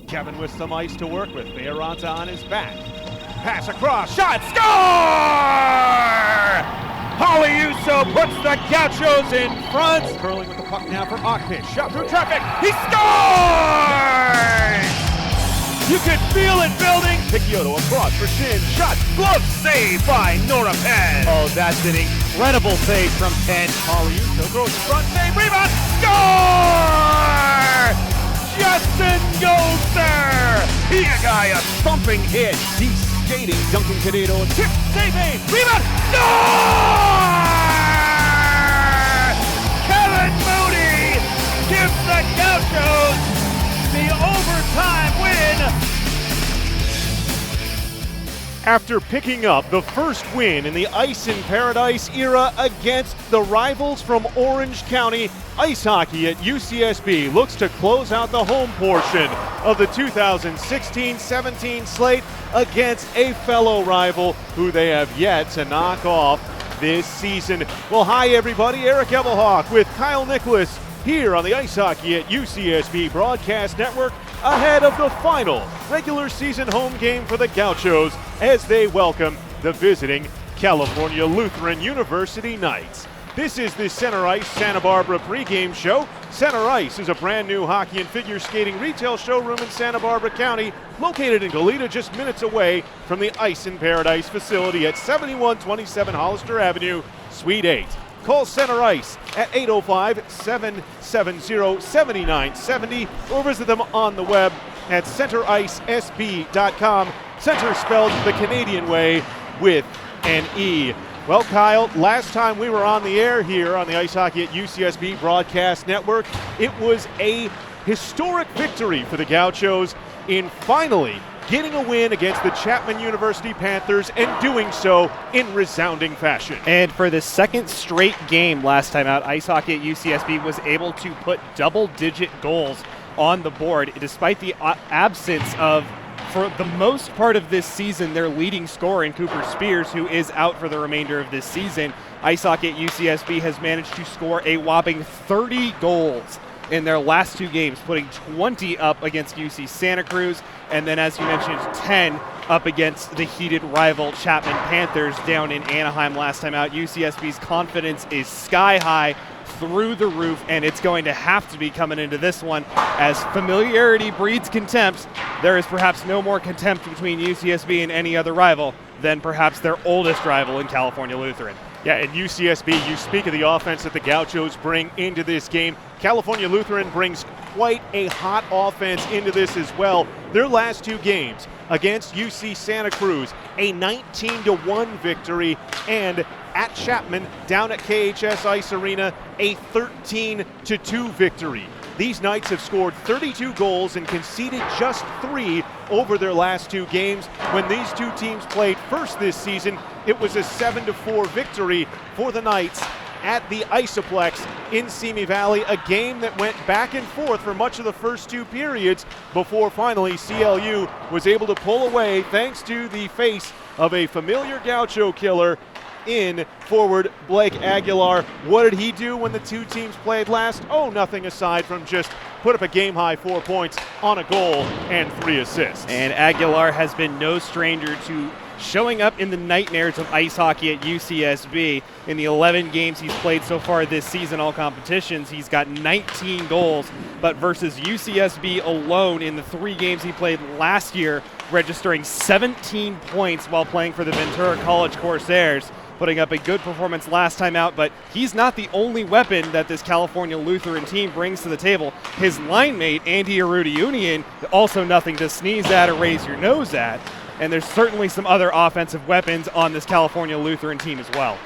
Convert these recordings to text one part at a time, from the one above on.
Kevin with some ice to work with. Bayaranta on his back. Pass across, shot, score! Poliuso puts the Gauchos in front. Curling with the puck now for Ockfish. Shot through traffic. He scores! You can feel it building. Picciotto across for Shin. Shot, glove save by Nora Penn. Oh, that's an incredible save from Penn. Poliuso throws the front save. Rebound, score! Justin Goleta! He a guy a thumping hit. He's skating, dunking Cadito. Tip, save, rebound, score! Kevin Moody gives the Gauchos the overtime win. After picking up the first win in the Ice in Paradise era against the rivals from Orange County, ice hockey at UCSB looks to close out the home portion of the 2016-17 slate against a fellow rival who they have yet to knock off this season. Well, hi everybody, Eric Evelhoch with Kyle Nicolas here on the Ice Hockey at UCSB Broadcast Network ahead of the final regular season home game for the Gauchos as they welcome the visiting California Lutheran University Knights. This is the Center Ice Santa Barbara pregame show. Center Ice is a brand new hockey and figure skating retail showroom in Santa Barbara County, located in Goleta, just minutes away from the Ice in Paradise facility at 7127 Hollister Avenue, Suite 8. Call Center Ice at 805-770-7970 or visit them on the web at centericesb.com. Center spelled the Canadian way with an E. Well, Kyle, last time we were on the air here on the Ice Hockey at UCSB Broadcast Network, it was a historic victory for the Gauchos in finally getting a win against the Chapman University Panthers and doing so in resounding fashion. And for the second straight game last time out, Ice Hockey at UCSB was able to put double-digit goals on the board despite the absence of, for the most part of this season, their leading scorer in Cooper Spears, who is out for the remainder of this season. Ice Hockey at UCSB has managed to score a whopping 30 goals in their last two games, putting 20 up against UC Santa Cruz, and then, as you mentioned, 10 up against the heated rival Chapman Panthers down in Anaheim last time out. UCSB's confidence is sky high, through the roof, and it's going to have to be coming into this one. As familiarity breeds contempt, there is perhaps no more contempt between UCSB and any other rival than perhaps their oldest rival in California Lutheran. Yeah, and UCSB, you speak of the offense that the Gauchos bring into this game. California Lutheran brings quite a hot offense into this as well. Their last two games against UC Santa Cruz, a 19-1 victory, and at Chapman, down at KHS Ice Arena, a 13-2 victory. These Knights have scored 32 goals and conceded just 3 over their last two games. When these two teams played first this season, it was a 7-4 victory for the Knights at the Isoplex in Simi Valley, a game that went back and forth for much of the first two periods before finally CLU was able to pull away thanks to the face of a familiar Gaucho killer in forward Blake Aguilar. What did he do when the two teams played last? Oh, nothing aside from just put up a game-high 4 points on a goal and 3 assists. And Aguilar has been no stranger to showing up in the nightmares of ice hockey at UCSB. In the 11 games he's played so far this season, all competitions, he's got 19 goals. But versus UCSB alone in the 3 games he played last year, registering 17 points while playing for the Ventura College Corsairs, putting up a good performance last time out. But he's not the only weapon that this California Lutheran team brings to the table. His line mate, Andy Arudiunian, also nothing to sneeze at or raise your nose at. And there's certainly some other offensive weapons on this California Lutheran team as well.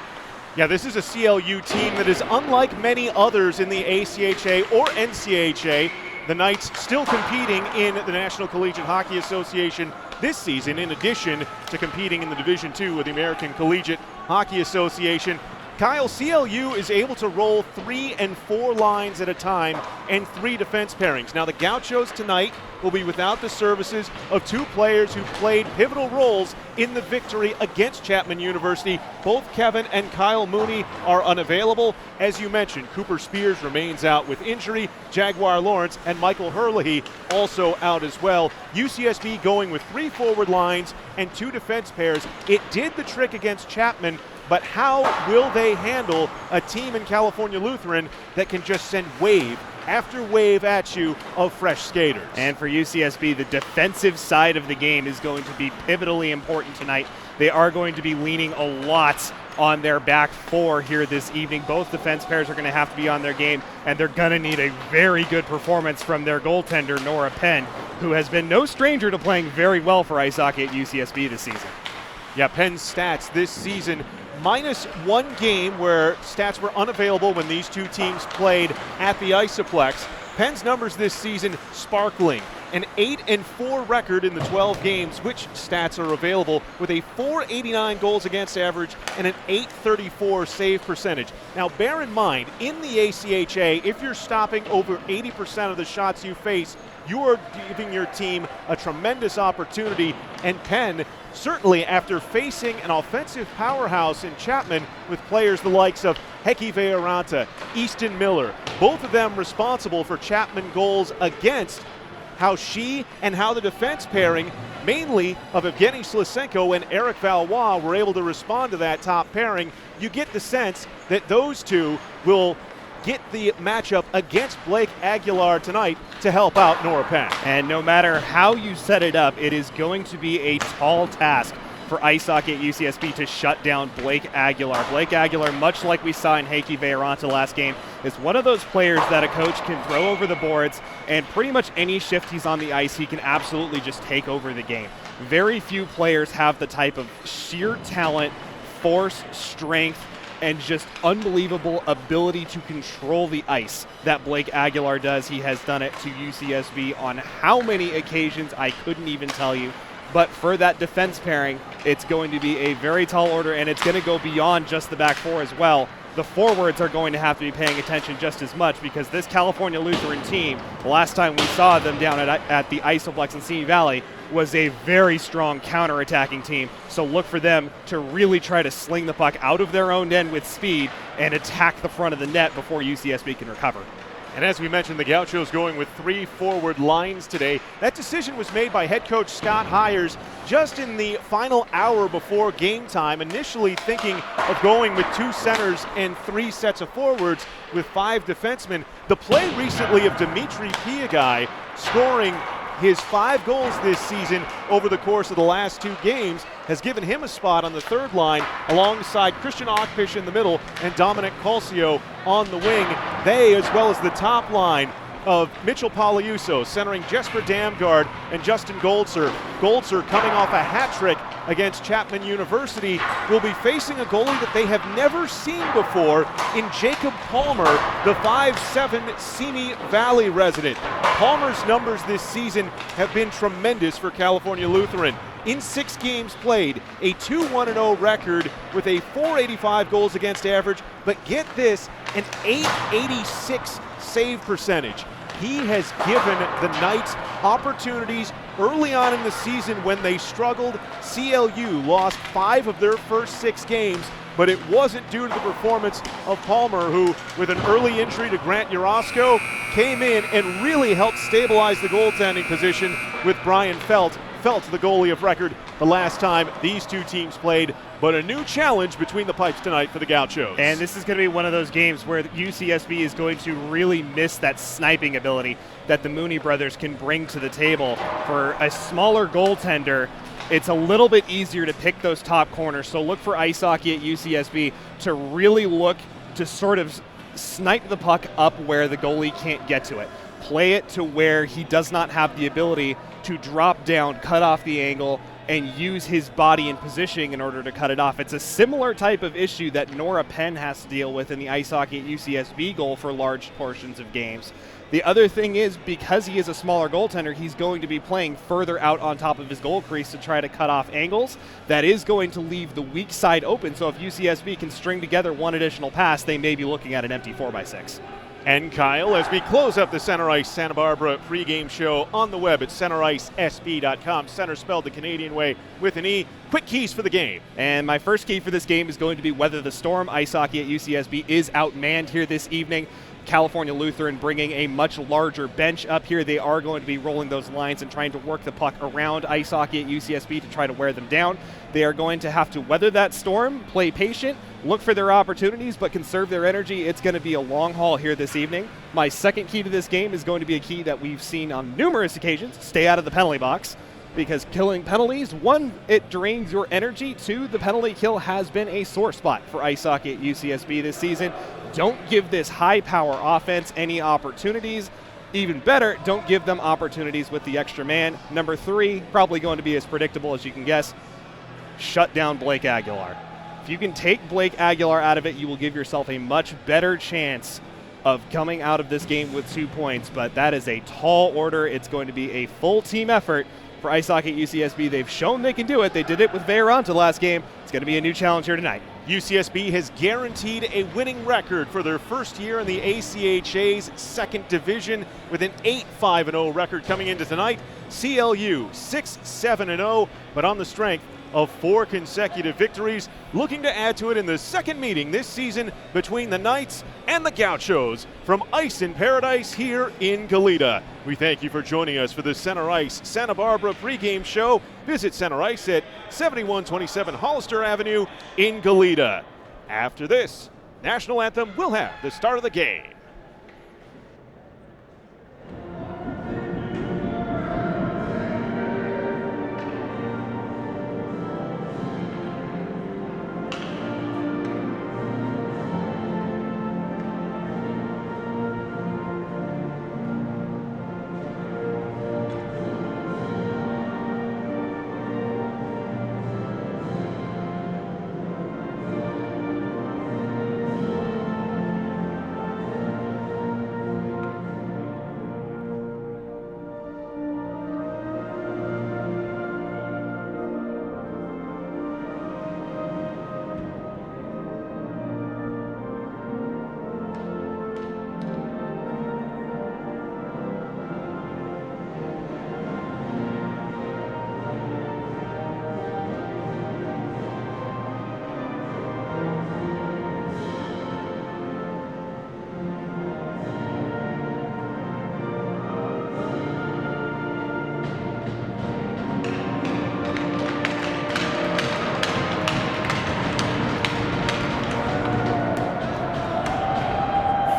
Yeah, this is a CLU team that is unlike many others in the ACHA or NCHA. The Knights still competing in the National Collegiate Hockey Association this season, in addition to competing in the Division II of the American Collegiate Hockey Association. Kyle, CLU is able to roll 3 and 4 lines at a time and 3 defense pairings. Now the Gauchos tonight will be without the services of 2 players who played pivotal roles in the victory against Chapman University. Both Kevin and Kyle Mooney are unavailable. As you mentioned, Cooper Spears remains out with injury. Jaguar Lawrence and Michael Herlihy also out as well. UCSB going with 3 forward lines and 2 defense pairs. It did the trick against Chapman, but how will they handle a team in California Lutheran that can just send wave after wave at you of fresh skaters? And for UCSB, the defensive side of the game is going to be pivotally important tonight. They are going to be leaning a lot on their back 4 here this evening. Both defense pairs are going to have to be on their game, and they're going to need a very good performance from their goaltender, Nora Penn, who has been no stranger to playing very well for ice hockey at UCSB this season. Yeah, Penn's stats this season, -1 game where stats were unavailable when these 2 teams played at the Isoplex. Penn's numbers this season sparkling. An 8-4 record in the 12 games, which stats are available, with a .489 goals against average and an .834 save percentage. Now bear in mind, in the ACHA, if you're stopping over 80% of the shots you face, you are giving your team a tremendous opportunity, and Penn, certainly after facing an offensive powerhouse in Chapman with players the likes of Heki Veeranta, Easton Miller, both of them responsible for Chapman goals against, how she and how the defense pairing, mainly of Evgeny Slisenko and Eric Valois, were able to respond to that top pairing. You get the sense that those 2 will get the matchup against Blake Aguilar tonight to help out Nora Penn. And no matter how you set it up, it is going to be a tall task for ice hockey at UCSB to shut down Blake Aguilar. Blake Aguilar, much like we saw in Heki Veeranta last game, is one of those players that a coach can throw over the boards, and pretty much any shift he's on the ice, he can absolutely just take over the game. Very few players have the type of sheer talent, force, strength, and just unbelievable ability to control the ice that Blake Aguilar does. He has done it to UCSB on how many occasions I couldn't even tell you. But for that defense pairing, it's going to be a very tall order, and it's going to go beyond just the back 4 as well. The forwards are going to have to be paying attention just as much, because this California Lutheran team, the last time we saw them down at the Isoplex in Simi Valley, was a very strong counter-attacking team. So look for them to really try to sling the puck out of their own end with speed and attack the front of the net before UCSB can recover. And as we mentioned, the Gauchos going with 3 forward lines today. That decision was made by head coach Scott Hires just in the final hour before game time, initially thinking of going with 2 centers and 3 sets of forwards with 5 defensemen. The play recently of Dimitri Piagai scoring his 5 goals this season over the course of the last 2 games has given him a spot on the 3rd line alongside Christian Ockpish in the middle and Dominic Colsio on the wing. They, as well as the top line of Mitchell Paliuso, centering Jesper Damgaard and Justin Goldser. Goldser, coming off a hat trick against Chapman University, will be facing a goalie that they have never seen before in Jacob Palmer, the 5'7" Simi Valley resident. Palmer's numbers this season have been tremendous for California Lutheran. In 6 games played, a 2-1-0 record with a .485 goals against average, but get this, an .886 save percentage. He has given the Knights opportunities early on in the season when they struggled. CLU lost 5 of their first 6 games, but it wasn't due to the performance of Palmer, who, with an early injury to Grant Urosco, came in and really helped stabilize the goaltending position with Brian Felt, the goalie of record the last time these 2 teams played. But a new challenge between the pipes tonight for the Gauchos. And this is going to be one of those games where UCSB is going to really miss that sniping ability that the Mooney brothers can bring to the table. For a smaller goaltender, it's a little bit easier to pick those top corners. So look for ice hockey at UCSB to really look to sort of snipe the puck up where the goalie can't get to it. Play it to where he does not have the ability to drop down, cut off the angle, and use his body and positioning in order to cut it off. It's a similar type of issue that Nora Penn has to deal with in the ice hockey at UCSB goal for large portions of games. The other thing is, because he is a smaller goaltender, he's going to be playing further out on top of his goal crease to try to cut off angles. That is going to leave the weak side open, so if UCSB can string together one additional pass, they may be looking at an empty 4x6. And Kyle, as we close up the Center Ice Santa Barbara pregame show on the web at centericesb.com, center spelled the Canadian way with an E. Quick keys for the game. And my first key for this game is going to be weather the storm. Ice hockey at UCSB is outmanned here this evening. California Lutheran bringing a much larger bench up here. They are going to be rolling those lines and trying to work the puck around ice hockey at UCSB to try to wear them down. They are going to have to weather that storm, play patient, look for their opportunities, but conserve their energy. It's going to be a long haul here this evening. My second key to this game is going to be a key that we've seen on numerous occasions: stay out of the penalty box. Because killing penalties, one, it drains your energy. Two, the penalty kill has been a sore spot for ice hockey at UCSB this season. Don't give this high-power offense any opportunities. Even better, don't give them opportunities with the extra man. Number three, probably going to be as predictable as you can guess, shut down Blake Aguilar. If you can take Blake Aguilar out of it, you will give yourself a much better chance of coming out of this game with 2 points. But that is a tall order. It's going to be a full team effort for ice hockey at UCSB. They've shown they can do it. They did it with Veyranta last game. It's going to be a new challenge here tonight. UCSB has guaranteed a winning record for their first year in the ACHA's second division with an 8-5-0 record coming into tonight. CLU 6-7-0, but on the strength of 4 consecutive victories, looking to add to it in the second meeting this season between the Knights and the Gauchos from Ice in Paradise here in Goleta. We thank you for joining us for the Center Ice Santa Barbara pregame show. Visit Center Ice at 7127 Hollister Avenue in Goleta. After this, National Anthem will have the start of the game.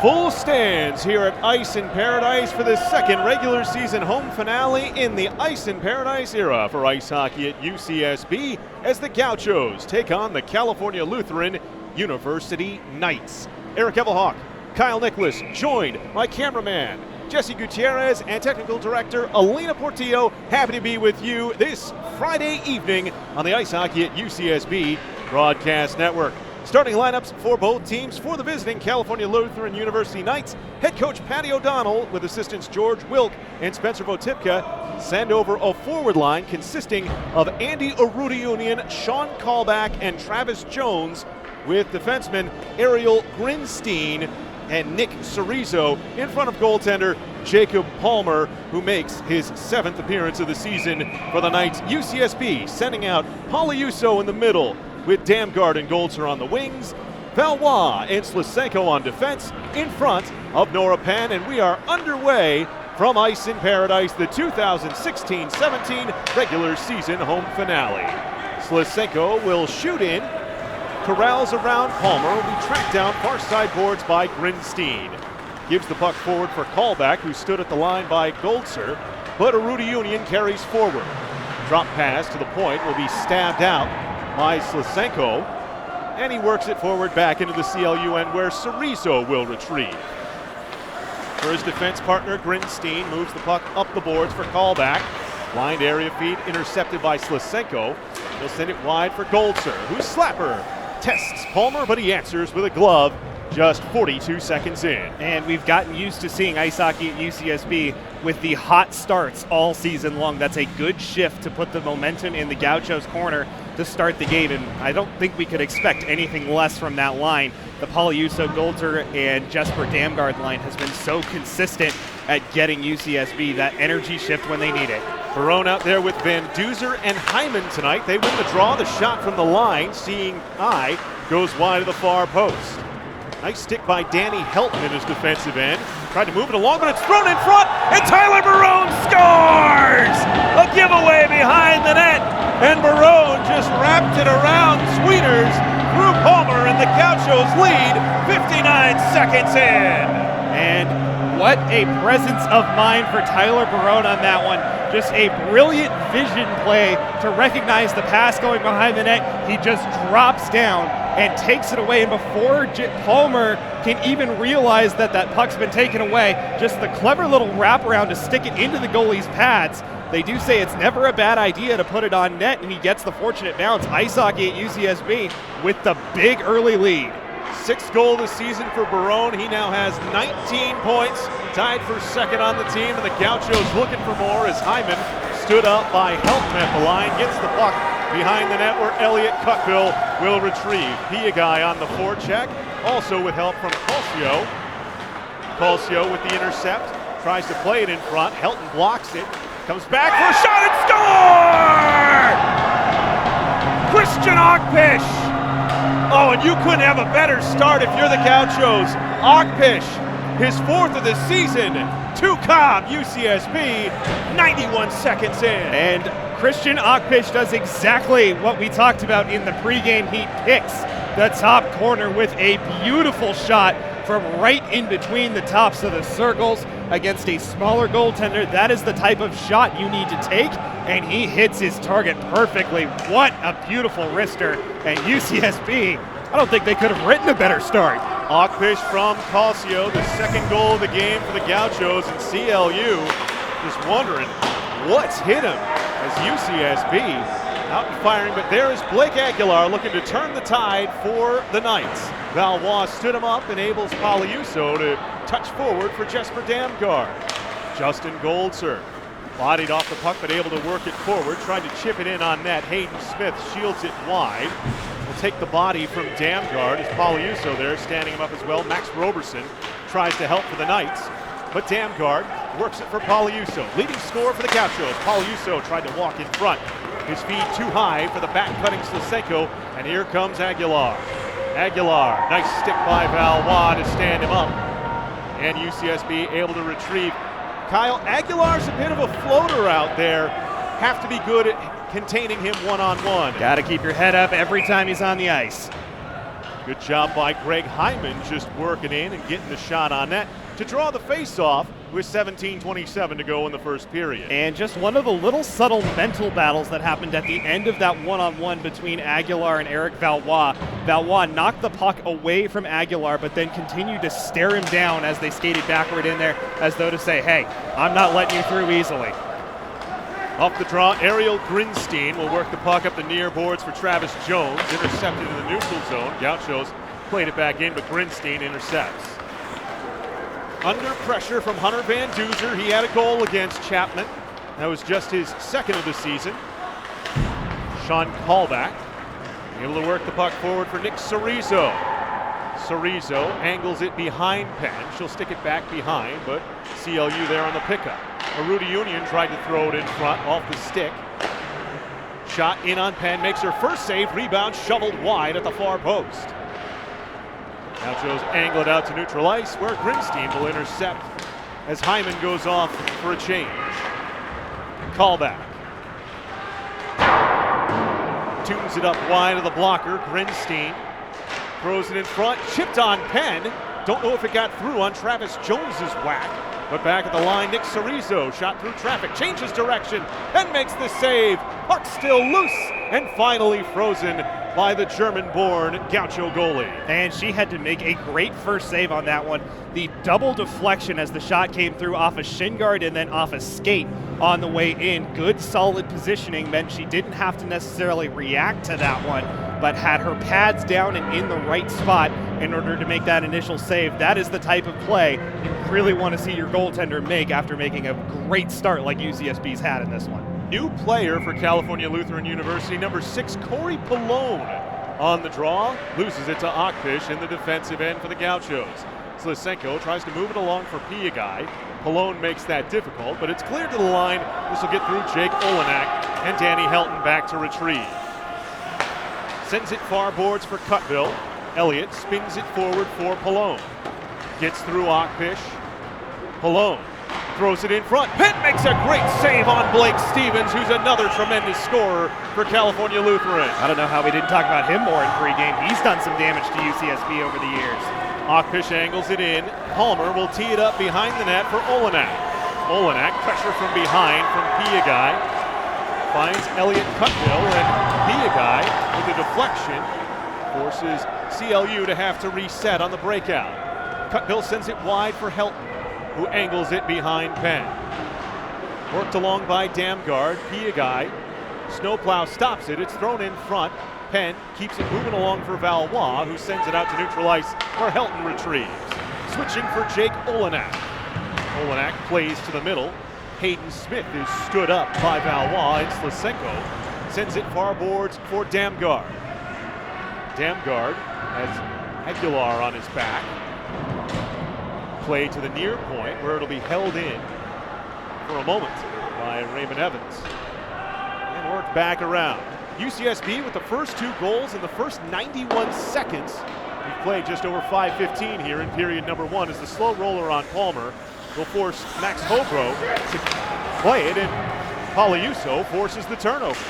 Full stands here at Ice in Paradise for the second regular season home finale in the Ice in Paradise era for ice hockey at UCSB as the Gauchos take on the California Lutheran University Knights. Eric Evelhoch, Kyle Nicolas, joined by cameraman Jesse Gutierrez and technical director Alina Portillo. Happy to be with you this Friday evening on the Ice Hockey at UCSB Broadcast Network. Starting lineups for both teams for the visiting California Lutheran University Knights. Head coach Patty O'Donnell with assistants George Wilk and Spencer Votipka send over a forward line consisting of Andy Arudiunian, Sean Callback, and Travis Jones, with defensemen Ariel Grinstein and Nick Cerezo in front of goaltender Jacob Palmer, who makes his 7th appearance of the season for the Knights. UCSB sending out Poliuso in the middle, with Damgard and Goltzer on the wings, Valois and Slisenko on defense, in front of Nora Penn, and we are underway from Ice in Paradise, the 2016-17 regular season home finale. Slisenko will shoot in, corrals around Palmer, will be tracked down far side boards by Grinstein. Gives the puck forward for Callback, who stood at the line by Goltzer, but Arudiunian carries forward. Drop pass to the point will be stabbed out by Slisenko, and he works it forward back into the CLU end where Cerezo will retrieve. For his defense partner, Grinstein moves the puck up the boards for Callback. Blind area feed intercepted by Slisenko. He'll send it wide for Goldser, whose slapper tests Palmer, but he answers with a glove just 42 seconds in. And we've gotten used to seeing ice hockey at UCSB with the hot starts all season long. That's a good shift to put the momentum in the Gauchos' corner to start the game, and I don't think we could expect anything less from that line. The Polyuso, Golter, and Jesper Damgaard line has been so consistent at getting UCSB that energy shift when they need it. Barone out there with Van Duzer and Hyman tonight. They win the draw. The shot from the line, seeing eye, goes wide of the far post. Nice stick by Danny Helton in his defensive end. Tried to move it along, but it's thrown in front, and Tyler Barone scores! A giveaway behind the net, and Barone just wrapped it around Sweeters through Palmer, and the Gauchos lead 59 seconds in. And what a presence of mind for Tyler Barone on that one. Just a brilliant vision play to recognize the pass going behind the net. He just drops down and takes it away. And before Palmer can even realize that that puck's been taken away, just the clever little wraparound to stick it into the goalie's pads. They do say it's never a bad idea to put it on net, and he gets the fortunate bounce. Ice hockey at UCSB with the big early lead. Sixth goal this season for Barone. He now has 19 points, tied for second on the team, and the Gauchos looking for more as Hyman stood up by Helton at the line, gets the puck behind the net where Elliot Cuckville will retrieve. Piagai on the forecheck, also with help from Calcio. Calcio with the intercept, tries to play it in front. Helton blocks it, comes back for a shot and score! Christian Ogpish! Oh, and you couldn't have a better start if you're the Gauchos. Ogpish, his fourth of the season, to Cobb, UCSB, 91 seconds in. And Christian Ogpish does exactly what we talked about in the pregame. He picks the top corner with a beautiful shot from right in between the tops of the circles against a smaller goaltender. That is the type of shot you need to take, and he hits his target perfectly. What a beautiful wrister. And UCSB, I don't think they could have written a better start. Ogpish from Calcio, the second goal of the game for the Gauchos, and CLU just wondering what's hit him as UCSB out and firing, but there is Blake Aguilar looking to turn the tide for the Knights. Valois stood him up, enables Polyuso to touch forward for Jesper Damgaard. Justin Goldser bodied off the puck, but able to work it forward, tried to chip it in on net. Hayden Smith shields it wide. Will take the body from Damgaard as Polyuso there, standing him up as well. Max Roberson tries to help for the Knights, but Damgaard works it for Polyuso. Leading scorer for the Gauchos. Polyuso tried to walk in front. His feed too high for the back-cutting Slisenko, and here comes Aguilar. Aguilar, nice stick by Valois to stand him up, and UCSB able to retrieve. Kyle, Aguilar's a bit of a floater out there. Have to be good at containing him one-on-one. Got to keep your head up every time he's on the ice. Good job by Greg Hyman just working in and getting the shot on net to draw the face-off with 17:27 to go in the first period. And just one of the little subtle mental battles that happened at the end of that one-on-one between Aguilar and Eric Valois. Valois knocked the puck away from Aguilar, but then continued to stare him down as they skated backward in there, as though to say, hey, I'm not letting you through easily. Off the draw, Ariel Grinstein will work the puck up the near boards for Travis Jones. Intercepted in the neutral zone. Gauchos played it back in, but Grinstein intercepts. Under pressure from Hunter Van Duzer. He had a goal against Chapman. That was just his second of the season. Sean Callback able to work the puck forward for Nick Cerezo. Cerezo angles it behind Penn. She'll stick it back behind, but CLU there on the pickup. Rudy Union tried to throw it in front off the stick. Shot in on Penn, makes her first save, rebound shoveled wide at the far post. Gauchos angle it out to neutral ice where Grinstein will intercept as Hyman goes off for a change. Callback. Tunes it up wide of the blocker. Grinstein throws it in front, chipped on Penn. Don't know if it got through on Travis Jones's whack. But back at the line, Nick Cerezo shot through traffic, changes direction, Penn makes the save. Puck still loose and finally frozen by the German-born Gaucho goalie. And she had to make a great first save on that one. The double deflection as the shot came through off a shin guard and then off a skate on the way in. Good, solid positioning meant she didn't have to necessarily react to that one, but had her pads down and in the right spot in order to make that initial save. That is the type of play you really want to see your goaltender make after making a great start like UCSB's had in this one. New player for California Lutheran University, number 6, Corey Pallone on the draw, loses it to Achpish in the defensive end for the Gauchos. Slisenko tries to move it along for Pregame. Pallone makes that difficult, but it's cleared to the line. This will get through Jake Olenak, and Danny Helton back to retrieve. Sends it far boards for Cutville. Elliott spins it forward for Pallone. Gets through Achpish. Pallone throws it in front. Penn makes a great save on Blake Stevens, who's another tremendous scorer for California Lutheran. I don't know how we didn't talk about him more in pregame. He's done some damage to UCSB over the years. Achpish angles it in. Palmer will tee it up behind the net for Olenak. Olenak, pressure from behind from Pregame. Finds Elliott Cutville, and Pregame, with a deflection, forces CLU to have to reset on the breakout. Cutville sends it wide for Helton, who angles it behind Penn. Worked along by Damgard. Pregame. Snowplow stops it. It's thrown in front. Penn keeps it moving along for Valois, who sends it out to neutral ice where Helton retrieves. Switching for Jake Olenak. Olenak plays to the middle. Hayden Smith is stood up by Valois, and Slisenko sends it far boards for Damgard. Damgard has Aguilar on his back. Play to the near point where it'll be held in for a moment by Raymond Evans. And worked back around. UCSB with the first 2 goals in the first 91 seconds. We've played just over 5:15 here in period number 1 as the slow roller on Palmer will force Max Hobro to play it, and Poliuso forces the turnover.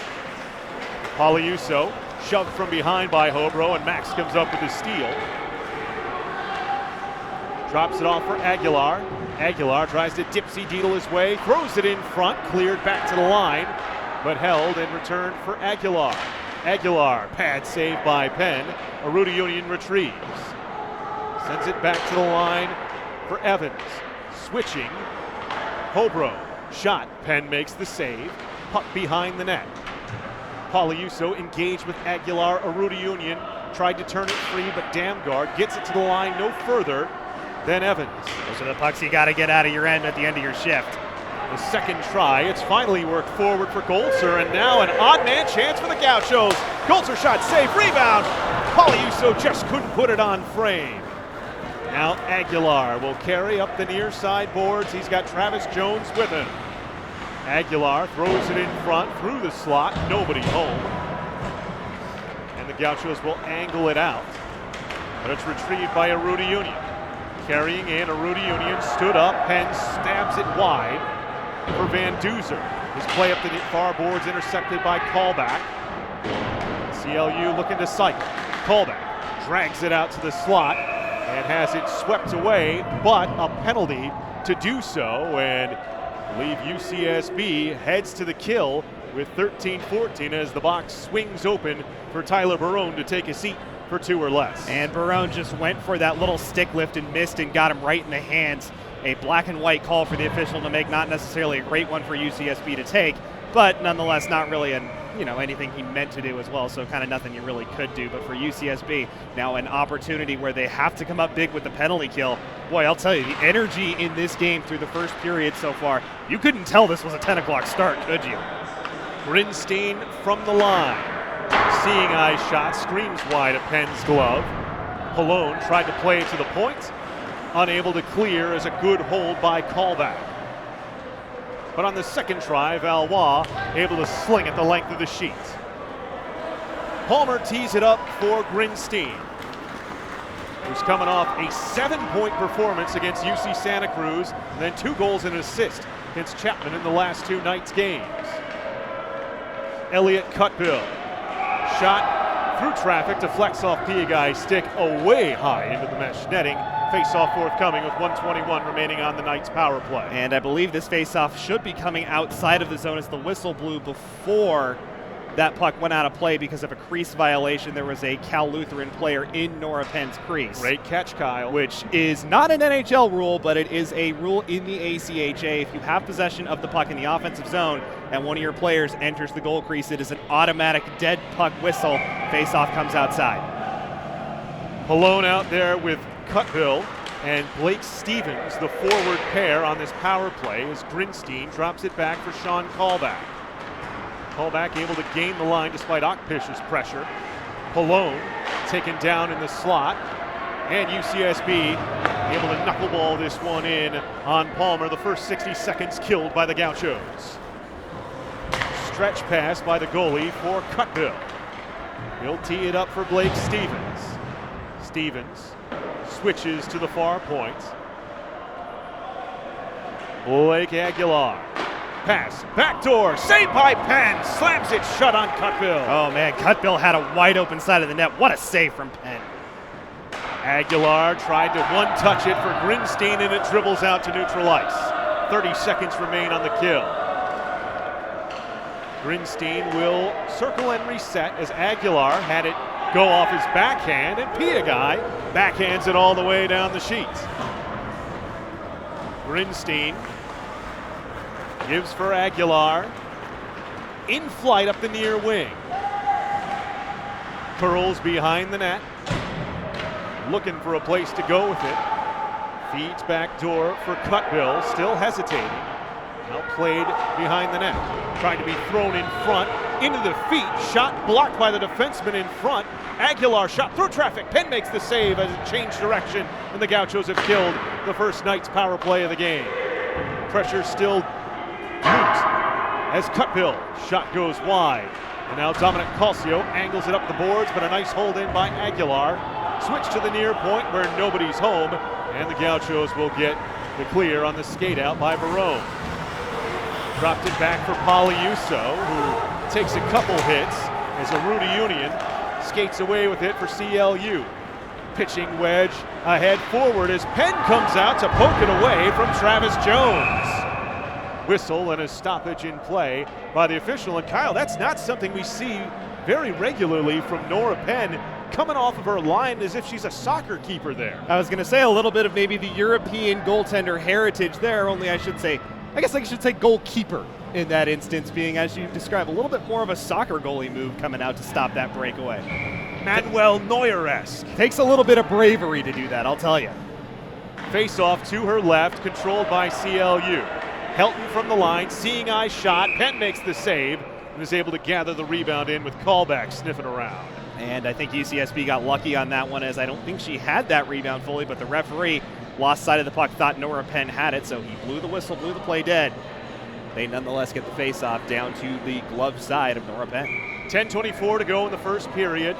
Poliuso shoved from behind by Hobro, and Max comes up with a steal. Drops it off for Aguilar. Aguilar tries to dipsy-deedle his way, throws it in front, cleared back to the line, but held and returned for Aguilar. Aguilar, pad save by Penn. Aruda Union retrieves. Sends it back to the line for Evans. Switching. Hobro, shot. Penn makes the save. Puck behind the net. Poliuso engaged with Aguilar. Aruda Union tried to turn it free, but Damgard gets it to the line no further than Evans. Those are the pucks you got to get out of your end at the end of your shift. The second try, it's finally worked forward for Golzer, and now an odd man chance for the Gauchos. Golzer shot, save, rebound. Poliuso just couldn't put it on frame. Now Aguilar will carry up the near side boards. He's got Travis Jones with him. Aguilar throws it in front through the slot, nobody home. And the Gauchos will angle it out, but it's retrieved by Aruda Union. Carrying in, Aruda Union stood up, Penn stabs it wide for Van Duzer. His play up the far boards intercepted by Callback. CLU looking to cycle. Callback drags it out to the slot and has it swept away, but a penalty to do so, and I believe UCSB heads to the kill with 13-14 as the box swings open for Tyler Barone to take a seat for 2 or less. And Barone just went for that little stick lift and missed and got him right in the hands. A black and white call for the official to make, not necessarily a great one for UCSB to take, but nonetheless not really anything he meant to do as well, so kind of nothing you really could do. But for UCSB, now an opportunity where they have to come up big with the penalty kill. Boy, I'll tell you, the energy in this game through the first period so far, you couldn't tell this was a 10 o'clock start, could you? Grinstein from the line. Seeing eye shot, screams wide at Penn's glove. Pallone tried to play it to the point. Unable to clear as a good hold by Callback. But on the second try, Valois able to sling it the length of the sheet. Palmer tees it up for Grinstein, who's coming off a 7-point performance against UC Santa Cruz, and then 2 goals and an assist against Chapman in the last 2 nights' games. Elliott Cutville, shot through traffic, deflects off Piagai's stick away high into the mesh netting. Face-off forthcoming with 1:21 remaining on the Knights' power play. And I believe this face-off should be coming outside of the zone as the whistle blew before that puck went out of play because of a crease violation. There was a Cal Lutheran player in Nora Penn's crease. Great catch, Kyle. Which is not an NHL rule, but it is a rule in the ACHA. If you have possession of the puck in the offensive zone and one of your players enters the goal crease, it is an automatic dead puck whistle. Face-off comes outside. Pallone out there with Cutbill and Blake Stevens, the forward pair on this power play, as Grinstein drops it back for Sean Callback. Callback able to gain the line despite Ockpish's pressure. Pallone taken down in the slot, and UCSB able to knuckleball this one in on Palmer. The first 60 seconds killed by the Gauchos. Stretch pass by the goalie for Cutbill. He'll tee it up for Blake Stevens. Stevens switches to the far point. Blake Aguilar. Pass, backdoor, saved by Penn, slams it shut on Cutbill. Oh man, Cutbill had a wide open side of the net. What a save from Penn. Aguilar tried to one-touch it for Grinstein, and it dribbles out to neutral ice. 30 seconds remain on the kill. Grinstein will circle and reset as Aguilar had it go off his backhand, and Piagai backhands it all the way down the sheet. Grinstein gives for Aguilar. In flight up the near wing. Curls behind the net. Looking for a place to go with it. Feeds back door for Cutbill, still hesitating. Now played behind the net. Trying to be thrown in front, into the feet. Shot blocked by the defenseman in front. Aguilar shot through traffic. Penn makes the save as it changed direction, and the Gauchos have killed the first Knights power play of the game. Pressure still as Cutbill shot goes wide, and now Dominic Calcio angles it up the boards, but a nice hold in by Aguilar. Switch to the near point where nobody's home, and the Gauchos will get the clear on the skate out by Barone. Dropped it back for Poliuso, who takes a couple hits as a Rudy Union skates away with it for CLU. Pitching wedge ahead forward as Penn comes out to poke it away from Travis Jones. Whistle and a stoppage in play by the official. And Kyle, that's not something we see very regularly from Nora Penn, coming off of her line as if she's a soccer keeper there. I was going to say a little bit of maybe the European goaltender heritage there, only I should say goalkeeper in that instance, being, as you described, a little bit more of a soccer goalie move coming out to stop that breakaway. Manuel Neuer-esque. Takes a little bit of bravery to do that, I'll tell you. Face off to her left, controlled by CLU. Helton from the line, seeing eye shot. Penn makes the save and is able to gather the rebound in with Callback sniffing around. And I think UCSB got lucky on that one, as I don't think she had that rebound fully, but the referee lost sight of the puck, thought Nora Penn had it, so he blew the whistle, blew the play dead. They nonetheless get the face-off down to the glove side of Nora Penn. 10:24 to go in the first period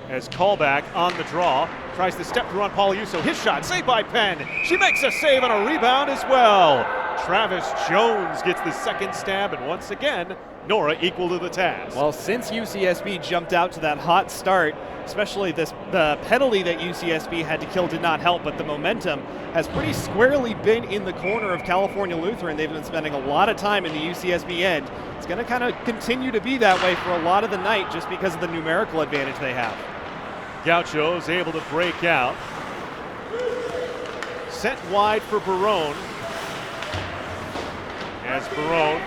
as Callback on the draw. Tries to step through on Poliuso. His shot saved by Penn. She makes a save on a rebound as well. Travis Jones gets the second stab, and once again, Nora equal to the task. Well, since UCSB jumped out to that hot start, especially the penalty that UCSB had to kill did not help, but the momentum has pretty squarely been in the corner of California Lutheran. They've been spending a lot of time in the UCSB end. It's going to kind of continue to be that way for a lot of the night just because of the numerical advantage they have. Gauchos able to break out. Sent wide for Barone. As Barone,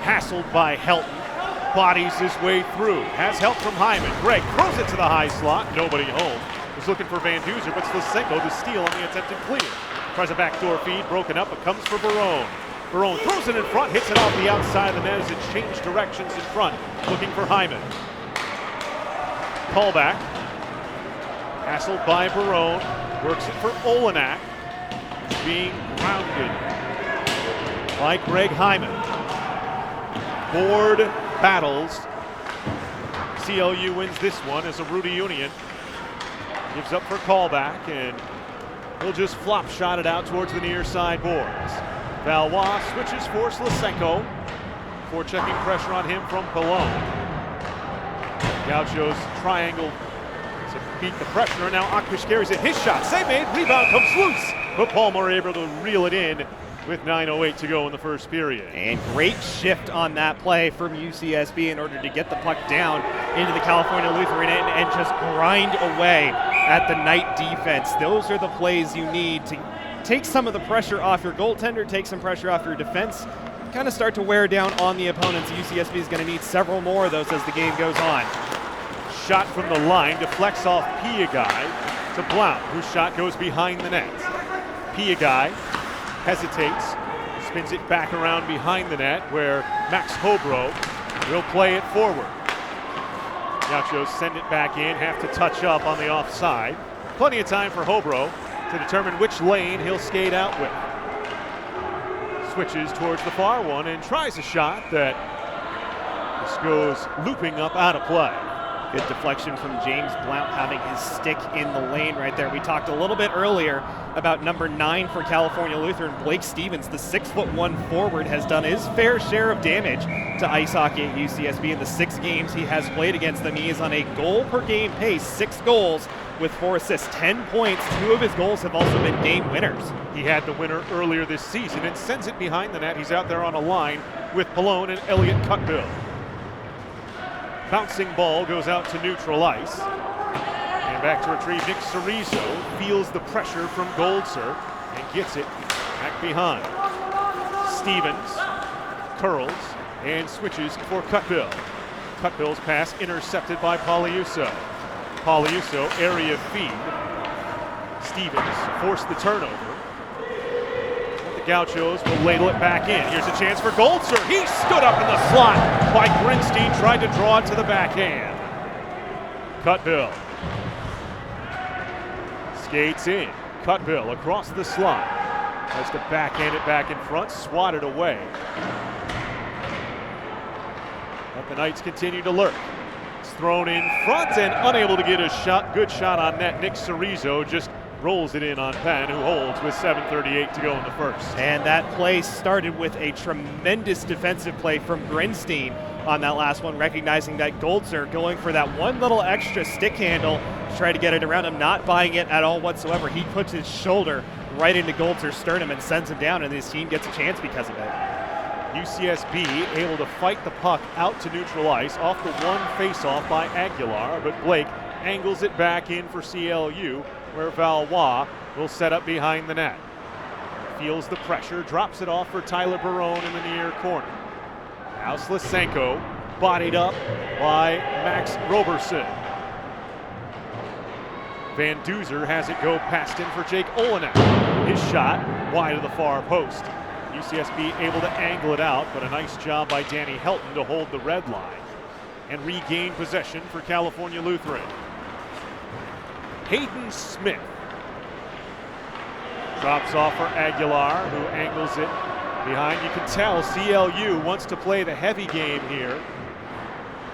hassled by Helton, bodies his way through. Has help from Hyman. Greg throws it to the high slot. Nobody home. Was looking for Van Duzer, but Slisenko the steal on the attempted clear. Tries a backdoor feed, broken up, but comes for Barone. Barone throws it in front, hits it off the outside of the net as it changed directions in front, looking for Hyman. Callback. Hassled by Barone. Works it for Olenak. Being grounded by Greg Hyman. Board battles. CLU wins this one as a Rudy Union gives up for Callback, and he'll just flop shot it out towards the near side boards. Valois switches for Slisenko before checking pressure on him from Pallone. Gauchos triangle to beat the pressure, and now Ockpish carries it. His shot, save made, rebound comes loose, but Palmer able to reel it in with 9:08 to go in the first period. And great shift on that play from UCSB in order to get the puck down into the California Lutheran end and just grind away at the Knight defense. Those are the plays you need to take some of the pressure off your goaltender, take some pressure off your defense, kind of start to wear down on the opponents. UCSB is going to need several more of those as the game goes on. Shot from the line deflects off Pregame to Blount, whose shot goes behind the net. Pregame hesitates, spins it back around behind the net where Max Hobro will play it forward. Gauchos send it back in, have to touch up on the offside. Plenty of time for Hobro to determine which lane he'll skate out with. Switches towards the far one and tries a shot that just goes looping up out of play. Good deflection from James Blount, having his stick in the lane right there. We talked a little bit earlier about number 9 for California Lutheran, Blake Stevens, the 6'1" forward, has done his fair share of damage to ice hockey at UCSB in the 6 games he has played against them. He is on a goal per game pace, 6 goals with 4 assists, 10 points. 2 of his goals have also been game winners. He had the winner earlier this season and sends it behind the net. He's out there on a line with Pallone and Elliott Cutbill. Bouncing ball goes out to neutral ice. And back to retrieve. Nick Cerezo feels the pressure from Goldser and gets it back behind. Stevens curls and switches for Cutbill. Cutbill's pass intercepted by Poliuso. Poliuso area feed. Stevens forced the turnover. The Gauchos will ladle it back in. Here's a chance for Goldser. He stood up in the slot by Grinstein, tried to draw it to the backhand. Cutbill skates in. Cutbill across the slot. Tries to backhand it back in front, swatted away. But the Knights continue to lurk. It's thrown in front and unable to get a shot. Good shot on net. Nick Cerezo just rolls it in on Penn, who holds with 7:38 to go in the first. And that play started with a tremendous defensive play from Grinstein on that last one, recognizing that Goldser going for that one little extra stick handle to try to get it around him, not buying it at all whatsoever. He puts his shoulder right into Goldser's sternum and sends him down, and his team gets a chance because of it. UCSB able to fight the puck out to neutral ice off the one face-off by Aguilar, but Blake angles it back in for CLU, where Valois will set up behind the net. Feels the pressure, drops it off for Tyler Barone in the near corner. Now Slisenko, bodied up by Max Roberson. Van Duzer has it go past him for Jake Olenek. His shot wide of the far post. UCSB able to angle it out, but a nice job by Danny Helton to hold the red line and regain possession for California Lutheran. Hayden Smith drops off for Aguilar, who angles it behind. You can tell CLU wants to play the heavy game here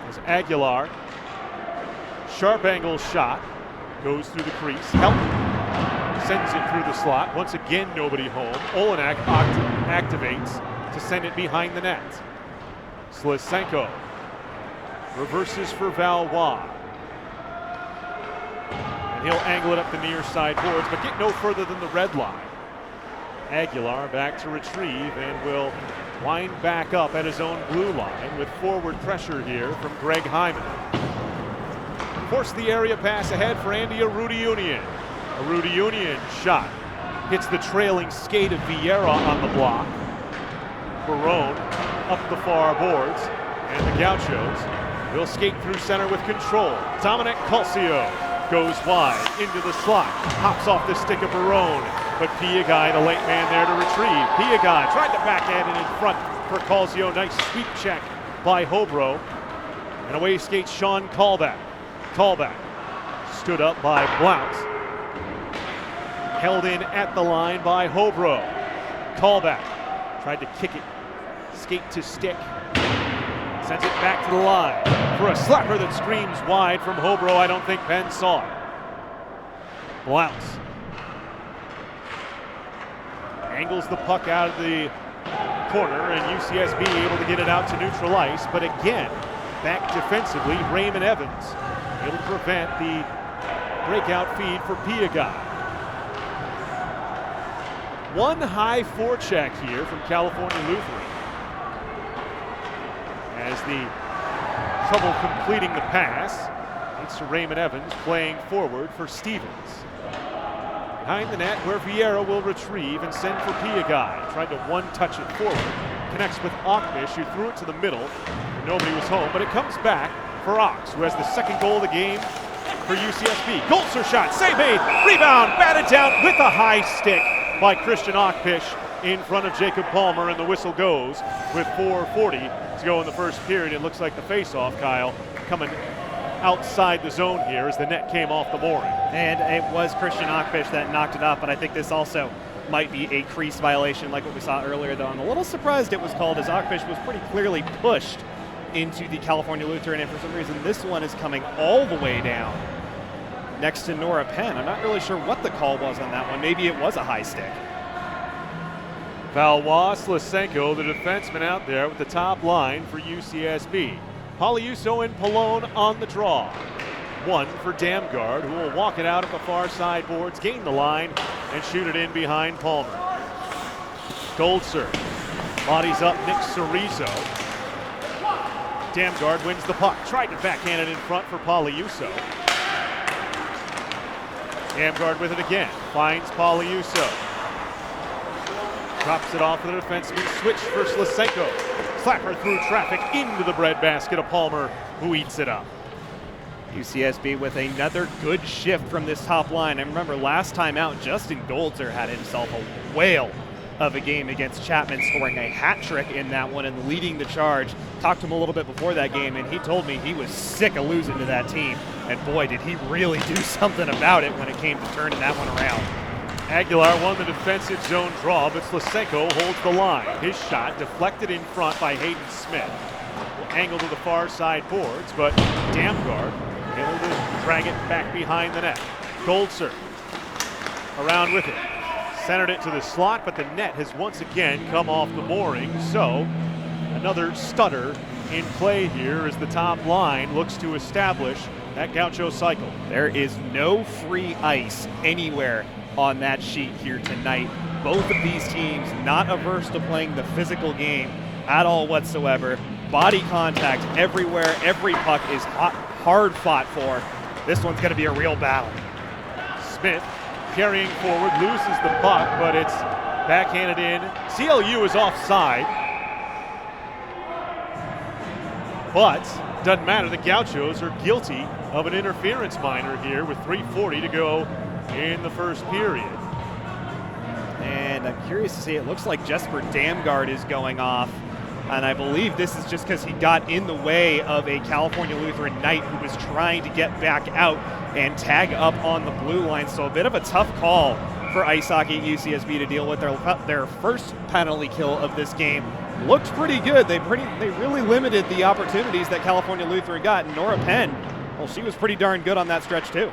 as Aguilar, sharp angle shot, goes through the crease. Helton sends it through the slot. Once again, nobody home. Olenek activates to send it behind the net. Slisenko reverses for Valois. And he'll angle it up the near side boards, but get no further than the red line. Aguilar back to retrieve and will wind back up at his own blue line with forward pressure here from Greg Hyman. Force the area pass ahead for Andy Arrudiunian. Arrudiunian shot hits the trailing skate of Vieira on the block. Barone up the far boards, and the Gauchos will skate through center with control. Dominic Calcio goes wide into the slot, hops off the stick of Barone, but Pregame, the late man there to retrieve. Pregame tried to backhand it in front for Calcio. Nice sweep check by Hobro, and away skates Sean Callback. Callback stood up by Blount. Held in at the line by Hobro. Callback tried to kick it, skate to stick. Sends it back to the line for a slapper that screams wide from Hobro. I don't think Penn saw it. Blount angles the puck out of the corner, and UCSB able to get it out to neutral ice. But again, back defensively, Raymond Evans able to prevent the breakout feed for Pregame. One high forecheck here from California Lutheran. As the trouble completing the pass, it's to Raymond Evans playing forward for Stevens. Behind the net where Vieira will retrieve and send for Pregame. Tried to one-touch it forward. Connects with Ochbish, who threw it to the middle. Nobody was home, but it comes back for Ox, who has the second goal of the game for UCSB. Goleta shot, save made, rebound, batted down with a high stick by Christian Ochbish in front of Jacob Palmer, and the whistle goes with 4:40 to go in the first period. It looks like the face-off, Kyle, coming outside the zone here as the net came off the mooring. And it was Christian Ochbish that knocked it up, but I think this also might be a crease violation like what we saw earlier, though. I'm a little surprised it was called, as Ochbish was pretty clearly pushed into the California Lutheran, and for some reason this one is coming all the way down next to Nora Penn. I'm not really sure what the call was on that one. Maybe it was a high stick. Valois Lysenko, the defenseman out there with the top line for UCSB. Poliuso and Pallone on the draw. One for Damgard, who will walk it out at the far side boards, gain the line, and shoot it in behind Palmer. Goleta bodies up Nick Cerezo. Damgard wins the puck. Tried to backhand it in front for Poliuso. Damgard with it again. Finds Poliuso. Drops it off to the defenseman. Switch for Lysenko. Slapper through traffic into the breadbasket of Palmer, who eats it up. UCSB with another good shift from this top line. I remember last time out, Justin Goleta had himself a whale of a game against Chapman, scoring a hat trick in that one and leading the charge. Talked to him a little bit before that game, and he told me he was sick of losing to that team. And boy, did he really do something about it when it came to turning that one around. Aguilar won the defensive zone draw, but Lysenko holds the line. His shot deflected in front by Hayden Smith. Will angle to the far side boards, but Damgard able to drag it back behind the net. Goleta around with it. Centered it to the slot, but the net has once again come off the mooring. So another stutter in play here as the top line looks to establish that Gaucho cycle. There is no free ice anywhere on that sheet here tonight. Both of these teams not averse to playing the physical game at all whatsoever. Body contact everywhere. Every puck is hard fought for. This one's going to be a real battle. Smith carrying forward, loses the puck, but it's backhanded in. CLU is offside, but doesn't matter. The Gauchos are guilty of an interference minor here with 3:40 to go in the first period. And I'm curious to see, it looks like Jesper Damgard is going off. And I believe this is just because he got in the way of a California Lutheran Knight who was trying to get back out and tag up on the blue line. So a bit of a tough call for ice hockey at UCSB to deal with. Their first penalty kill of this game looked pretty good. They really limited the opportunities that California Lutheran got. And Nora Penn, well, she was pretty darn good on that stretch too.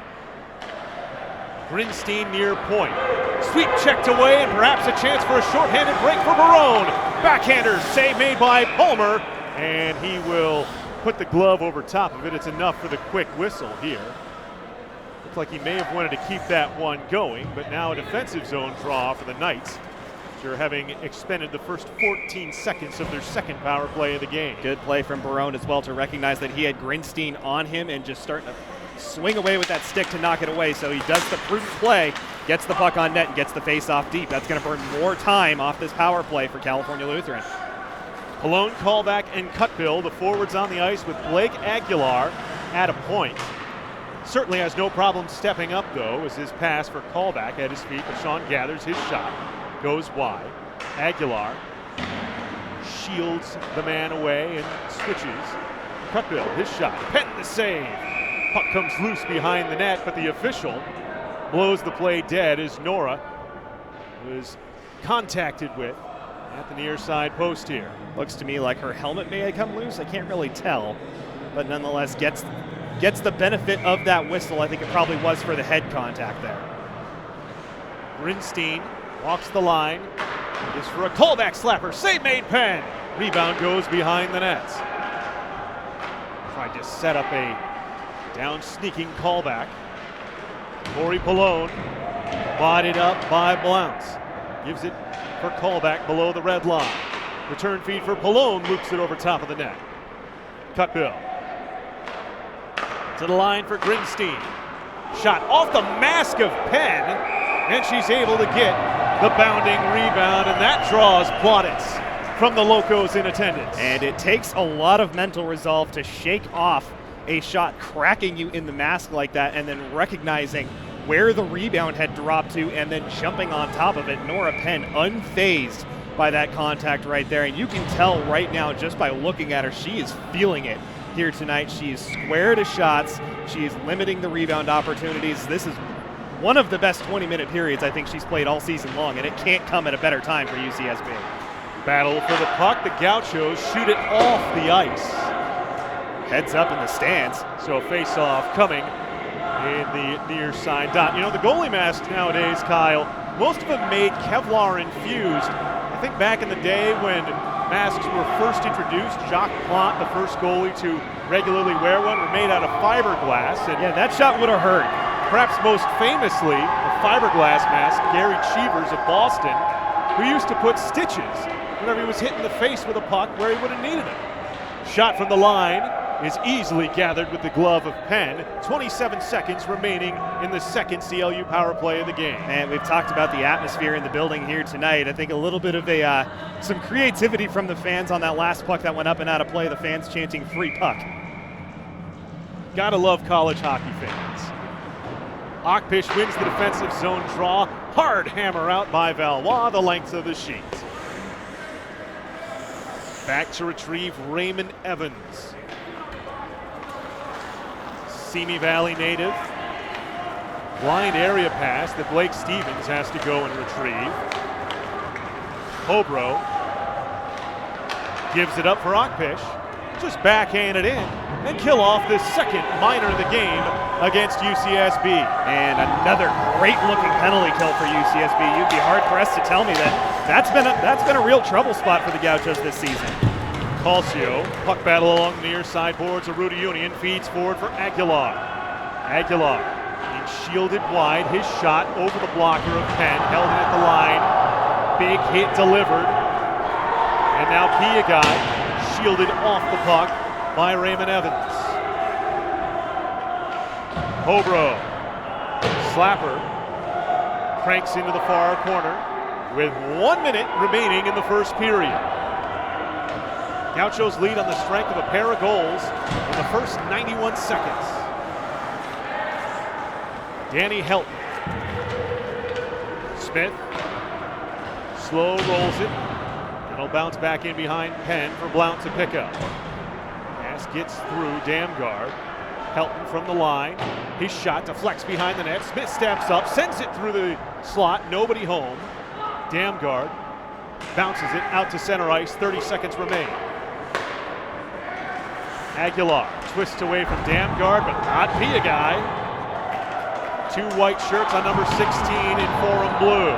Grinstein near point. Sweep checked away, and perhaps a chance for a shorthanded break for Barone. Backhander save made by Palmer, and he will put the glove over top of it. It's enough for the quick whistle here. Looks like he may have wanted to keep that one going, but now a defensive zone draw for the Knights, after having expended the first 14 seconds of their second power play of the game. Good play from Barone as well to recognize that he had Grinstein on him and just starting to swing away with that stick to knock it away. So he does the prudent play, gets the puck on net, and gets the face-off deep. That's going to burn more time off this power play for California Lutheran. Pallone, callback, and Cutbill, the forwards on the ice with Blake Aguilar at a point. Certainly has no problem stepping up, though, as his pass for callback at his feet, but Sean gathers his shot, goes wide. Aguilar shields the man away and switches. Cutbill, his shot, Penn the save. Puck comes loose behind the net, but the official blows the play dead as Nora was contacted with at the near side post here. Looks to me like her helmet may have come loose. I can't really tell, but nonetheless gets the benefit of that whistle. I think it probably was for the head contact there. Grinstein walks the line. Is for a callback slapper. Save made Penn. Rebound goes behind the nets. Tried to set up a down sneaking callback. Corey Pallone bodied up by Blounce. gives it for callback below the red line. Return feed for Pallone, loops it over top of the net. Cut bill. To the line for Grinstein. Shot off the mask of Penn, and she's able to get the bounding rebound, and that draws plaudits from the Locos in attendance. And it takes a lot of mental resolve to shake off a shot cracking you in the mask like that and then recognizing where the rebound had dropped to and then jumping on top of it. Nora Penn unfazed by that contact right there, and you can tell right now just by looking at her, she is feeling it here tonight. She is square to shots. She is limiting the rebound opportunities. This is one of the best 20-minute periods I think she's played all season long, and it can't come at a better time for UCSB. Battle for the puck. The Gauchos shoot it off the ice. Heads up in the stands. So face-off coming in the near side dot. You know, the goalie masks nowadays, Kyle, most of them made Kevlar infused. I think back in the day when masks were first introduced, Jacques Plante, the first goalie to regularly wear one, were made out of fiberglass. And yeah, that shot would have hurt. Perhaps most famously, the fiberglass mask, Gary Cheevers of Boston, who used to put stitches whenever he was hit in the face with a puck where he would have needed it. Shot from the line is easily gathered with the glove of Penn. 27 seconds remaining in the second CLU power play of the game. And we've talked about the atmosphere in the building here tonight. I think a little bit of some creativity from the fans on that last puck that went up and out of play. The fans chanting "free puck." Gotta love college hockey fans. Achpish wins the defensive zone draw. Hard hammer out by Valois, the length of the sheet. Back to retrieve Raymond Evans. Simi Valley native. Blind area pass that Blake Stevens has to go and retrieve. Hobro gives it up for Achpish. Just backhand it in and kill off the second minor of the game against UCSB. And another great looking penalty kill for UCSB. You'd be hard pressed to tell me that's been a real trouble spot for the Gauchos this season. Calcio, puck battle along the near side boards of Rudy Union, feeds forward for Aguilar. Aguilar being shielded wide, his shot over the blocker of Penn, held it at the line. Big hit delivered. And now Piagai shielded off the puck by Raymond Evans. Hobro, slapper, cranks into the far corner with 1 minute remaining in the first period. Gauchos lead on the strength of a pair of goals in the first 91 seconds. Danny Helton. Smith slow rolls it. And he'll bounce back in behind Penn for Blount to pick up. Pass gets through Damgard. Helton from the line. His shot deflects behind the net. Smith steps up, sends it through the slot. Nobody home. Damgard bounces it out to center ice. 30 seconds remain. Aguilar twists away from Damgard, but not Piagai. Two white shirts on number 16 in Forum Blue,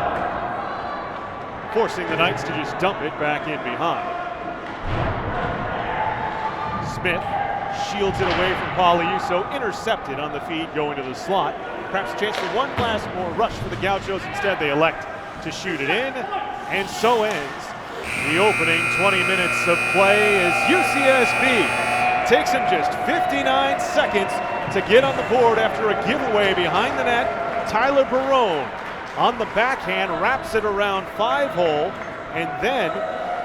forcing the Knights to just dump it back in behind. Smith shields it away from Pauliuso, intercepted on the feed going to the slot. Perhaps a chance for one last more rush for the Gauchos. Instead, they elect to shoot it in, and so ends the opening 20 minutes of play as UCSB takes him just 59 seconds to get on the board after a giveaway behind the net. Tyler Barone on the backhand wraps it around 5-hole, and then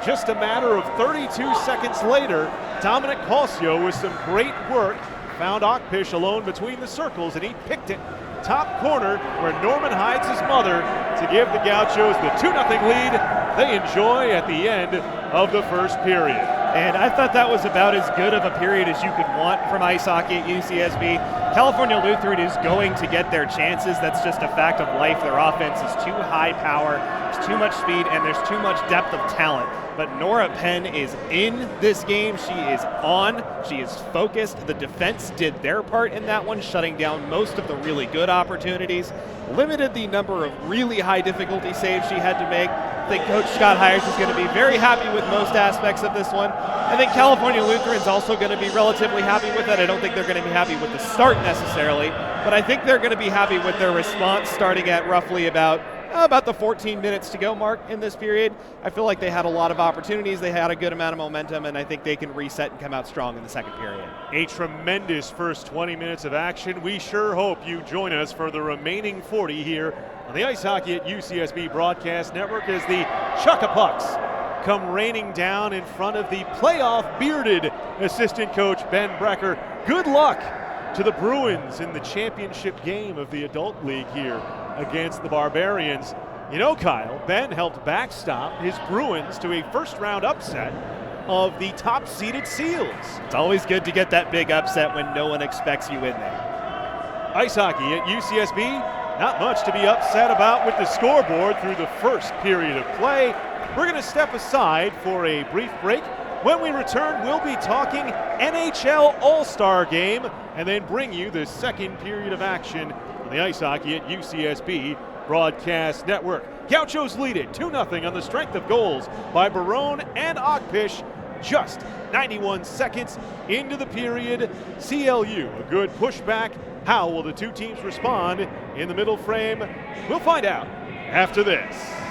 just a matter of 32 seconds later, Dominic Calcio with some great work found Achpish alone between the circles, and he picked it top corner where Norman hides his mother to give the Gauchos the 2-0 lead they enjoy at the end of the first period. And I thought that was about as good of a period as you could want from ice hockey at UCSB. California Lutheran is going to get their chances. That's just a fact of life. Their offense is too high power, there's too much speed, and there's too much depth of talent. But Nora Penn is in this game. She is on. She is focused. The defense did their part in that one, shutting down most of the really good opportunities, limited the number of really high difficulty saves she had to make. I think Coach Scott Hires is going to be very happy with most aspects of this one. I think California Lutheran is also going to be relatively happy with it. I don't think they're going to be happy with the start necessarily, but I think they're going to be happy with their response starting at roughly about About the 14 minutes to go mark in this period. I feel like they had a lot of opportunities. They had a good amount of momentum, and I think they can reset and come out strong in the second period. A tremendous first 20 minutes of action. We sure hope you join us for the remaining 40 here on the Ice Hockey at UCSB Broadcast Network as the Chuck-a-Pucks come raining down in front of the playoff bearded assistant coach Ben Brecker. Good luck to the Bruins in the championship game of the adult league here against the Barbarians. You know, Kyle, Ben helped backstop his Bruins to a first-round upset of the top-seeded Seals. It's always good to get that big upset when no one expects you in there. Ice hockey at UCSB, not much to be upset about with the scoreboard through the first period of play. We're going to step aside for a brief break. When we return, we'll be talking NHL All-Star Game and then bring you the second period of action on the Ice Hockey at UCSB Broadcast Network. Gauchos lead it 2-0 on the strength of goals by Barone and Ogpish. Just 91 seconds into the period. CLU, a good pushback. How will the two teams respond in the middle frame? We'll find out after this.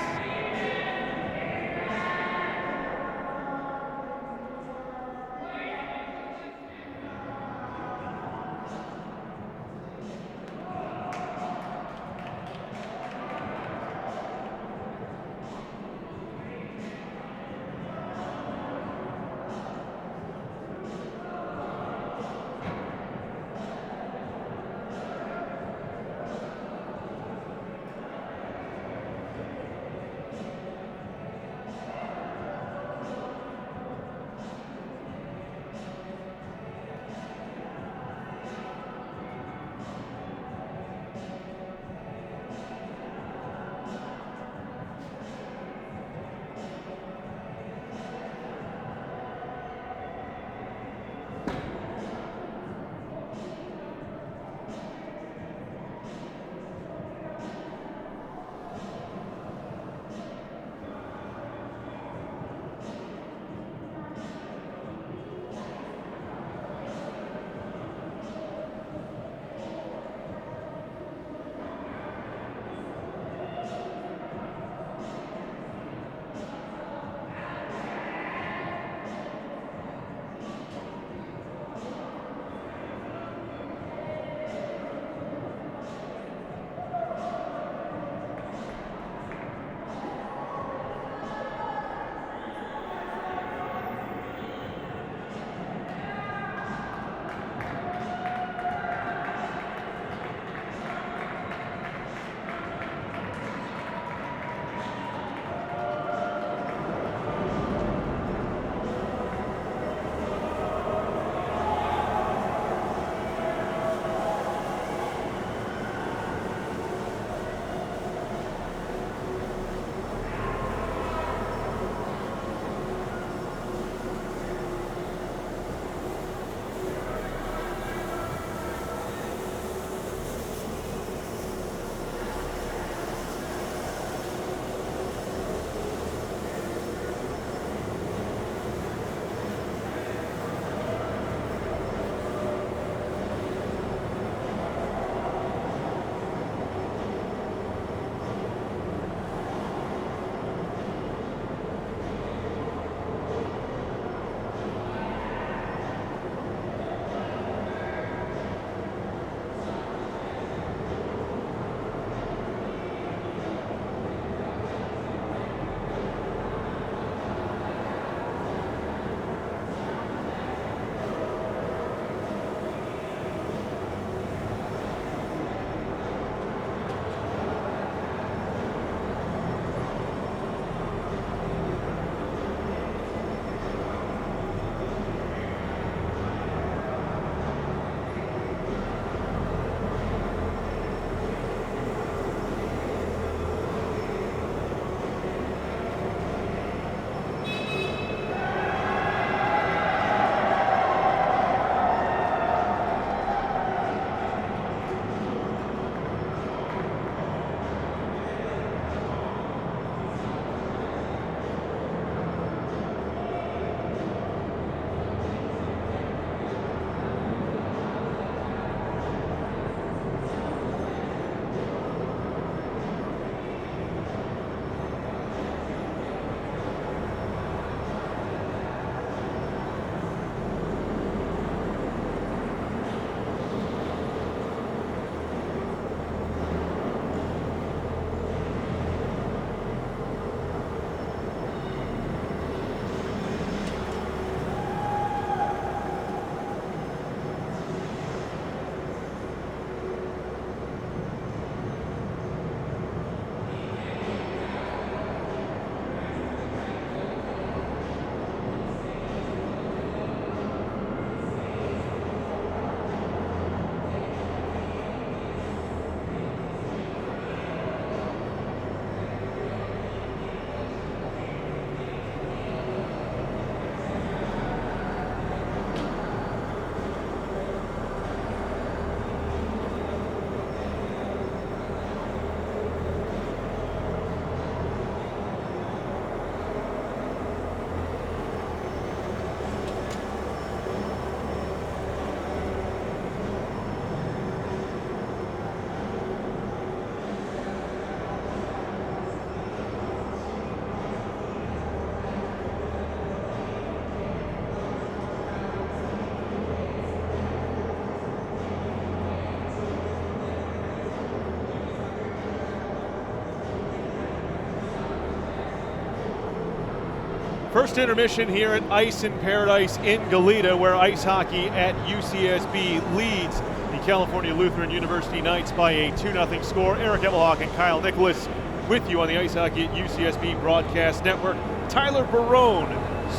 First intermission here at Ice in Paradise in Goleta, where ice hockey at UCSB leads the California Lutheran University Knights by a 2-0 score. Eric Evelhoch and Kyle Nicolas with you on the Ice Hockey at UCSB Broadcast Network. Tyler Barone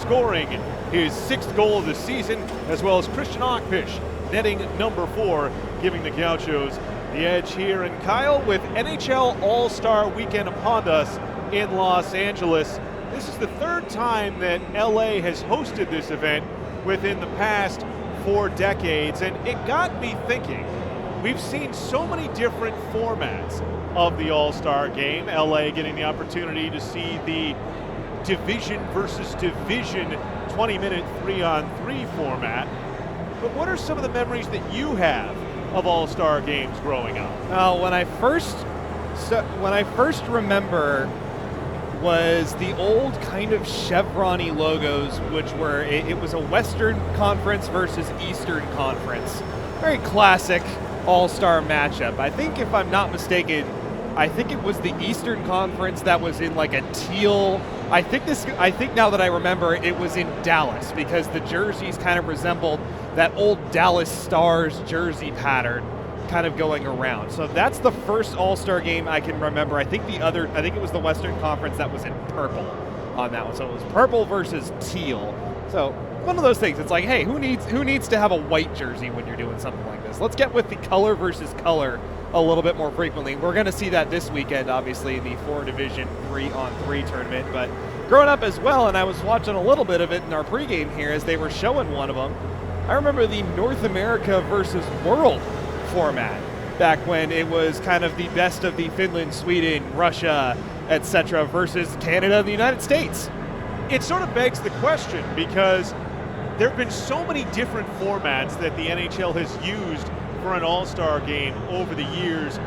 scoring his 6th goal of the season, as well as Christian Ockfish netting number 4, giving the Gauchos the edge here. And Kyle, with NHL All-Star Weekend upon us in Los Angeles, this is the 3rd time that LA has hosted this event within the past 4 decades, and it got me thinking. We've seen so many different formats of the All-Star Game. LA getting the opportunity to see the division versus division 20-minute 3-on-3 format. But what are some of the memories that you have of All-Star Games growing up? When I first remember was the old kind of chevron-y logos, which were, it was a Western Conference versus Eastern Conference. Very classic all-star matchup. I think, if I'm not mistaken, I think it was the Eastern Conference that was in like a teal. I think now that I remember, it was in Dallas, because the jerseys kind of resembled that old Dallas Stars jersey pattern kind of going around. So that's the first All-Star game I can remember. I think it was the Western Conference that was in purple on that one. So it was purple versus teal. So one of those things. It's like, hey, who needs to have a white jersey when you're doing something like this? Let's get with the color versus color a little bit more frequently. We're going to see that this weekend, obviously, in the 4-division 3-on-3 tournament. But growing up as well, and I was watching a little bit of it in our pregame here as they were showing one of them, I remember the North America versus World format back when it was kind of the best of the Finland, Sweden, Russia, etc. versus Canada and the United States. It sort of begs the question, because there have been so many different formats that the NHL has used for an All-Star game over the years.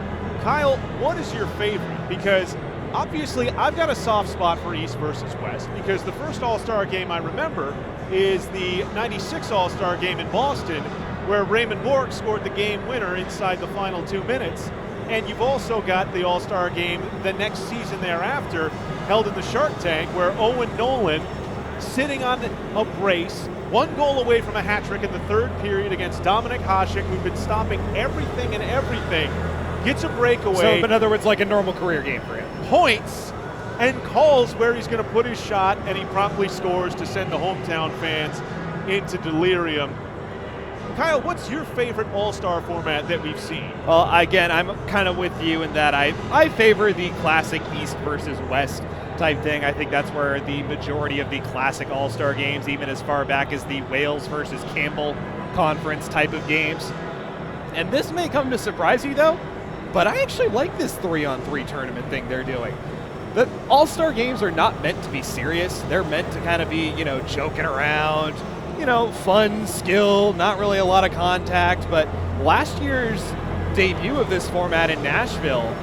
Kyle, what is your favorite? Because obviously I've got a soft spot for East versus West, because the first All-Star game I remember is the 96 All-Star game in Boston, where Raymond Bourque scored the game winner inside the final 2 minutes. And you've also got the All-Star game the next season thereafter, held in the Shark Tank, where Owen Nolan, sitting on a brace, 1 goal away from a hat trick in the 3rd period against Dominik Hasek, who'd been stopping everything, gets a breakaway. So, in other words, like a normal career game for him. Points and calls where he's going to put his shot, and he promptly scores to send the hometown fans into delirium. Kyle, what's your favorite All-Star format that we've seen? Well, again, I'm kind of with you in that I favor the classic East versus West type thing. I think that's where the majority of the classic All-Star games, even as far back as the Wales versus Campbell conference type of games. And this may come to surprise you, though, but I actually like this 3-on-3 tournament thing they're doing. The All-Star games are not meant to be serious. They're meant to kind of be, joking around, fun, skill, not really a lot of contact. But last year's debut of this format in Nashville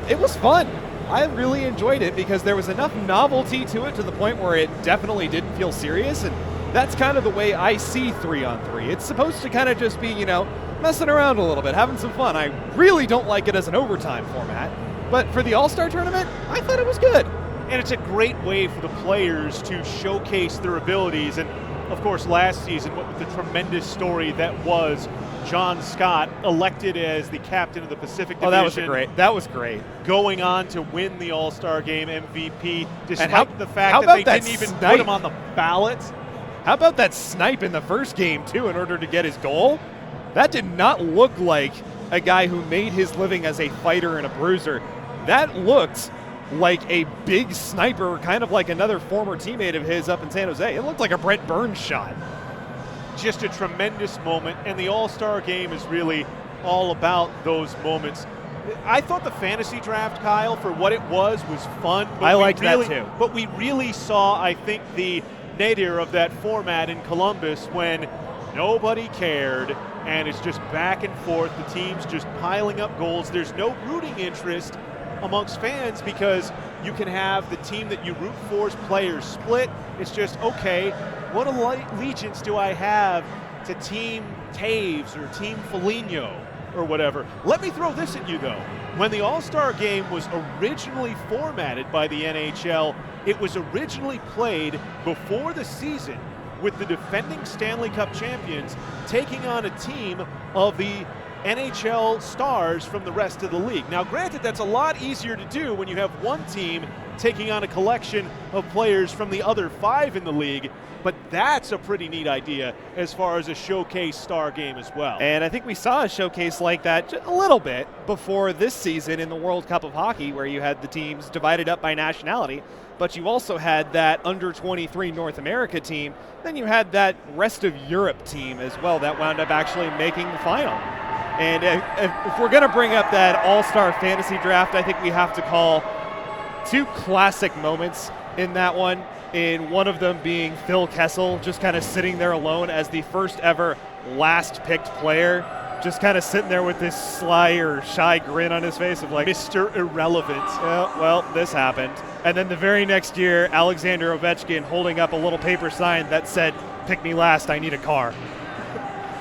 it was fun. I really enjoyed it because there was enough novelty to it to the point where it definitely didn't feel serious. And that's kind of the way I see 3-on-3. It's supposed to kind of just be, messing around a little bit, having some fun. I really don't like it as an overtime format. But for the All-Star tournament, I thought it was good. And it's a great way for the players to showcase their abilities. And of course, last season, what was the tremendous story that was John Scott elected as the captain of the Pacific Division. That was great. Going on to win the All-Star Game MVP, despite the fact that they didn't even put him on the ballot. How about that snipe in the first game, too, in order to get his goal? That did not look like a guy who made his living as a fighter and a bruiser. That looked like a big sniper, kind of like another former teammate of his up in San Jose. It looked like a Brent Burns shot. Just a tremendous moment, and the All-Star Game is really all about those moments. I thought the fantasy draft, Kyle, for what it was fun. I liked that too. But we really saw, I think, the nadir of that format in Columbus when nobody cared, and it's just back and forth. The team's just piling up goals. There's no rooting interest amongst fans because you can have the team that you root for's players split. It's just, okay, what allegiance do I have to Team Taves or Team Foligno or whatever? Let me throw this at you, though. when the All-Star Game was originally formatted by the NHL, it was originally played before the season with the defending Stanley Cup champions taking on a team of the NHL stars from the rest of the league. Now, granted, that's a lot easier to do when you have one team taking on a collection of players from the other 5 in the league, but that's a pretty neat idea as far as a showcase star game as well. And I think we saw a showcase like that just a little bit before this season in the World Cup of Hockey, where you had the teams divided up by nationality, but you also had that under-23 North America team. Then you had that rest of Europe team as well that wound up actually making the final. And if we're going to bring up that all-star fantasy draft, I think we have to call 2 classic moments in that one. In one of them being Phil Kessel just kind of sitting there alone as the first ever last-picked player, just kind of sitting there with this sly or shy grin on his face of like, Mr. Irrelevant. Well, this happened. And then the very next year, Alexander Ovechkin holding up a little paper sign that said, "Pick me last, I need a car."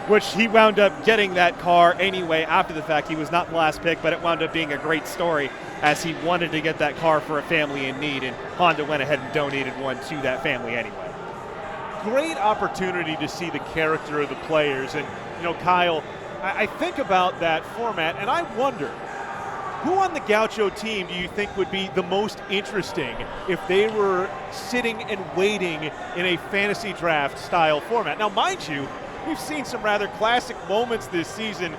Which he wound up getting that car anyway after the fact. He was not the last pick, but it wound up being a great story as he wanted to get that car for a family in need, and Honda went ahead and donated one to that family anyway. Great opportunity to see the character of the players. And, Kyle, I think about that format, and I wonder, who on the Gaucho team do you think would be the most interesting if they were sitting and waiting in a fantasy draft style format? Now, mind you, we've seen some rather classic moments this season,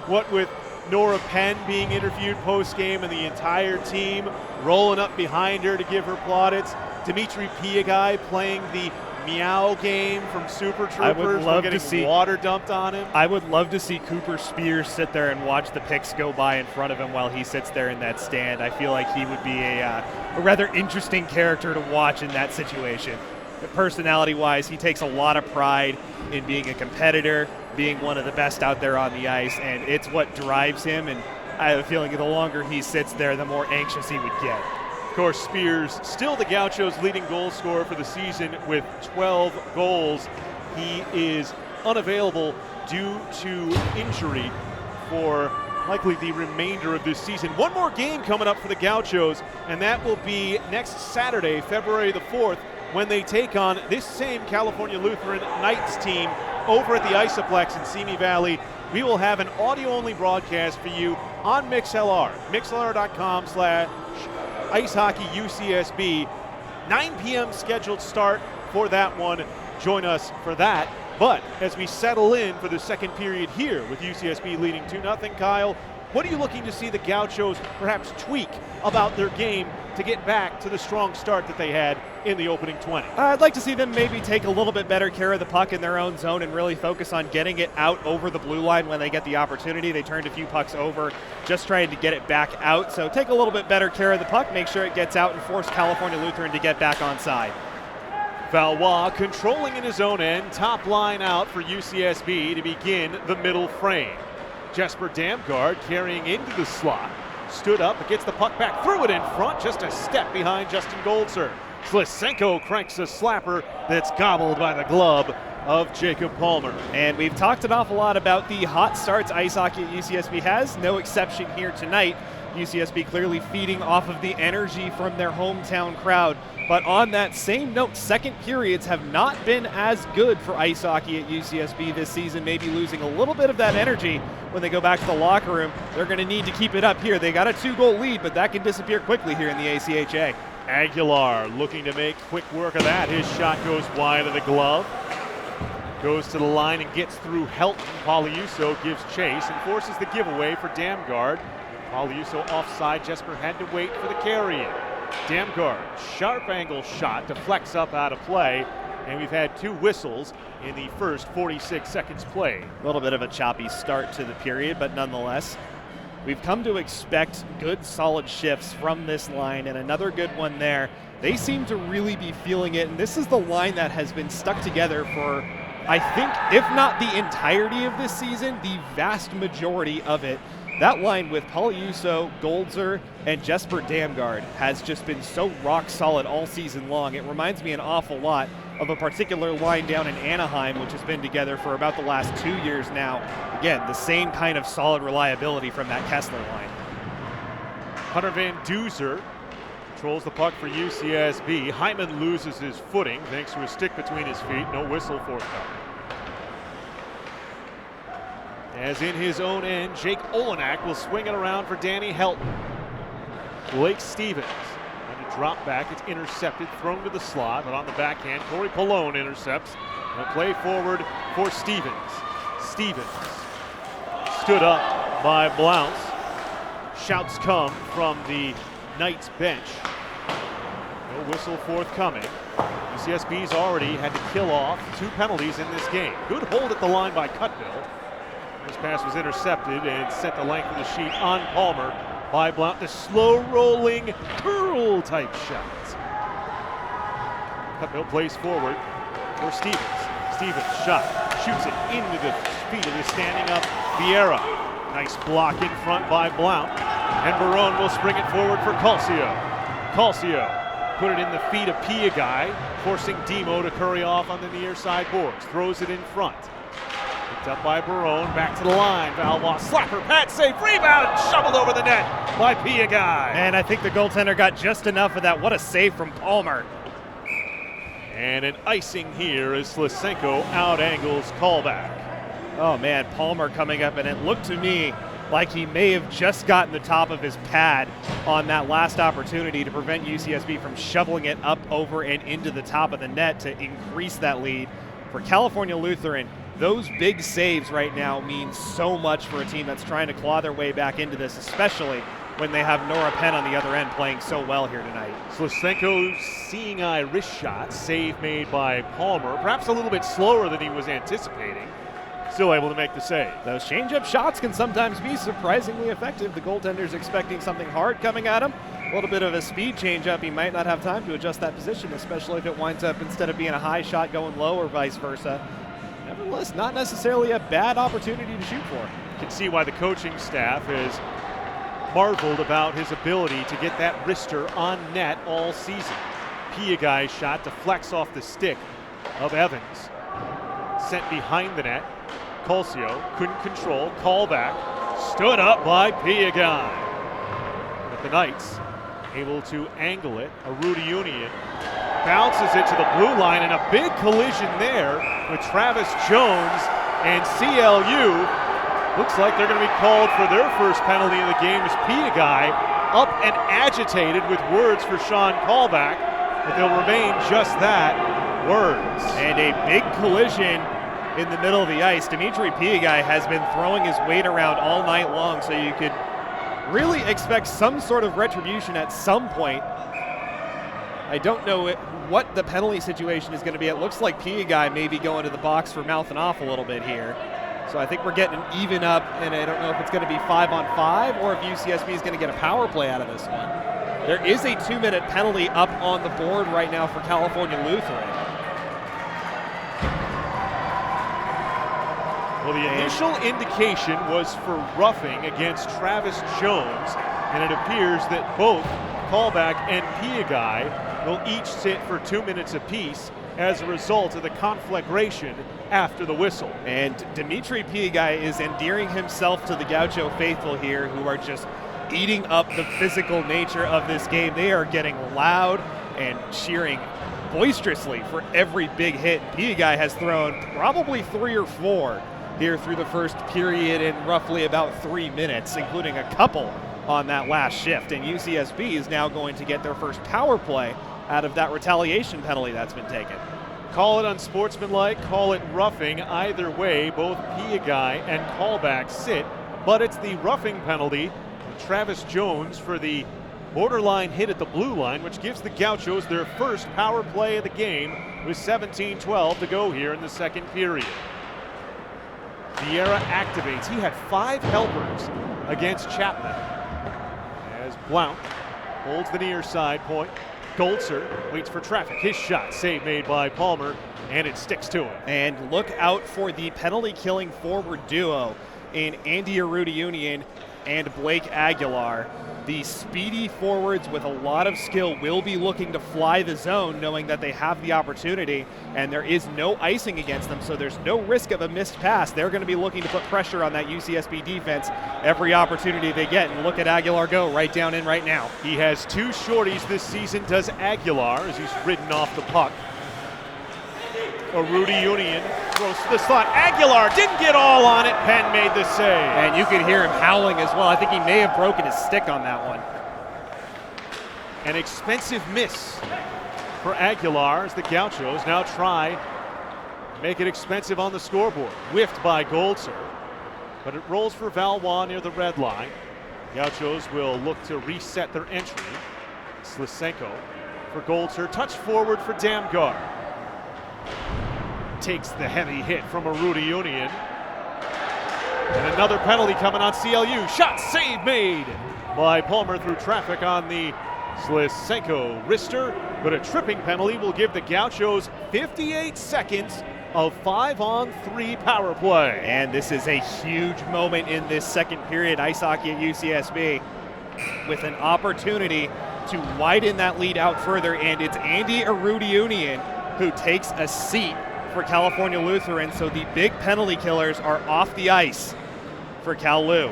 what with Nora Penn being interviewed post-game and the entire team rolling up behind her to give her plaudits, Dimitri Piagai playing the meow game from Super Troopers, getting water dumped on him. I would love to see Cooper Spears sit there and watch the picks go by in front of him while he sits there in that stand. I feel like he would be a rather interesting character to watch in that situation. Personality-wise, he takes a lot of pride in being a competitor, being one of the best out there on the ice, and it's what drives him, and I have a feeling the longer he sits there, the more anxious he would get. Of course, Spears, still the Gauchos' leading goal scorer for the season with 12 goals. He is unavailable due to injury for likely the remainder of this season. One more game coming up for the Gauchos, and that will be next Saturday, February the 4th, when they take on this same California Lutheran Knights team over at the Isoplex in Simi Valley. We will have an audio-only broadcast for you on MixLR, mixlr.com/icehockeyucsb. 9 p.m. scheduled start for that one. Join us for that. But as we settle in for the second period here with UCSB leading 2-0, Kyle, what are you looking to see the Gauchos perhaps tweak about their game to get back to the strong start that they had in the opening 20? I'd like to see them maybe take a little bit better care of the puck in their own zone and really focus on getting it out over the blue line when they get the opportunity. They turned a few pucks over, just trying to get it back out. So take a little bit better care of the puck, make sure it gets out, and force California Lutheran to get back on side. Valois controlling in his own end, top line out for UCSB to begin the middle frame. Jesper Damgaard carrying into the slot. Stood up, gets the puck back, threw it in front, just a step behind Justin Goldser. Slisenko cranks a slapper that's gobbled by the glove of Jacob Palmer. And we've talked an awful lot about the hot starts ice hockey at UCSB has. No exception here tonight. UCSB clearly feeding off of the energy from their hometown crowd. But on that same note, second periods have not been as good for ice hockey at UCSB this season, maybe losing a little bit of that energy when they go back to the locker room. They're going to need to keep it up here. They got a 2-goal lead, but that can disappear quickly here in the ACHA. Aguilar looking to make quick work of that. His shot goes wide of the glove. Goes to the line and gets through Helton. Pauliuso gives chase and forces the giveaway for Damgaard. Pauliuso offside. Jesper had to wait for the carry-in. Damgaard, sharp angle shot, deflects up out of play, and we've had 2 whistles in the first 46 seconds played. A little bit of a choppy start to the period, but nonetheless, we've come to expect good, solid shifts from this line, and another good one there. They seem to really be feeling it, and this is the line that has been stuck together for, I think, if not the entirety of this season, the vast majority of it. That line with Pauliuso, Goldser, and Jesper Damgaard has just been so rock solid all season long. It reminds me an awful lot of a particular line down in Anaheim, which has been together for about the last 2 years now. Again, the same kind of solid reliability from that Kessler line. Hunter Van Duzer controls the puck for UCSB. Hyman loses his footing thanks to a stick between his feet. No whistle forthcoming. As in his own end, Jake Olenek will swing it around for Danny Helton. Blake Stevens on a drop back. It's intercepted, thrown to the slot, but on the backhand, Corey Pallone intercepts. And a play forward for Stevens. Stevens stood up by Blounce. Shouts come from the Knights bench. No whistle forthcoming. UCSB's already had to kill off 2 penalties in this game. Good hold at the line by Cutville. This pass was intercepted and sent the length of the sheet on Palmer by Blount. The slow rolling curl type shots. Cutville plays forward for Stevens. Stevens shot, shoots it into the feet of the standing up Vieira. Nice block in front by Blount. And Barone will spring it forward for Calcio. Calcio put it in the feet of Piagai, forcing Demo to curry off on the near side boards. Throws it in front. Picked up by Barone, back to the line. Valois, slapper, pad save, rebound, shoveled over the net by Piagai. And I think the goaltender got just enough of that. What a save from Palmer. And an icing here as Slisenko out-angles callback. Oh man, Palmer coming up, and it looked to me like he may have just gotten the top of his pad on that last opportunity to prevent UCSB from shoveling it up over and into the top of the net to increase that lead. For California Lutheran, those big saves right now mean so much for a team that's trying to claw their way back into this, especially when they have Nora Penn on the other end playing so well here tonight. Slisenko's seeing eye wrist shot, save made by Palmer, perhaps a little bit slower than he was anticipating. Still able to make the save. Those change-up shots can sometimes be surprisingly effective. The goaltender's expecting something hard coming at him. A little bit of a speed change-up. He might not have time to adjust that position, especially if it winds up, instead of being a high shot, going low or vice versa. Nevertheless, not necessarily a bad opportunity to shoot for. You can see why the coaching staff has marveled about his ability to get that wrister on net all season. Piagai's shot deflects off the stick of Evans. Sent behind the net. Calcio couldn't control. Callback. Stood up by Piagai. But the Knights able to angle it. A Rudy Union bounces it to the blue line, and a big collision there with Travis Jones and CLU. Looks like they're going to be called for their first penalty of the game as Piagai up and agitated with words for Sean Callback, but they'll remain just that, words. And a big collision in the middle of the ice. Dimitri Piagai has been throwing his weight around all night long, so you could really expect some sort of retribution at some point. I don't know what the penalty situation is going to be. It looks like Piagai may be going to the box for mouthing off a little bit here. So I think we're getting an even up, and I don't know if it's going to be 5-on-5 or if UCSB is going to get a power play out of this one. There is a 2-minute penalty up on the board right now for California Lutheran. Well, the initial indication was for roughing against Travis Jones, and it appears that both Callback and Piagai will each sit for 2 minutes apiece as a result of the conflagration after the whistle. And Dimitri Piagai is endearing himself to the Gaucho faithful here, who are just eating up the physical nature of this game. They are getting loud and cheering boisterously for every big hit. Piagai has thrown probably 3 or 4 here through the first period in roughly about 3 minutes, including a couple on that last shift. And UCSB is now going to get their first power play out of that retaliation penalty that's been taken. Call it unsportsmanlike, call it roughing. Either way, both Piagai and Callback sit, but it's the roughing penalty of Travis Jones for the borderline hit at the blue line, which gives the Gauchos their first power play of the game with 17-12 to go here in the second period. Vieira activates. He had 5 helpers against Chapman. As Blount holds the near side point. Goltzer waits for traffic. His shot, save made by Palmer, and it sticks to him. And look out for the penalty-killing forward duo in Andy Arruda Union and Blake Aguilar. The speedy forwards with a lot of skill will be looking to fly the zone, knowing that they have the opportunity, and there is no icing against them, so there's no risk of a missed pass. They're going to be looking to put pressure on that UCSB defense every opportunity they get, and look at Aguilar go right down in right now. He has 2 shorties this season, does Aguilar, as he's ridden off the puck. A Rudy Union throws to the slot. Aguilar didn't get all on it. Penn made the save. And you could hear him howling as well. I think he may have broken his stick on that one. An expensive miss for Aguilar as the Gauchos now try to make it expensive on the scoreboard. Whiffed by Goleta, but it rolls for Valois near the red line. Gauchos will look to reset their entry. Slisenko for Goleta. Touch forward for Damgard. Takes the heavy hit from a Rudy Union. And another penalty coming on CLU. Shot save made by Palmer through traffic on the Slisenko wrister. But a tripping penalty will give the Gauchos 58 seconds of 5-on-3 power play. And this is a huge moment in this second period. Ice hockey at UCSB with an opportunity to widen that lead out further. And it's Andy Union who takes a seat for California Lutheran, so the big penalty killers are off the ice for Cal Lu.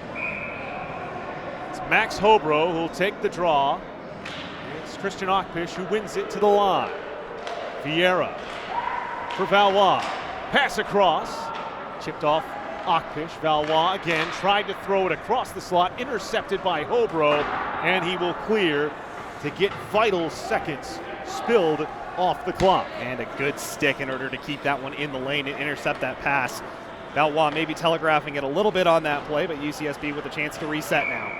It's Max Hobro who'll take the draw. It's Christian Ochpish who wins it to the line. Vieira for Valois. Pass across. Chipped off Ochpish. Valois again tried to throw it across the slot, intercepted by Hobro, and he will clear to get vital seconds spilled off the clock. And a good stick in order to keep that one in the lane and intercept that pass. Valois maybe telegraphing it a little bit on that play, but UCSB with a chance to reset now.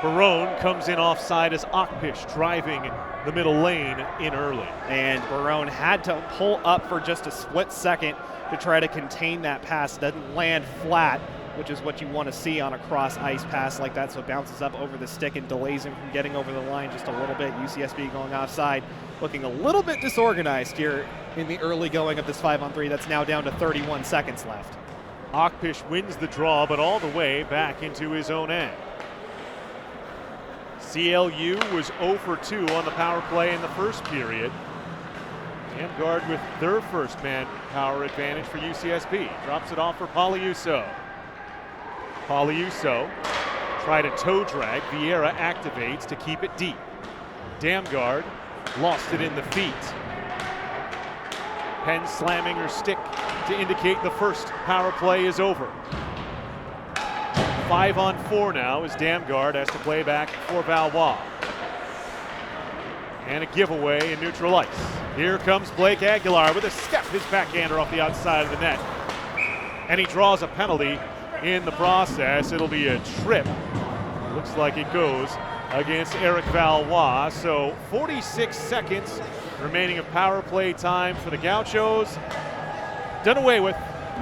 Barone comes in offside as Ochpish driving the middle lane in early. And Barone had to pull up for just a split second to try to contain that pass. Doesn't land flat, which is what you want to see on a cross ice pass like that, so it bounces up over the stick and delays him from getting over the line just a little bit. UCSB going offside, looking a little bit disorganized here in the early going of this 5-on-3. That's now down to 31 seconds left. Ochpish wins the draw, but all the way back into his own end. CLU was 0 for 2 on the power play in the first period. Damgard with their first man power advantage for UCSB. Drops it off for Poliuso. Poliuso tried a toe drag. Vieira activates to keep it deep. Damgard lost it in the feet. Penn slamming her stick to indicate the first power play is over. 5-on-4 now as Damgard has to play back for Valois. And a giveaway in neutral ice. Here comes Blake Aguilar with a step, his backhander off the outside of the net. And he draws a penalty in the process. It'll be a trip. Looks like it goes against Eric Valois. So 46 seconds remaining of power play time for the Gauchos. Done away with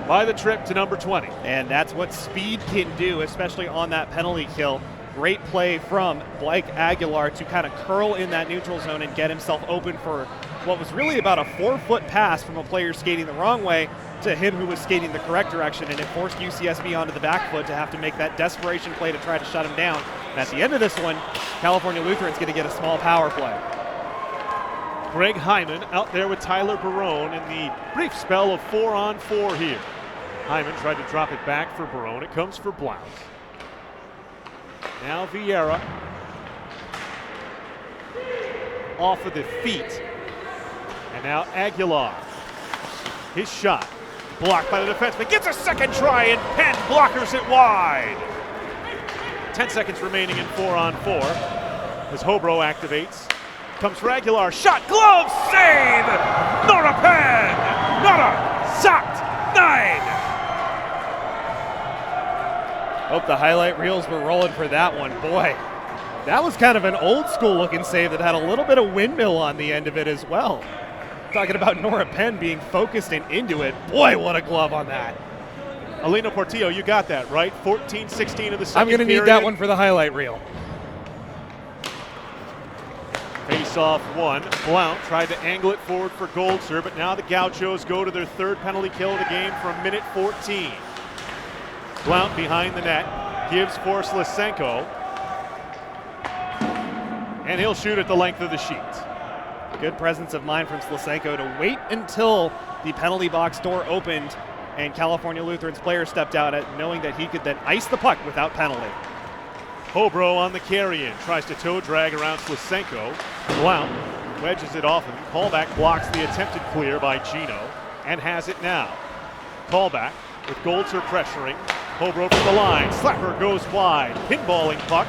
by the trip to number 20. And that's what speed can do, especially on that penalty kill. Great play from Blake Aguilar to kind of curl in that neutral zone and get himself open for what was really about a 4-foot pass from a player skating the wrong way to him who was skating the correct direction, and it forced UCSB onto the back foot to have to make that desperation play to try to shut him down. And at the end of this one, California Lutheran's going to get a small power play. Greg Hyman out there with Tyler Barone in the brief spell of 4-on-4 here. Hyman tried to drop it back for Barone. It comes for Blount. Now Vieira off of the feet. And now Aguilar. His shot blocked by the defenseman. Gets a second try and Penn blockers it wide. 10 seconds remaining in 4-on-4 as Hobro activates. Comes for Aguilar. Shot, glove, save! Nora Penn! Nora Sacht 9! Hope the highlight reels were rolling for that one. Boy, that was kind of an old school looking save that had a little bit of windmill on the end of it as well. Talking about Nora Penn being focused and into it. Boy, what a glove on that. Alina Portillo, you got that, right? 14-16 of the second I'm going to need that one for the highlight reel. Face-off one. Blount tried to angle it forward for Goleta, but now the Gauchos go to their third penalty kill of the game from minute 14. Blount behind the net, gives for Slisenko. and he'll shoot at the length of the sheet. Good presence of mind from Slisenko to wait until the penalty box door opened and California Lutheran's player stepped out at knowing that he could then ice the puck without penalty. Hobro on the carry-in, tries to toe drag around Slisenko. Blount wedges it off him. Callback blocks the attempted clear by Gino and has it now. Callback with Goleta pressuring. Hobro from the line. Slapper goes wide. Pinballing puck.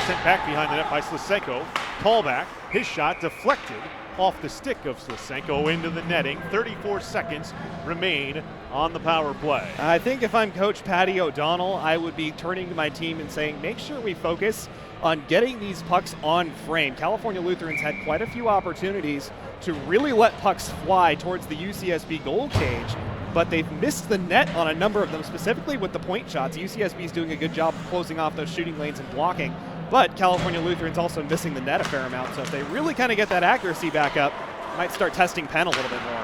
Sent back behind the net by Slisenko. Callback. His shot deflected off the stick of Slisenko into the netting. 34 seconds remain on the power play. I think if I'm Coach Patty O'Donnell, I would be turning to my team and saying, make sure we focus on getting these pucks on frame. California Lutherans had quite a few opportunities to really let pucks fly towards the UCSB goal cage, but they've missed the net on a number of them, specifically with the point shots. UCSB is doing a good job of closing off those shooting lanes and blocking, but California Lutheran's also missing the net a fair amount, so if they really kind of get that accuracy back up, might start testing Penn a little bit more.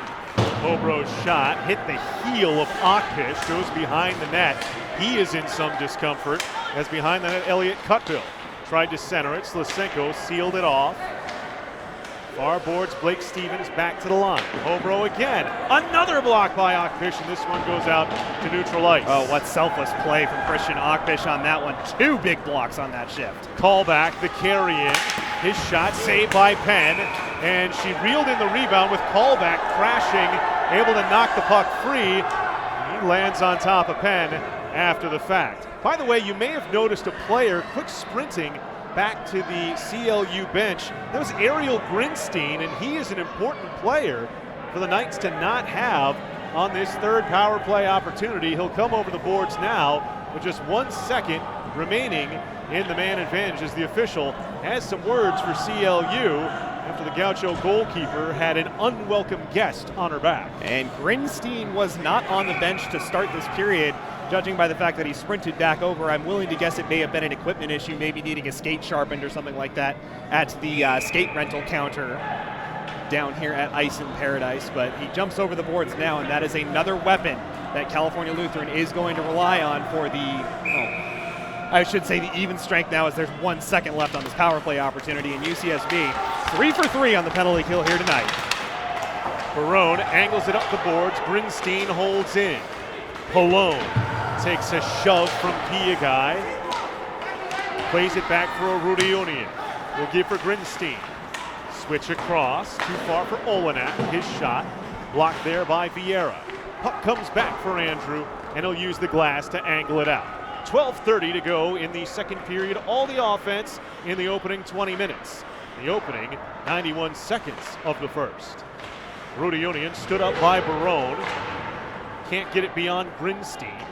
Hobro's shot hit the heel of Achpish, goes behind the net. He is in some discomfort as behind the net Elliott Cutbill tried to center it. Slisenko sealed it off. Far boards Blake Stevens back to the line. Hobro again. Another block by Achpish, and this one goes out to neutral ice. Oh, what selfless play from Christian Achpish on that one. 2 big blocks on that shift. Callback, the carry-in. His shot saved by Penn, and she reeled in the rebound with Callback crashing, able to knock the puck free. He lands on top of Penn after the fact. By the way, you may have noticed a player quick sprinting back to the CLU bench. That was Ariel Grinstein, and he is an important player for the Knights to not have on this third power play opportunity. He'll come over the boards now with just 1 second remaining in the man advantage as the official has some words for CLU after the Gaucho goalkeeper had an unwelcome guest on her back. And Grinstein was not on the bench to start this period. Judging by the fact that he sprinted back over, I'm willing to guess it may have been an equipment issue, maybe needing a skate sharpened or something like that at the skate rental counter down here at Ice in Paradise. But he jumps over the boards now, and that is another weapon that California Lutheran is going to rely on for I should say the even strength now, as there's 1 second left on this power play opportunity, and UCSB 3 for 3 on the penalty kill here tonight. Barone angles it up the boards. Grinstein holds in. Pallone takes a shove from Piagai. Plays it back for a Rudionian. Will give for Grinstein. Switch across. Too far for Olenak. His shot blocked there by Vieira. Puck comes back for Andrew, and he'll use the glass to angle it out. 12:30 to go in the second period. All the offense in the opening 20 minutes. The opening 91 seconds of the first. Rudionian stood up by Barone. Can't get it beyond Grinstein.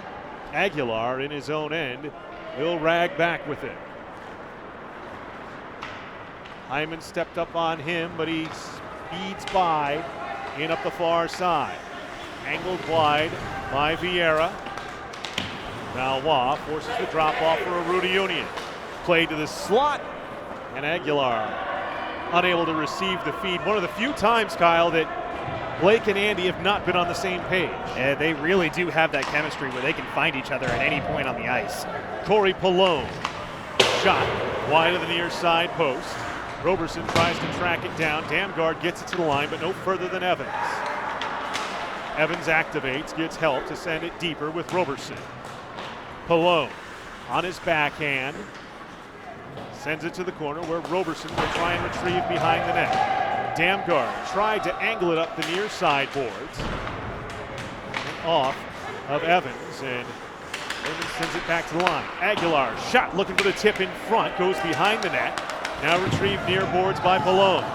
Aguilar in his own end will rag back with it. Hyman stepped up on him, but he speeds by in up the far side. Angled wide by Vieira. Valois forces the drop off for a Rudionian. Played to the slot, and Aguilar unable to receive the feed. One of the few times, Kyle, that Blake and Andy have not been on the same page. Yeah, they really do have that chemistry where they can find each other at any point on the ice. Corey Pallone. Shot wide of the near side post. Roberson tries to track it down. Damgard gets it to the line, but no further than Evans. Evans activates, gets help to send it deeper with Roberson. Pallone on his backhand. Sends it to the corner where Roberson will try and retrieve behind the net. Damgard tried to angle it up the near side boards. And off of Evans, and Evans sends it back to the line. Aguilar shot looking for the tip in front, goes behind the net. Now retrieved near boards by Pallone.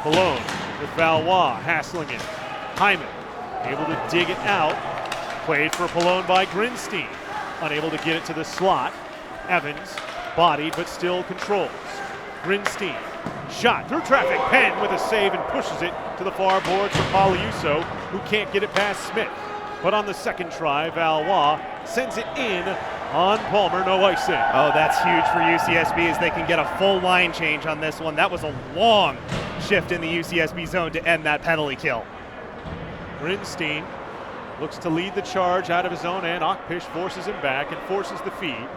Pallone with Valois hassling it. Hyman able to dig it out. Played for Pallone by Grinstein. Unable to get it to the slot. Evans bodied but still controls. Grinstein shot through traffic. Penn with a save and pushes it to the far boards for Paliuso, who can't get it past Smith. But on the second try, Valois sends it in on Palmer, no icing. Oh, that's huge for UCSB as they can get a full line change on this one. That was a long shift in the UCSB zone to end that penalty kill. Grinstein looks to lead the charge out of his own end. Achpish forces him back and forces the feed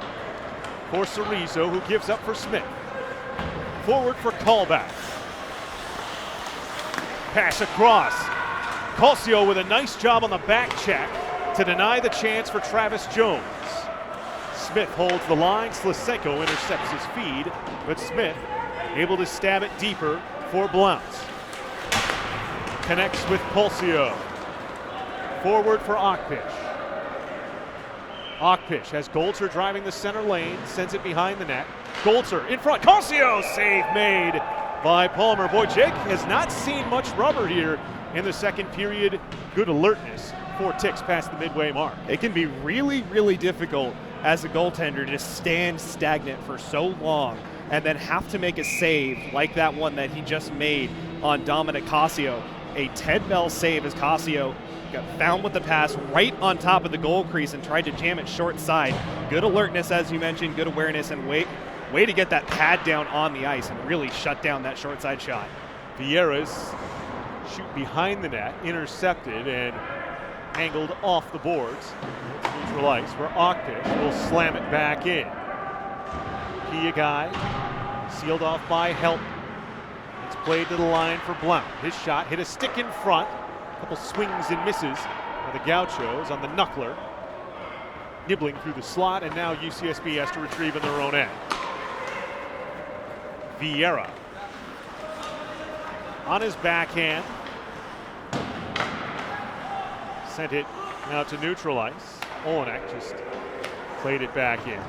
for Cerezo, who gives up for Smith. forward for callback. Pass across. Calcio with a nice job on the back check to deny the chance for Travis Jones. Smith holds the line. Slisenko intercepts his feed, but Smith able to stab it deeper for Blount. Connects with Calcio. Forward for Achpish. Achpish has Golter driving the center lane, sends it behind the net. Golter in front. Calcio, save made by Palmer. Boy, Jake has not seen much rubber here in the second period. Good alertness. 4 ticks past the midway mark. It can be really, really difficult as a goaltender to stand stagnant for so long and then have to make a save like that one that he just made on Dominic Calcio. A Ted Bell save as Calcio got found with the pass right on top of the goal crease and tried to jam it short side. Good alertness, as you mentioned, good awareness, and way to get that pad down on the ice and really shut down that short side shot. Vieira's shoot behind the net, intercepted and angled off the boards. Neutral ice where Achpish will slam it back in. Pia guy sealed off by Helton. It's played to the line for Blount. His shot hit a stick in front. A couple swings and misses by the Gauchos on the knuckler. Nibbling through the slot, and now UCSB has to retrieve in their own end. Vieira on his backhand. Sent it now to neutral ice. Olenek just played it back in.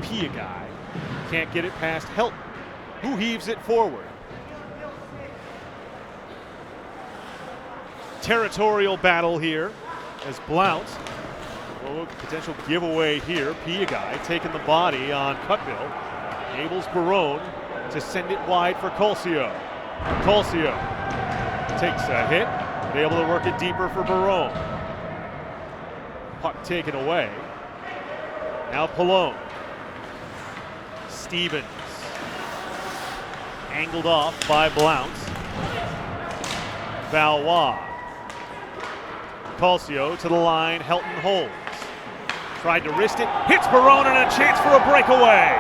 Pia guy can't get it past Helton, who heaves it forward. Territorial battle here as Blount, potential giveaway here. Pia guy taking the body on Cutbill. Enables Barone to send it wide for Calcio. Calcio takes a hit, but able to work it deeper for Barone. Puck taken away. Now Pallone. Stevens. Angled off by Blount. Valois. Calcio to the line. Helton holds. Tried to wrist it. Hits Barone and a chance for a breakaway.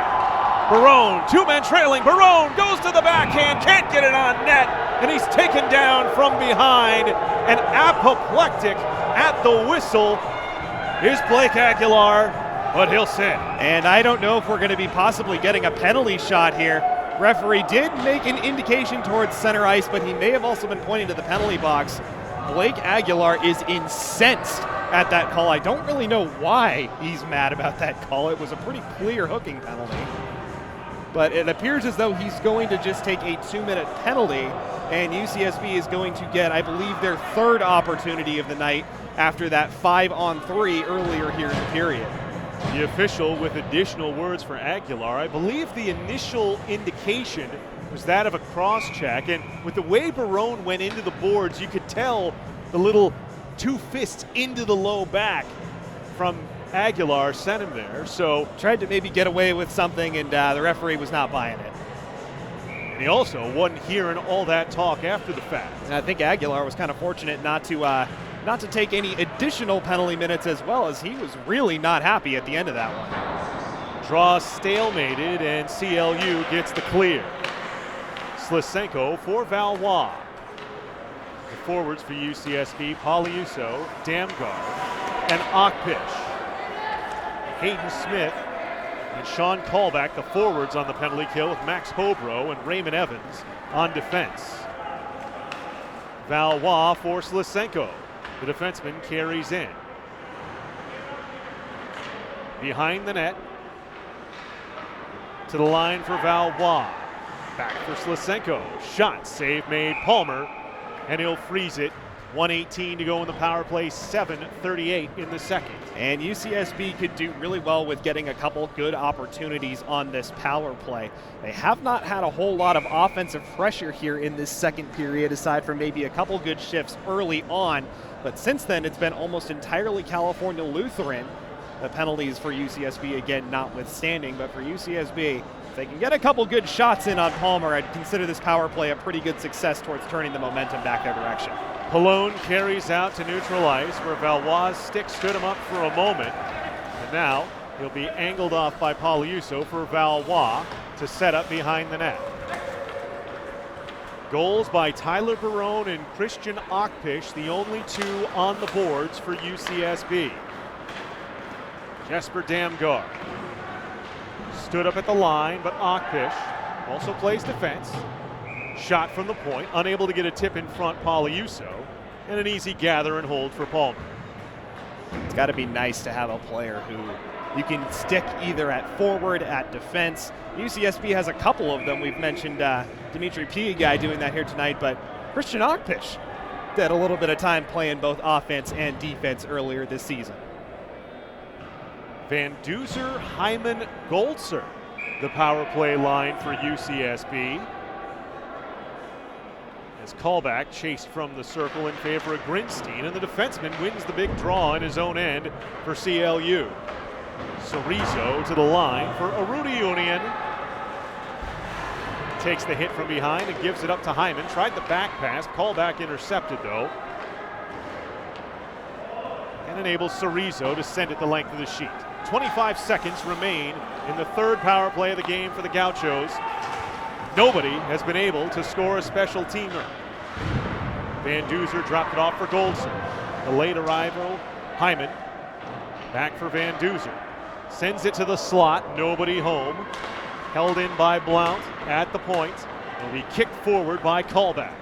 Barone, 2 men trailing. Barone goes to the backhand. Can't get it on net. And he's taken down from behind. And apoplectic at the whistle is Blake Aguilar, but he'll sit. And I don't know if we're going to be possibly getting a penalty shot here. Referee did make an indication towards center ice, but he may have also been pointing to the penalty box. Blake Aguilar is incensed at that call. I don't really know why he's mad about that call. It was a pretty clear hooking penalty. But it appears as though he's going to just take a 2-minute penalty, and UCSB is going to get, I believe, their 3rd opportunity of the night after that 5-on-3 earlier here in the period. The official with additional words for Aguilar. I believe the initial indication was that of a cross-check, and with the way Barone went into the boards, you could tell the little 2 fists into the low back from Aguilar sent him there. So tried to maybe get away with something, and the referee was not buying it. And he also wasn't hearing all that talk after the fact. And I think Aguilar was kind of fortunate not to take any additional penalty minutes, as well, as he was really not happy at the end of that one. Draw stalemated, and CLU gets the clear. Slisenko for Valois. The forwards for UCSB, Poliuso, Damgard, and Achpish. Hayden Smith and Sean Callback, the forwards on the penalty kill, with Max Hobro and Raymond Evans on defense. Valois for Slisenko. The defenseman carries in. Behind the net. To the line for Valois. Back for Slisenko. Shot, save made. Palmer, and he'll freeze it. 1:18 to go in the power play, 7:38 in the second. And UCSB could do really well with getting a couple good opportunities on this power play. They have not had a whole lot of offensive pressure here in this second period, aside from maybe a couple good shifts early on. But since then, it's been almost entirely California Lutheran. The penalties for UCSB, again, notwithstanding. But for UCSB, if they can get a couple good shots in on Palmer, I'd consider this power play a pretty good success towards turning the momentum back their direction. Pallone carries out to neutral ice, where Valois' stick stood him up for a moment. And now he'll be angled off by Poliuso for Valois. to set up behind the net. Goals by Tyler Barone and Christian Ockpish, the only two on the boards for UCSB. Jesper Damgaard stood up at the line, but Ockpish also plays defense. Shot from the point, unable to get a tip in front, Pauliuso, and an easy gather and hold for Palmer. It's got to be nice to have a player who you can stick either at forward, at defense. UCSB has a couple of them. We've mentioned Dimitri Piagai doing that here tonight, but Christian Ockpish had a little bit of time playing both offense and defense earlier this season. Van Duzer, Hyman, Goldser, the power play line for UCSB. As callback chased from the circle in favor of Grinstein, and the defenseman wins the big draw in his own end for CLU. Cerezo to the line for Arudi Union. Takes the hit from behind and gives it up to Hyman. Tried the back pass, callback intercepted though. And enables Cerezo to send it the length of the sheet. 25 seconds remain in the third power play of the game for the Gauchos. Nobody has been able to score a special teamer. Van Duzer dropped it off for Goldson. The late arrival, Hyman. Back for Van Duzer. Sends it to the slot, nobody home. Held in by Blount at the point. Will be kicked forward by Callback.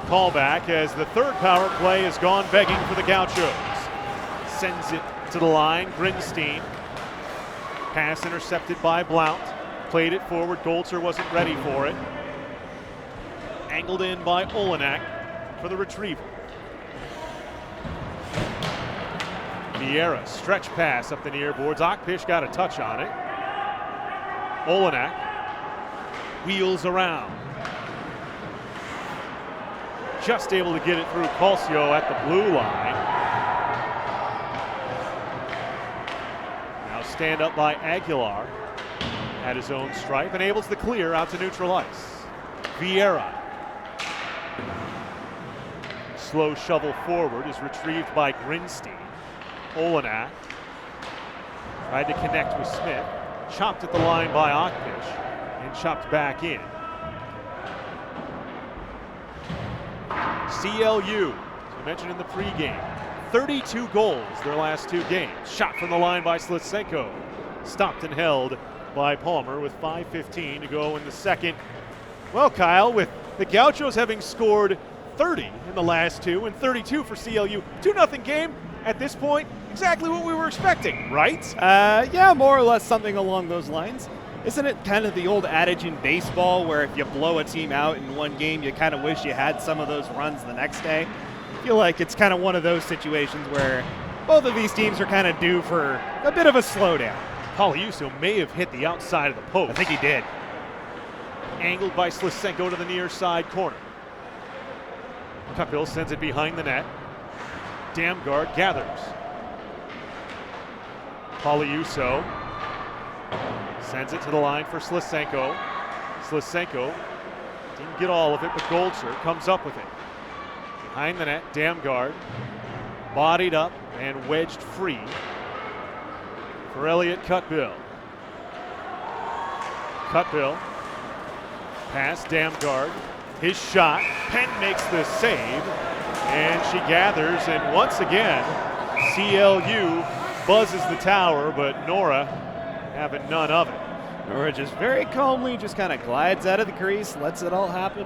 Callback as the third power play has gone begging for the Gauchos. Sends it to the line, Grinstein. Pass intercepted by Blount. Played it forward, Goldser wasn't ready for it. Angled in by Olenek for the retrieval. Vieira, stretch pass up the near boards. Ockpish got a touch on it. Olenek wheels around. Just able to get it through Calcio at the blue line. Now stand up by Aguilar at his own stripe, and able to clear out to neutral ice. Vieira. Slow shovel forward is retrieved by Grinstein. Olenak tried to connect with Smith. Chopped at the line by Ockpish and chopped back in. CLU, as we mentioned in the pregame, 32 goals their last two games. Shot from the line by Slitsenko. Stopped and held by Palmer with 5:15 to go in the second. Well, Kyle, with the Gauchos having scored 30 in the last two and 32 for CLU, 2-0 game at this point, exactly what we were expecting, right? Yeah, more or less something along those lines. Isn't it kind of the old adage in baseball where if you blow a team out in one game, you kind of wish you had some of those runs the next day? I feel like it's kind of one of those situations where both of these teams are kind of due for a bit of a slowdown. Pauliuso may have hit the outside of the post. I think he did. Angled by Slitsenko to the near side corner. Cutbill sends it behind the net. Damgaard gathers. Pauliuso sends it to the line for Slitsenko. Slitsenko didn't get all of it, but Goldser comes up with it. Behind the net, Damgaard bodied up and wedged free for Elliot Cutbill. Cutbill, pass Damgaard, his shot, Penn makes the save, and she gathers, and once again, CLU buzzes the tower, but Nora having none of it. Nora just very calmly just kind of glides out of the crease, lets it all happen.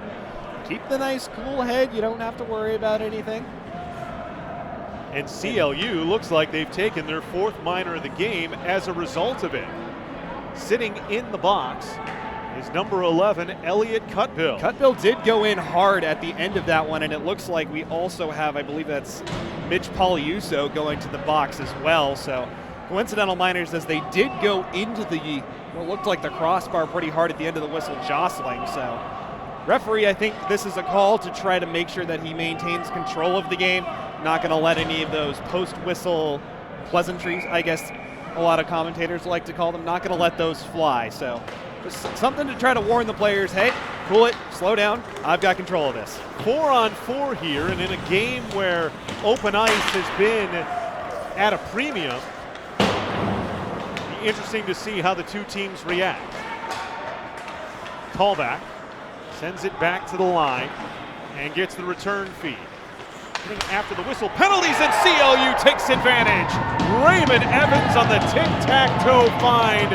Keep the nice cool head, you don't have to worry about anything. And CLU looks like they've taken their fourth minor of the game as a result of it. Sitting in the box is number 11, Elliot Cutbill. Cutbill did go in hard at the end of that one, and it looks like we also have, I believe that's Mitch Pauliuso going to the box as well. So coincidental minors as they did go into the, what looked like the crossbar pretty hard at the end of the whistle, jostling. So referee, I think this is a call to try to make sure that he maintains control of the game. Not going to let any of those post-whistle pleasantries, I guess a lot of commentators like to call them, not going to let those fly. So just something to try to warn the players, hey, cool it, slow down, I've got control of this. 4-on-4 here, and in a game where open ice has been at a premium, it'll be interesting to see how the two teams react. Callback sends it back to the line and gets the return feed. After the whistle, penalties, and CLU takes advantage. Raymond Evans on the tic-tac-toe find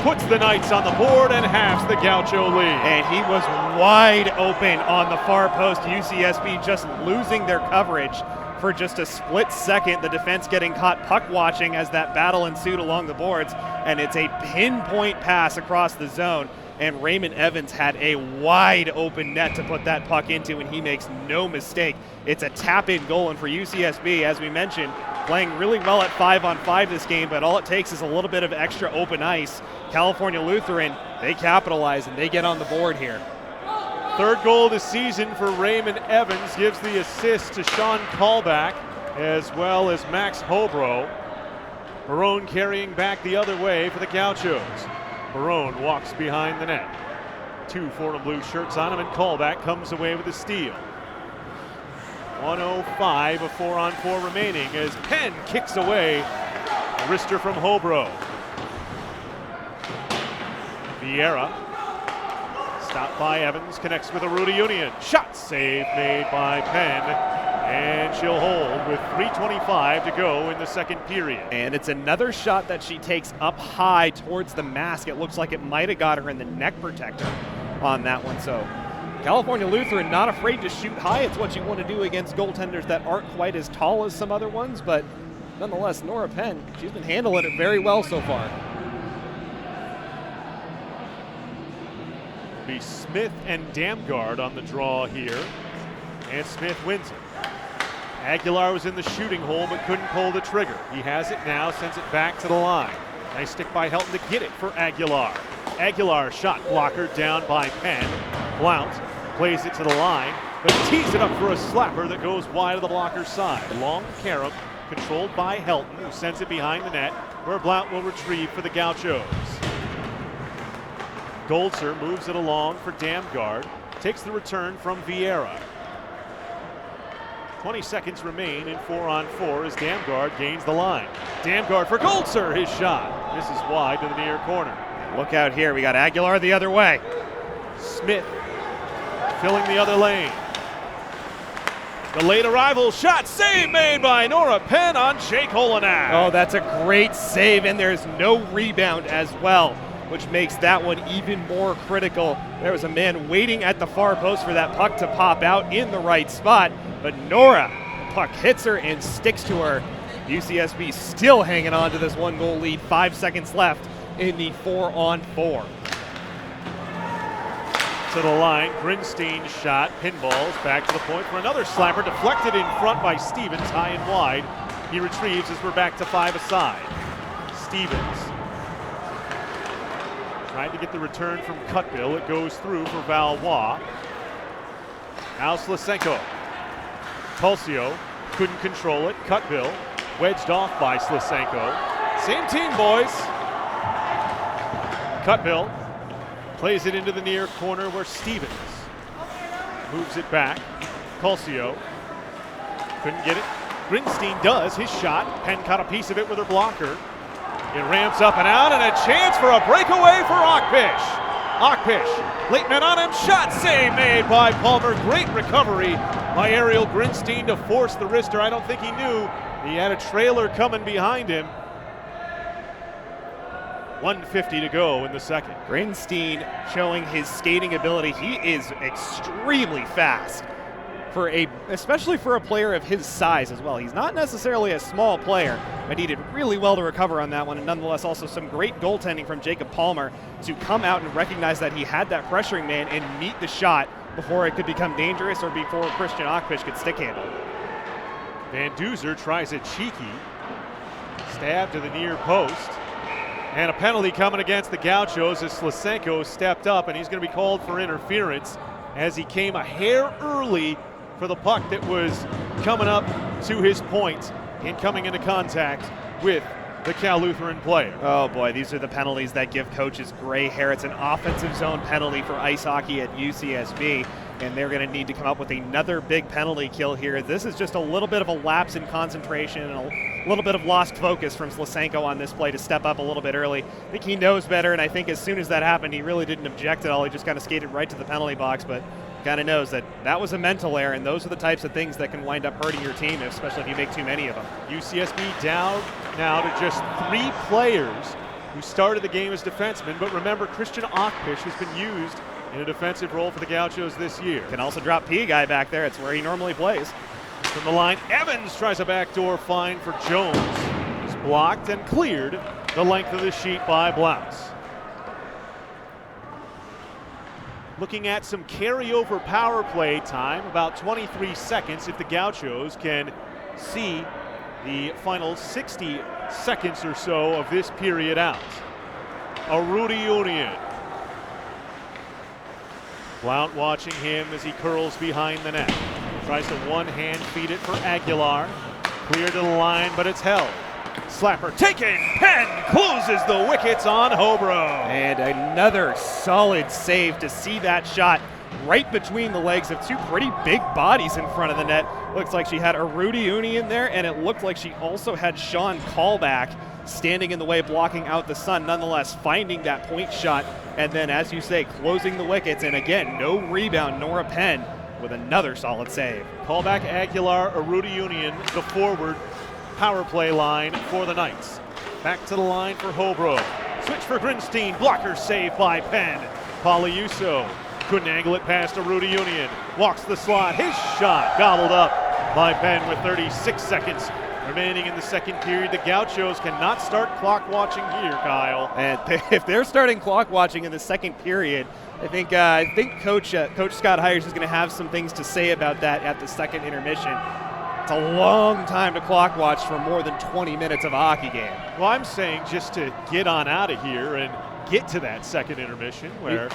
puts the Knights on the board and halves the Gaucho lead. And he was wide open on the far post. UCSB just losing their coverage for just a split second. The defense getting caught puck watching as that battle ensued along the boards, and it's a pinpoint pass across the zone. And Raymond Evans had a wide open net to put that puck into, and he makes no mistake. It's a tap-in goal, and for UCSB, as we mentioned, playing really well at 5-on-5 this game, but all it takes is a little bit of extra open ice. California Lutheran, they capitalize and they get on the board here. Third goal of the season for Raymond Evans, gives the assist to Sean Callback as well as Max Hobro. Barone carrying back the other way for the Gauchos. Barone walks behind the net. 2 Fordham blue shirts on him, and Callback comes away with a steal. 1:05 of 4-on-4 remaining as Penn kicks away a wrister from Hobro. Vieira stopped by Evans, connects with a Rudy Union. Shot save made by Penn, and she'll hold with 3:25 to go in the second period. And it's another shot that she takes up high towards the mask. It looks like it might have got her in the neck protector on that one. So California Lutheran not afraid to shoot high. It's what you want to do against goaltenders that aren't quite as tall as some other ones, but nonetheless, Nora Penn, she's been handling it very well so far. Be Smith and Damgard on the draw here, and Smith wins it. Aguilar was in the shooting hole but couldn't pull the trigger. He has it now, sends it back to the line. Nice stick by Helton to get it for Aguilar. Aguilar shot blocker down by Penn. Blount plays it to the line, but tees it up for a slapper that goes wide of the blocker's side. Long carom controlled by Helton, who sends it behind the net, where Blount will retrieve for the Gauchos. Goldser moves it along for Damgard, takes the return from Vieira. 20 seconds remain in 4-on-4 as Damgard gains the line. Damgard for Goldser, his shot. This is wide to the near corner. Look out here, we got Aguilar the other way. Smith filling the other lane. The late arrival shot, save made by Nora Penn on Jake Holinak. Oh, that's a great save, and there's no rebound as well, which makes that one even more critical. There was a man waiting at the far post for that puck to pop out in the right spot, but Nora, the puck hits her and sticks to her. UCSB still hanging on to this 1-goal lead, 5 seconds left in the 4-on-4. To the line, Grinstein's shot, pinballs back to the point for another slapper, deflected in front by Stevens, high and wide. He retrieves as we're back to 5 aside. Stevens trying to get the return from Cutbill. It goes through for Valois. Now Slisenko. Tulsio couldn't control it. Cutbill wedged off by Slisenko. Same team, boys. Cutbill plays it into the near corner where Stevens moves it back. Tulsio couldn't get it. Grinstein does his shot. Penn caught a piece of it with her blocker. It ramps up and out, and a chance for a breakaway for Ockpish. Ockpish, late man on him, shot save made by Palmer. Great recovery by Ariel Grinstein to force the wrister. I don't think he knew he had a trailer coming behind him. 1:50 to go in the second. Grinstein showing his skating ability. He is extremely fast, especially for a player of his size as well. He's not necessarily a small player, but he did really well to recover on that one, and nonetheless also some great goaltending from Jacob Palmer to come out and recognize that he had that pressuring man and meet the shot before it could become dangerous or before Christian Ockpish could stick handle. Van Duzer tries it cheeky. Stab to the near post. And a penalty coming against the Gauchos as Slisenko stepped up, and he's going to be called for interference as he came a hair early for the puck that was coming up to his point and coming into contact with the Cal Lutheran player. Oh boy, these are the penalties that give coaches gray hair. It's an offensive zone penalty for ice hockey at UCSB, and they're going to need to come up with another big penalty kill here. This is just a little bit of a lapse in concentration and a little bit of lost focus from Slasenko on this play to step up a little bit early. I think he knows better, and I think as soon as that happened, he really didn't object at all. He just kind of skated right to the penalty box, but kind of knows that that was a mental error, and those are the types of things that can wind up hurting your team, especially if you make too many of them. UCSB down now to just 3 players who started the game as defensemen, but remember, Christian Ockpish has been used in a defensive role for the Gauchos this year. Can also drop P guy back there. It's where he normally plays. From the line, Evans tries a backdoor find for Jones. He's blocked and cleared the length of the sheet by Blouse. Looking at some carryover power play time, about 23 seconds if the Gauchos can see the final 60 seconds or so of this period out. A Rudy Union. Blount watching him as he curls behind the net. Tries to one-hand feed it for Aguilar. Clear to the line, but it's held. Slapper taken. Penn closes the wickets on Hobro. And another solid save to see that shot right between the legs of 2 pretty big bodies in front of the net. Looks like she had a Rudy Uni in there, and it looked like she also had Sean Callback standing in the way, blocking out the sun. Nonetheless, finding that point shot, and then, as you say, closing the wickets. And again, no rebound, nor a Penn with another solid save. Callback Aguilar, a Rudy Union, the forward power play line for the Knights. Back to the line for Hobro. Switch for Grinstein. Blocker save by Penn. Poliuso couldn't angle it past a Rudy Union. Walks the slot. His shot gobbled up by Penn with 36 seconds remaining in the second period. The Gauchos cannot start clock watching here, Kyle. And if they're starting clock watching in the second period, I think Coach Scott Hires is going to have some things to say about that at the second intermission. It's a long time to clock watch for more than 20 minutes of a hockey game. Well, I'm saying just to get on out of here and get to that second intermission where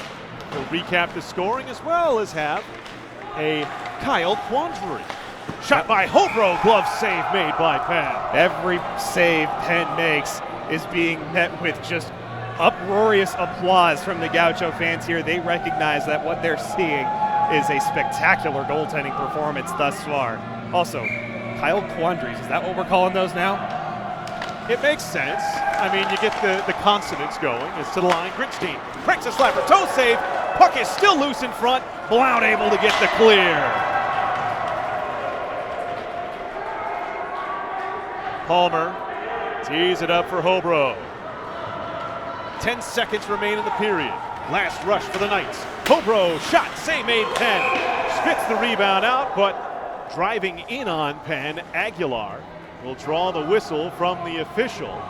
we'll recap the scoring as well as have a Kyle quandary. Shot by Hobro, glove save made by Penn. Every save Penn makes is being met with just uproarious applause from the Gaucho fans here. They recognize that what they're seeing is a spectacular goaltending performance thus far. Also, Kyle quandaries, is that what we're calling those now? It makes sense. I mean, you get the consonants going. It's to the line. Grinstein cranks a slapper, toe save. Puck is still loose in front. Blount able to get the clear. Palmer tees it up for Hobro. 10 seconds remain in the period. Last rush for the Knights. Hobro shot, save made Penn. Spits the rebound out, but driving in on Penn, Aguilar will draw the whistle from the official.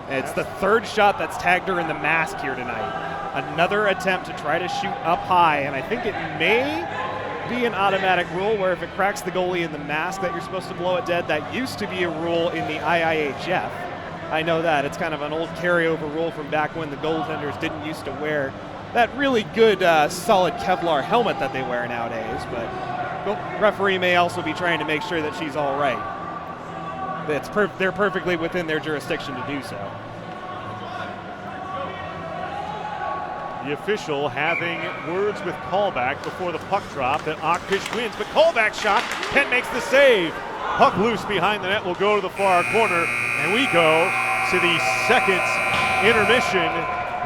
It's the third shot that's tagged her in the mask here tonight. Another attempt to try to shoot up high, and I think it may be an automatic rule where if it cracks the goalie in the mask that you're supposed to blow it dead. That used to be a rule in the IIHF. I know that. It's kind of an old carryover rule from back when the goaltenders didn't used to wear that really good solid Kevlar helmet that they wear nowadays, but referee may also be trying to make sure that she's all right. They're perfectly within their jurisdiction to do so. The official having words with Callback before the puck drop that Ockpish wins, but Callback shot, Penn makes the save. Puck loose behind the net will go to the far corner, and we go to the second intermission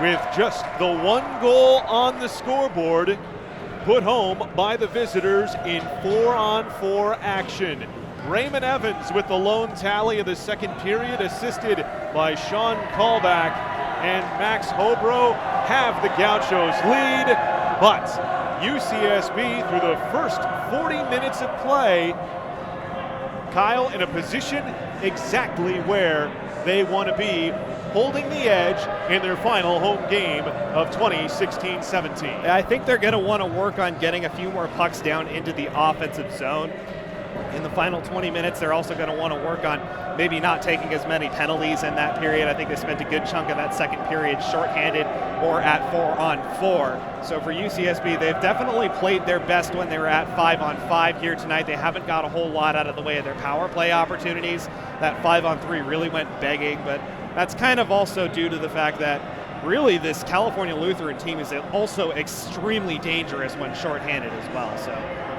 with just the 1 goal on the scoreboard, put home by the visitors in 4-on-4 action. Raymond Evans with the lone tally of the second period, assisted by Sean Callback, and Max Hobro have the Gauchos lead, but UCSB through the first 40 minutes of play, Kyle in a position exactly where they want to be, holding the edge in their final home game of 2016-17. I think they're going to want to work on getting a few more pucks down into the offensive zone. In the final 20 minutes, they're also going to want to work on maybe not taking as many penalties in that period. I think they spent a good chunk of that second period shorthanded or at 4-on-4. So for UCSB, they've definitely played their best when they were at 5-on-5 here tonight. They haven't got a whole lot out of the way of their power play opportunities. That 5-on-3 really went begging, but that's kind of also due to the fact that really this California Lutheran team is also extremely dangerous when shorthanded as well. So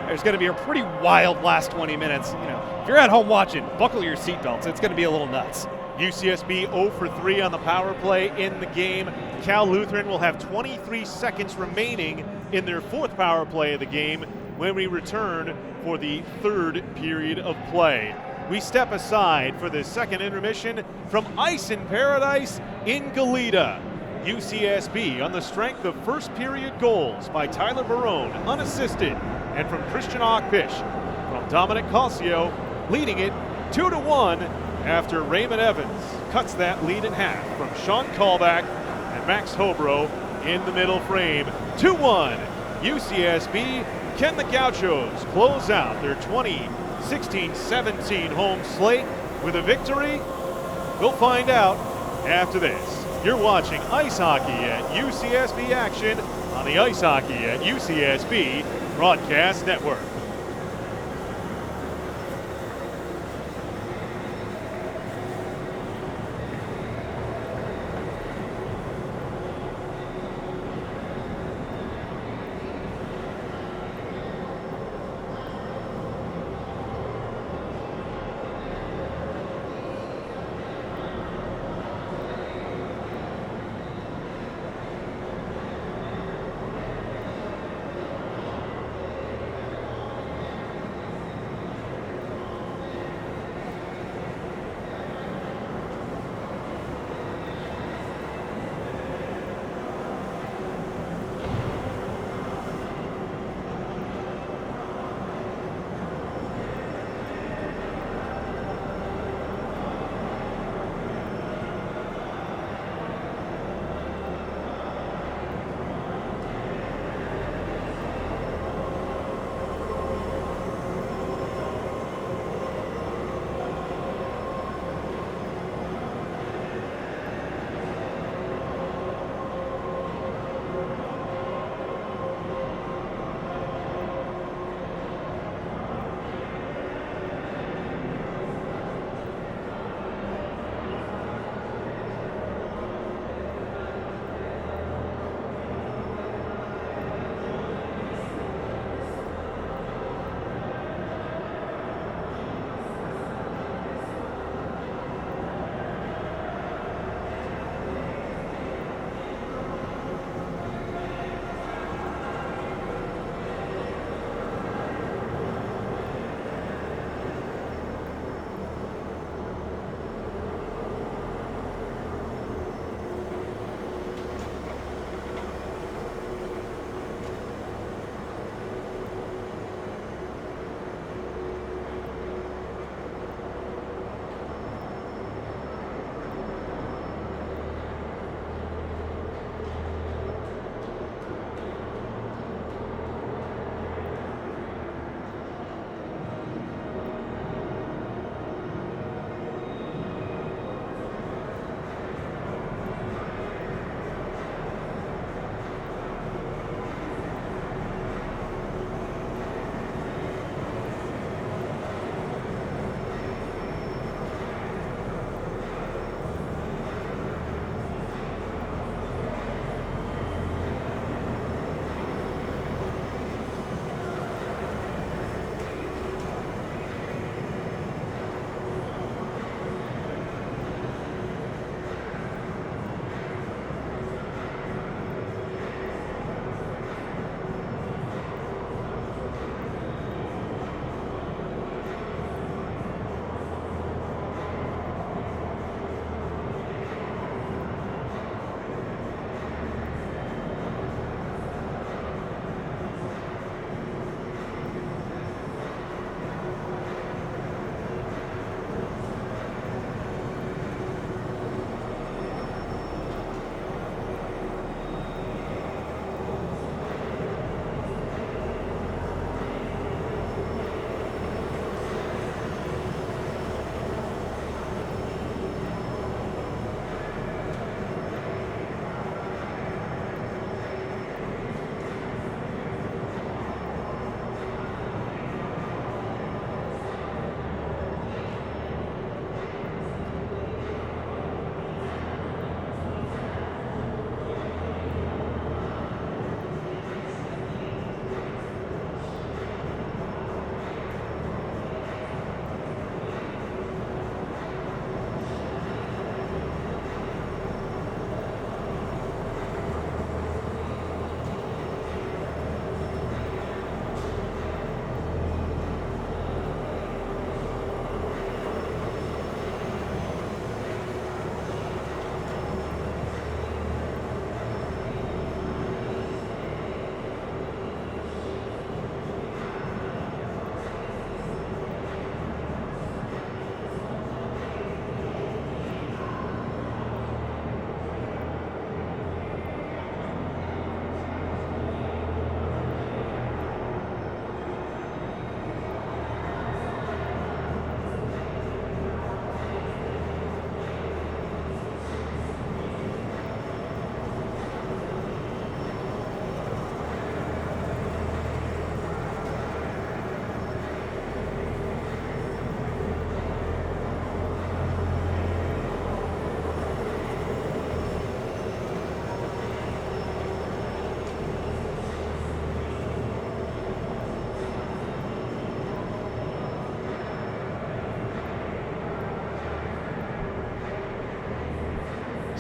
there's going to be a pretty wild last 20 minutes. You know, if you're at home watching, buckle your seatbelts. It's going to be a little nuts. UCSB 0 for 3 on the power play in the game. Cal Lutheran will have 23 seconds remaining in their 4th power play of the game when we return for the 3rd period of play. We step aside for the 2nd intermission from Ice in Paradise in Goleta. UCSB on the strength of first period goals by Tyler Barone, unassisted, and from Christian Ockpish, from Dominic Calcio, leading it 2-1 after Raymond Evans cuts that lead in half from Sean Callback and Max Hobro in the middle frame. 2-1 UCSB. Can the Gauchos close out their 2016-17 home slate with a victory? We'll find out after this. You're watching Ice Hockey at UCSB action on the Ice Hockey at UCSB Broadcast Network.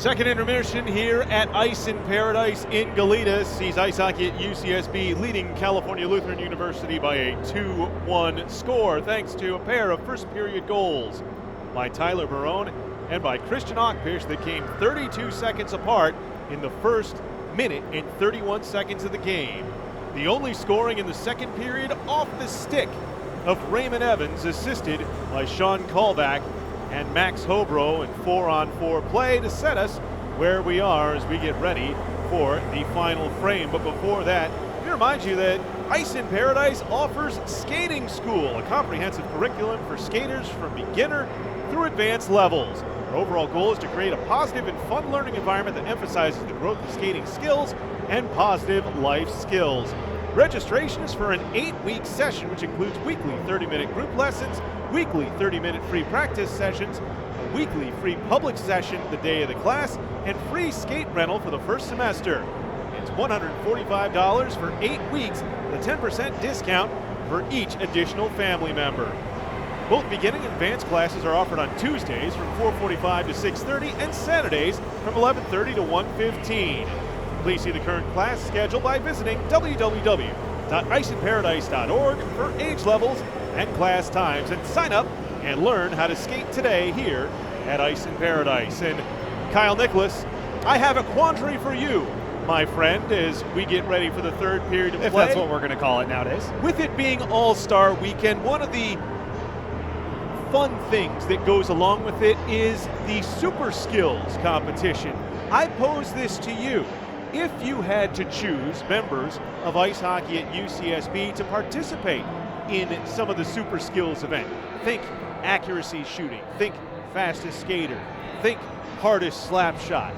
Second intermission here at Ice in Paradise in Goleta sees ice hockey at UCSB leading California Lutheran University by a 2-1 score thanks to a pair of first period goals by Tyler Barone and by Christian Ockpish that came 32 seconds apart in the first minute and 31 seconds of the game. The only scoring in the second period off the stick of Raymond Evans, assisted by Sean Callback and Max Hobro in 4-on-4 play to set us where we are as we get ready for the final frame. But before that, let me remind you that Ice in Paradise offers Skating School, a comprehensive curriculum for skaters from beginner through advanced levels. Our overall goal is to create a positive and fun learning environment that emphasizes the growth of skating skills and positive life skills. Registration is for an 8-week session, which includes weekly 30-minute group lessons, weekly 30-minute free practice sessions, a weekly free public session the day of the class, and free skate rental for the first semester. It's $145 for 8 weeks, with a 10% discount for each additional family member. Both beginning and advanced classes are offered on Tuesdays from 4:45 to 6:30 and Saturdays from 11:30 to 1:15. Please see the current class schedule by visiting www.iceinparadise.org for age levels and class times, and sign up and learn how to skate today here at Ice in Paradise. And Kyle Nicolas, I have a quandary for you, my friend, as we get ready for the third period of play. If that's what we're going to call it nowadays. With it being All-Star Weekend, one of the fun things that goes along with it is the Super Skills competition. I pose this to you. If you had to choose members of ice hockey at UCSB to participate in some of the Super Skills event, think accuracy shooting, think fastest skater, think hardest slap shot,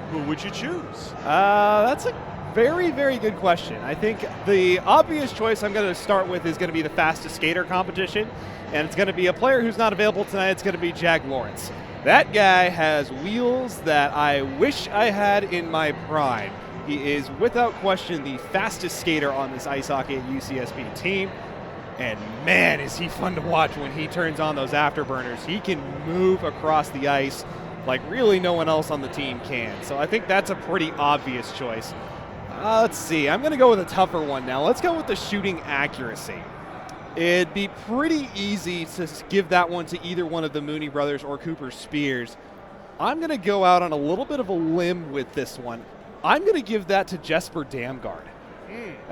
who would you choose? That's a very, very good question. I think the obvious choice I'm going to start with is going to be the fastest skater competition, and it's going to be a player who's not available tonight. It's going to be Jag Lawrence. That guy has wheels that I wish I had in my prime. He is, without question, the fastest skater on this ice hockey at UCSB team. And man, is he fun to watch when he turns on those afterburners. He can move across the ice like really no one else on the team can. So I think that's a pretty obvious choice. Let's see. I'm going to go with a tougher one now. Let's go with the shooting accuracy. It'd be pretty easy to give that one to either one of the Mooney brothers or Cooper Spears. I'm going to go out on a little bit of a limb with this one. I'm going to give that to Jesper Damgaard.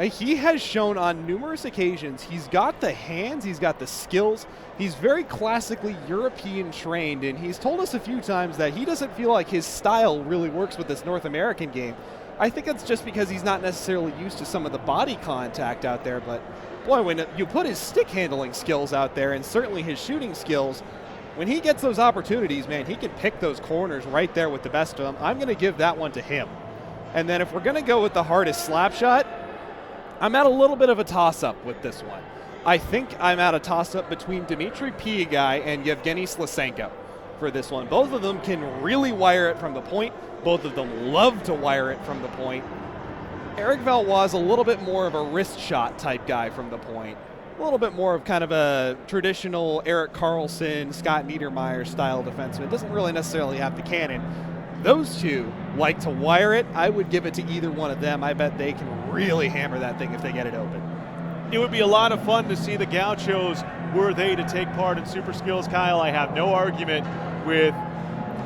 He has shown on numerous occasions he's got the hands, he's got the skills, he's very classically European trained, and he's told us a few times that he doesn't feel like his style really works with this North American game. I think it's just because he's not necessarily used to some of the body contact out there, but boy, when you put his stick handling skills out there and certainly his shooting skills, when he gets those opportunities, man, he can pick those corners right there with the best of them. I'm going to give that one to him. And then if we're going to go with the hardest slap shot, I'm at a little bit of a toss-up with this one. I think I'm at a toss-up between Dmitry Piagai and Yevgeny Slasenko for this one. Both of them can really wire it from the point. Both of them love to wire it from the point. Eric Valois is a little bit more of a wrist shot type guy from the point. A little bit more of kind of a traditional Erik Karlsson, Scott Niedermayer style defenseman. Doesn't really necessarily have the cannon. Those two like to wire it. I would give it to either one of them. I bet they can really hammer that thing if they get it open. It would be a lot of fun to see the Gauchos were they to take part in Super Skills. Kyle, I have no argument with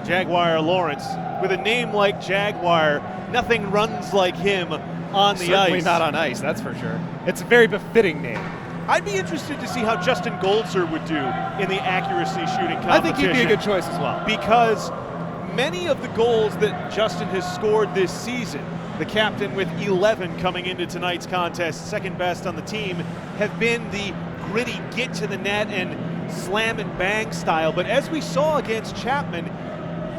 Jaguar Lawrence. With a name like Jaguar, nothing runs like him on the ice. Certainly not on ice, that's for sure. It's a very befitting name. I'd be interested to see how Justin Goldser would do in the accuracy shooting competition. I think he'd be a good choice as well. Because many of the goals that Justin has scored this season, the captain with 11 coming into tonight's contest, second best on the team, have been the gritty get to the net and slam and bang style. But as we saw against Chapman,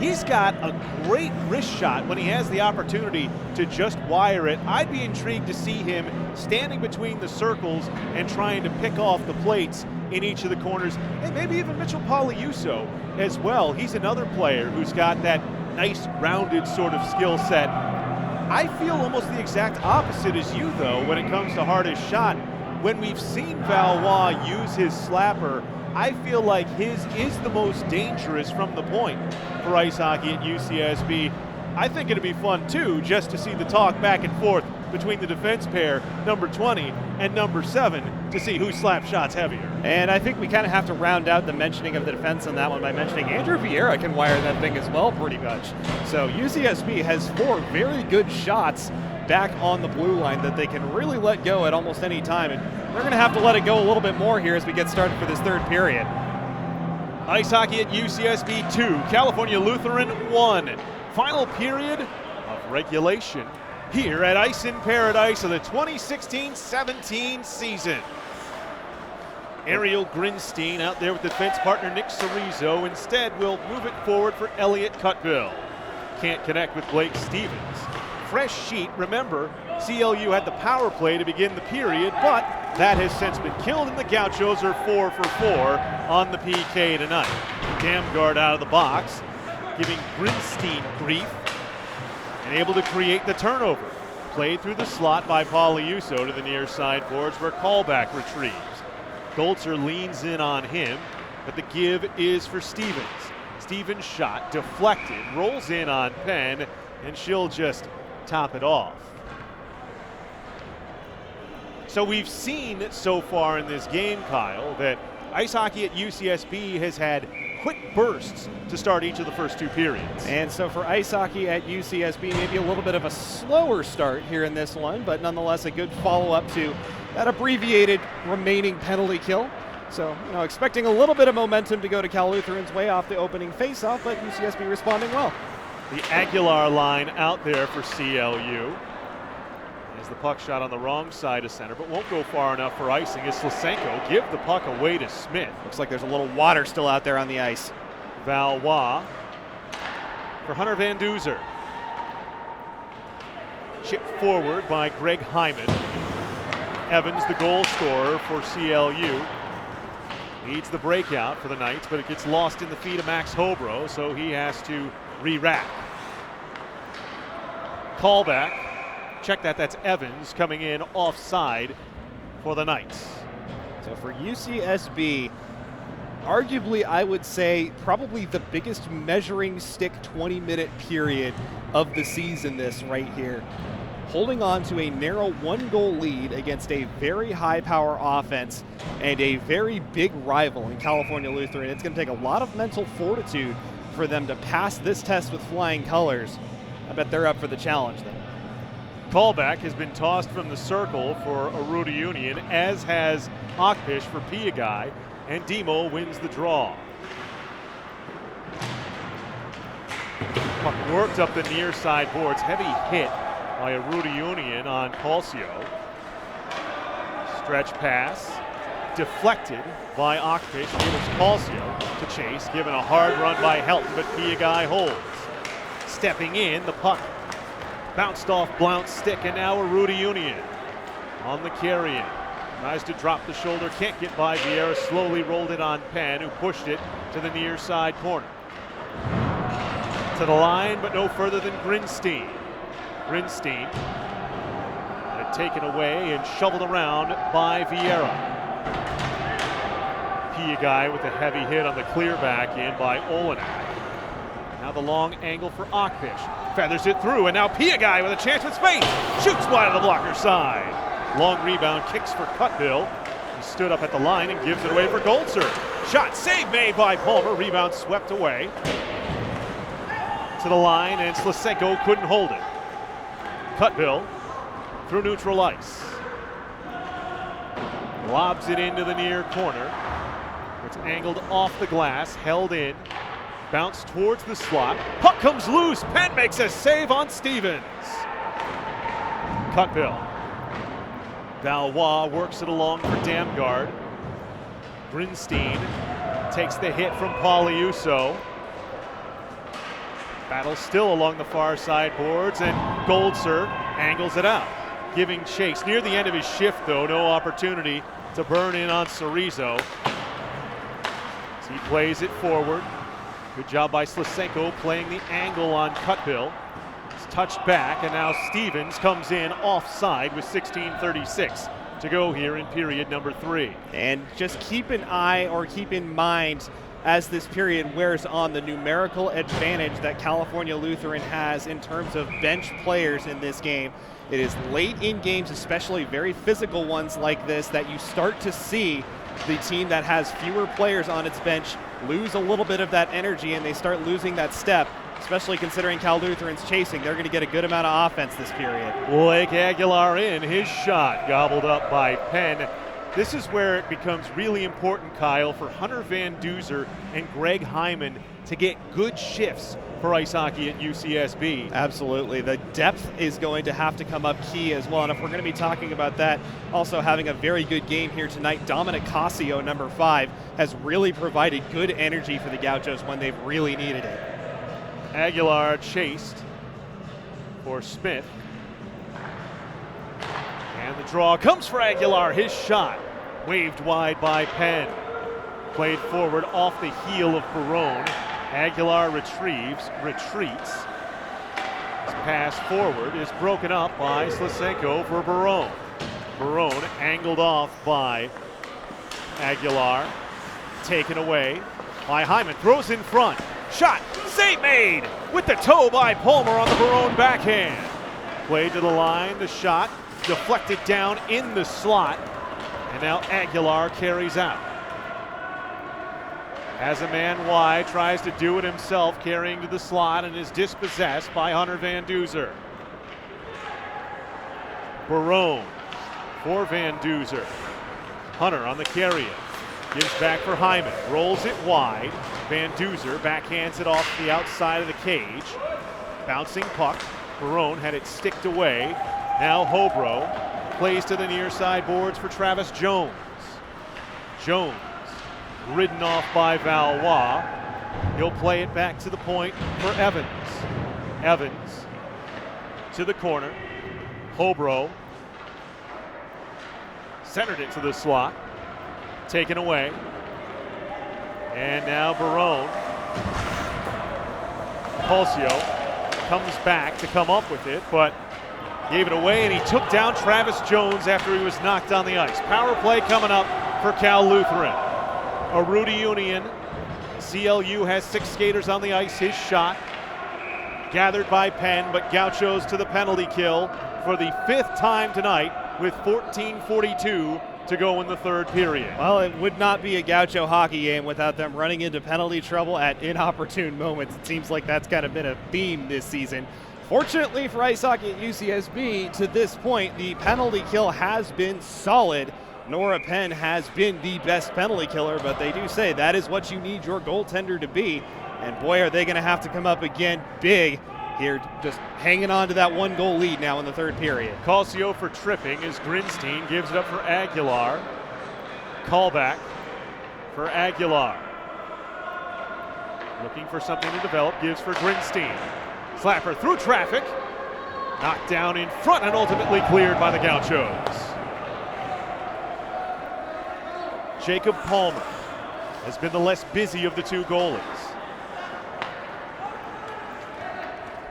he's got a great wrist shot when he has the opportunity to just wire it. I'd be intrigued to see him standing between the circles and trying to pick off the plates in each of the corners, and maybe even Mitchell Poliuso as well. He's another player who's got that nice rounded sort of skill set. I feel almost the exact opposite as you, though, when it comes to hardest shot. When we've seen Valois use his slapper, I feel like his is the most dangerous from the point for ice hockey at UCSB. I think it'd be fun too, just to see the talk back and forth between the defense pair, number 20 and number 7, to see who slaps shots heavier. And I think we kind of have to round out the mentioning of the defense on that one by mentioning Andrew Vieira can wire that thing as well pretty much. So UCSB has 4 very good shots back on the blue line that they can really let go at almost any time. And they're going to have to let it go a little bit more here as we get started for this third period. Ice hockey at UCSB 2, California Lutheran 1. Final period of regulation here at Ice in Paradise of the 2016-17 season. Ariel Grinstein out there with defense partner Nick Cerezo. Instead, will move it forward for Elliot Cutbill. Can't connect with Blake Stevens. Fresh sheet. Remember, CLU had the power play to begin the period, but that has since been killed, and the Gauchos are 4 for 4 on the PK tonight. Damgard out of the box, giving Grinstein grief, and able to create the turnover. Played through the slot by Pauliuso to the near side boards where Callback retrieves. Goltzer leans in on him, but the give is for Stevens. Stevens' shot deflected, rolls in on Penn, and she'll just top it off. So we've seen so far in this game, Kyle, that ice hockey at UCSB has had quick bursts to start each of the first 2 periods. And so for ice hockey at UCSB, maybe a little bit of a slower start here in this one, but nonetheless a good follow-up to that abbreviated remaining penalty kill. So, expecting a little bit of momentum to go to Cal Lutheran's way off the opening faceoff, but UCSB responding well. The Aguilar line out there for CLU. As the puck shot on the wrong side of center, but won't go far enough for icing as Slisenko give the puck away to Smith. Looks like there's a little water still out there on the ice. Valois for Hunter Van Duzer. Chipped forward by Greg Hyman. Evans, the goal scorer for CLU. Leads the breakout for the Knights, but it gets lost in the feet of Max Hobro, so he has to re-rack. Callback. Check that, that's Evans coming in offside for the Knights. So for UCSB, arguably I would say probably the biggest measuring stick 20-minute period of the season this right here. Holding on to a narrow 1-goal lead against a very high-power offense and a very big rival in California Lutheran. It's going to take a lot of mental fortitude for them to pass this test with flying colors. I bet they're up for the challenge, though. Callback has been tossed from the circle for Aruda Union, as has Akpish for Piagai, and Demo wins the draw. Puck worked up the near side boards. Heavy hit by Aruda Union on Calcio. Stretch pass. Deflected by Akpish. Gives Calcio to chase. Given a hard run by Helton, but Piagai holds. Stepping in, the puck bounced off Blount's stick, and now Aruda Union on the carry-in. Tries to drop the shoulder, can't get by Vieira, slowly rolled it on Penn, who pushed it to the near side corner. To the line, but no further than Grinstein. Grinstein had taken away and shoveled around by Vieira. Piagai with a heavy hit on the clear back in by Olenek. Now the long angle for Akpish. Feathers it through, and now Piagai with a chance with space. Shoots wide of the blocker side. Long rebound, kicks for Cutbill. He stood up at the line and gives it away for Goltzer. Shot save made by Palmer. Rebound swept away. To the line, and Slisenko couldn't hold it. Cutbill through neutral ice. Lobs it into the near corner. It's angled off the glass, held in. Bounce towards the slot. Puck comes loose. Penn makes a save on Stevens. Cutbill. Valois works it along for Damgard. Grinstein takes the hit from Pauliuso. Battle still along the far side boards, and Goltzer angles it out, giving chase. Near the end of his shift, though, no opportunity to burn in on Cerezo. As he plays it forward. Good job by Slisenko playing the angle on Cutbill. It's touched back, and now Stevens comes in offside with 16:36 to go here in period number 3. And just keep an eye or keep in mind as this period wears on, the numerical advantage that California Lutheran has in terms of bench players in this game. It is late in games, especially very physical ones like this, that you start to see the team that has fewer players on its bench lose a little bit of that energy, and they start losing that step, especially considering Cal Lutheran's chasing. They're going to get a good amount of offense this period. Blake Aguilar in, his shot gobbled up by Penn. This is where it becomes really important, Kyle, for Hunter Van Duzer and Greg Hyman to get good shifts for ice hockey at UCSB. Absolutely. The depth is going to have to come up key as well. And if we're going to be talking about that, also having a very good game here tonight, Dominic Casio, number 5, has really provided good energy for the Gauchos when they've really needed it. Aguilar chased for Smith. And the draw comes for Aguilar. His shot waved wide by Penn. Played forward off the heel of Barone. Aguilar retreats. His pass forward is broken up by Slasenko for Barone. Barone angled off by Aguilar. Taken away by Hyman. Throws in front. Shot. Save made with the toe by Palmer on the Barone backhand. Played to the line. The shot deflected down in the slot. And now Aguilar carries out. Has a man wide, tries to do it himself, carrying to the slot, and is dispossessed by Hunter Van Duzer. Barone for Van Duzer. Hunter on the carry-in. Gives back for Hyman. Rolls it wide. Van Duzer backhands it off the outside of the cage. Bouncing puck. Barone had it sticked away. Now Hobro plays to the near side boards for Travis Jones. Jones ridden off by Valois. He'll play it back to the point for Evans. Evans to the corner. Hobro centered it to the slot. Taken away. And now Barone. Pulsio comes back to come up with it, but gave it away, and he took down Travis Jones after he was knocked on the ice. Power play coming up for Cal Lutheran. A Rudy Union. CLU has 6 skaters on the ice. His shot gathered by Penn, but Gauchos to the penalty kill for the 5th time tonight with 14:42 to go in the 3rd period. Well, it would not be a Gaucho hockey game without them running into penalty trouble at inopportune moments. It seems like that's kind of been a theme this season. Fortunately for ice hockey at UCSB, to this point, the penalty kill has been solid. Nora Penn has been the best penalty killer, but they do say that is what you need your goaltender to be. And boy, are they going to have to come up again big here, just hanging on to that 1-goal lead now in the 3rd period. Calcio for tripping as Grinstein gives it up for Aguilar. Callback for Aguilar. Looking for something to develop, gives for Grinstein. Slapper through traffic. Knocked down in front and ultimately cleared by the Gauchos. Jacob Palmer has been the less busy of the 2 goalies.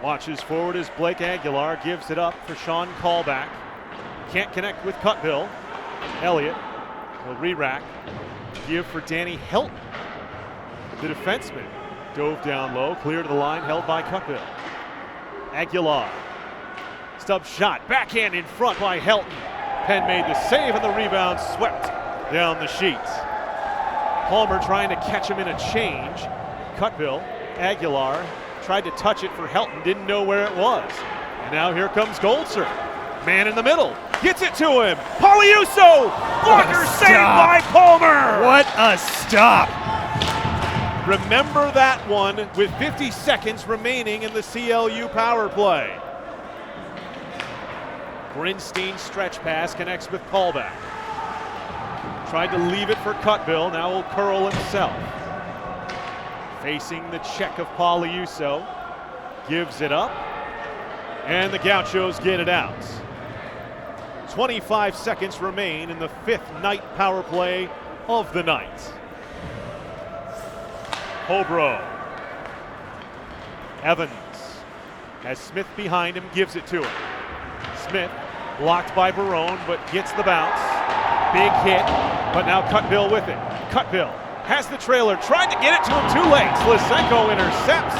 Watches forward as Blake Aguilar gives it up for Sean Callback. Can't connect with Cutbill. Elliott will re-rack. Give for Danny Helton. The defenseman dove down low, clear to the line, held by Cutbill. Aguilar. Stub shot, backhand in front by Helton. Penn made the save and the rebound swept down the sheets. Palmer trying to catch him in a change. Cutbill, Aguilar tried to touch it for Helton, didn't know where it was. And now here comes Goldser. Man in the middle, gets it to him. Poliuso, blocker saved by Palmer. What a stop. Remember that one with 50 seconds remaining in the CLU power play. Grinstein stretch pass connects with Callback. Tried to leave it for Cutbill, now will curl himself. Facing the check of Poliuso, gives it up, and the Gauchos get it out. 25 seconds remain in the 5th night power play of the night. Hobro. Evans has Smith behind him, gives it to him. Smith blocked by Barone, but gets the bounce. Big hit, but now Cutbill with it. Cutbill has the trailer, tried to get it to him too late. Slisenko intercepts,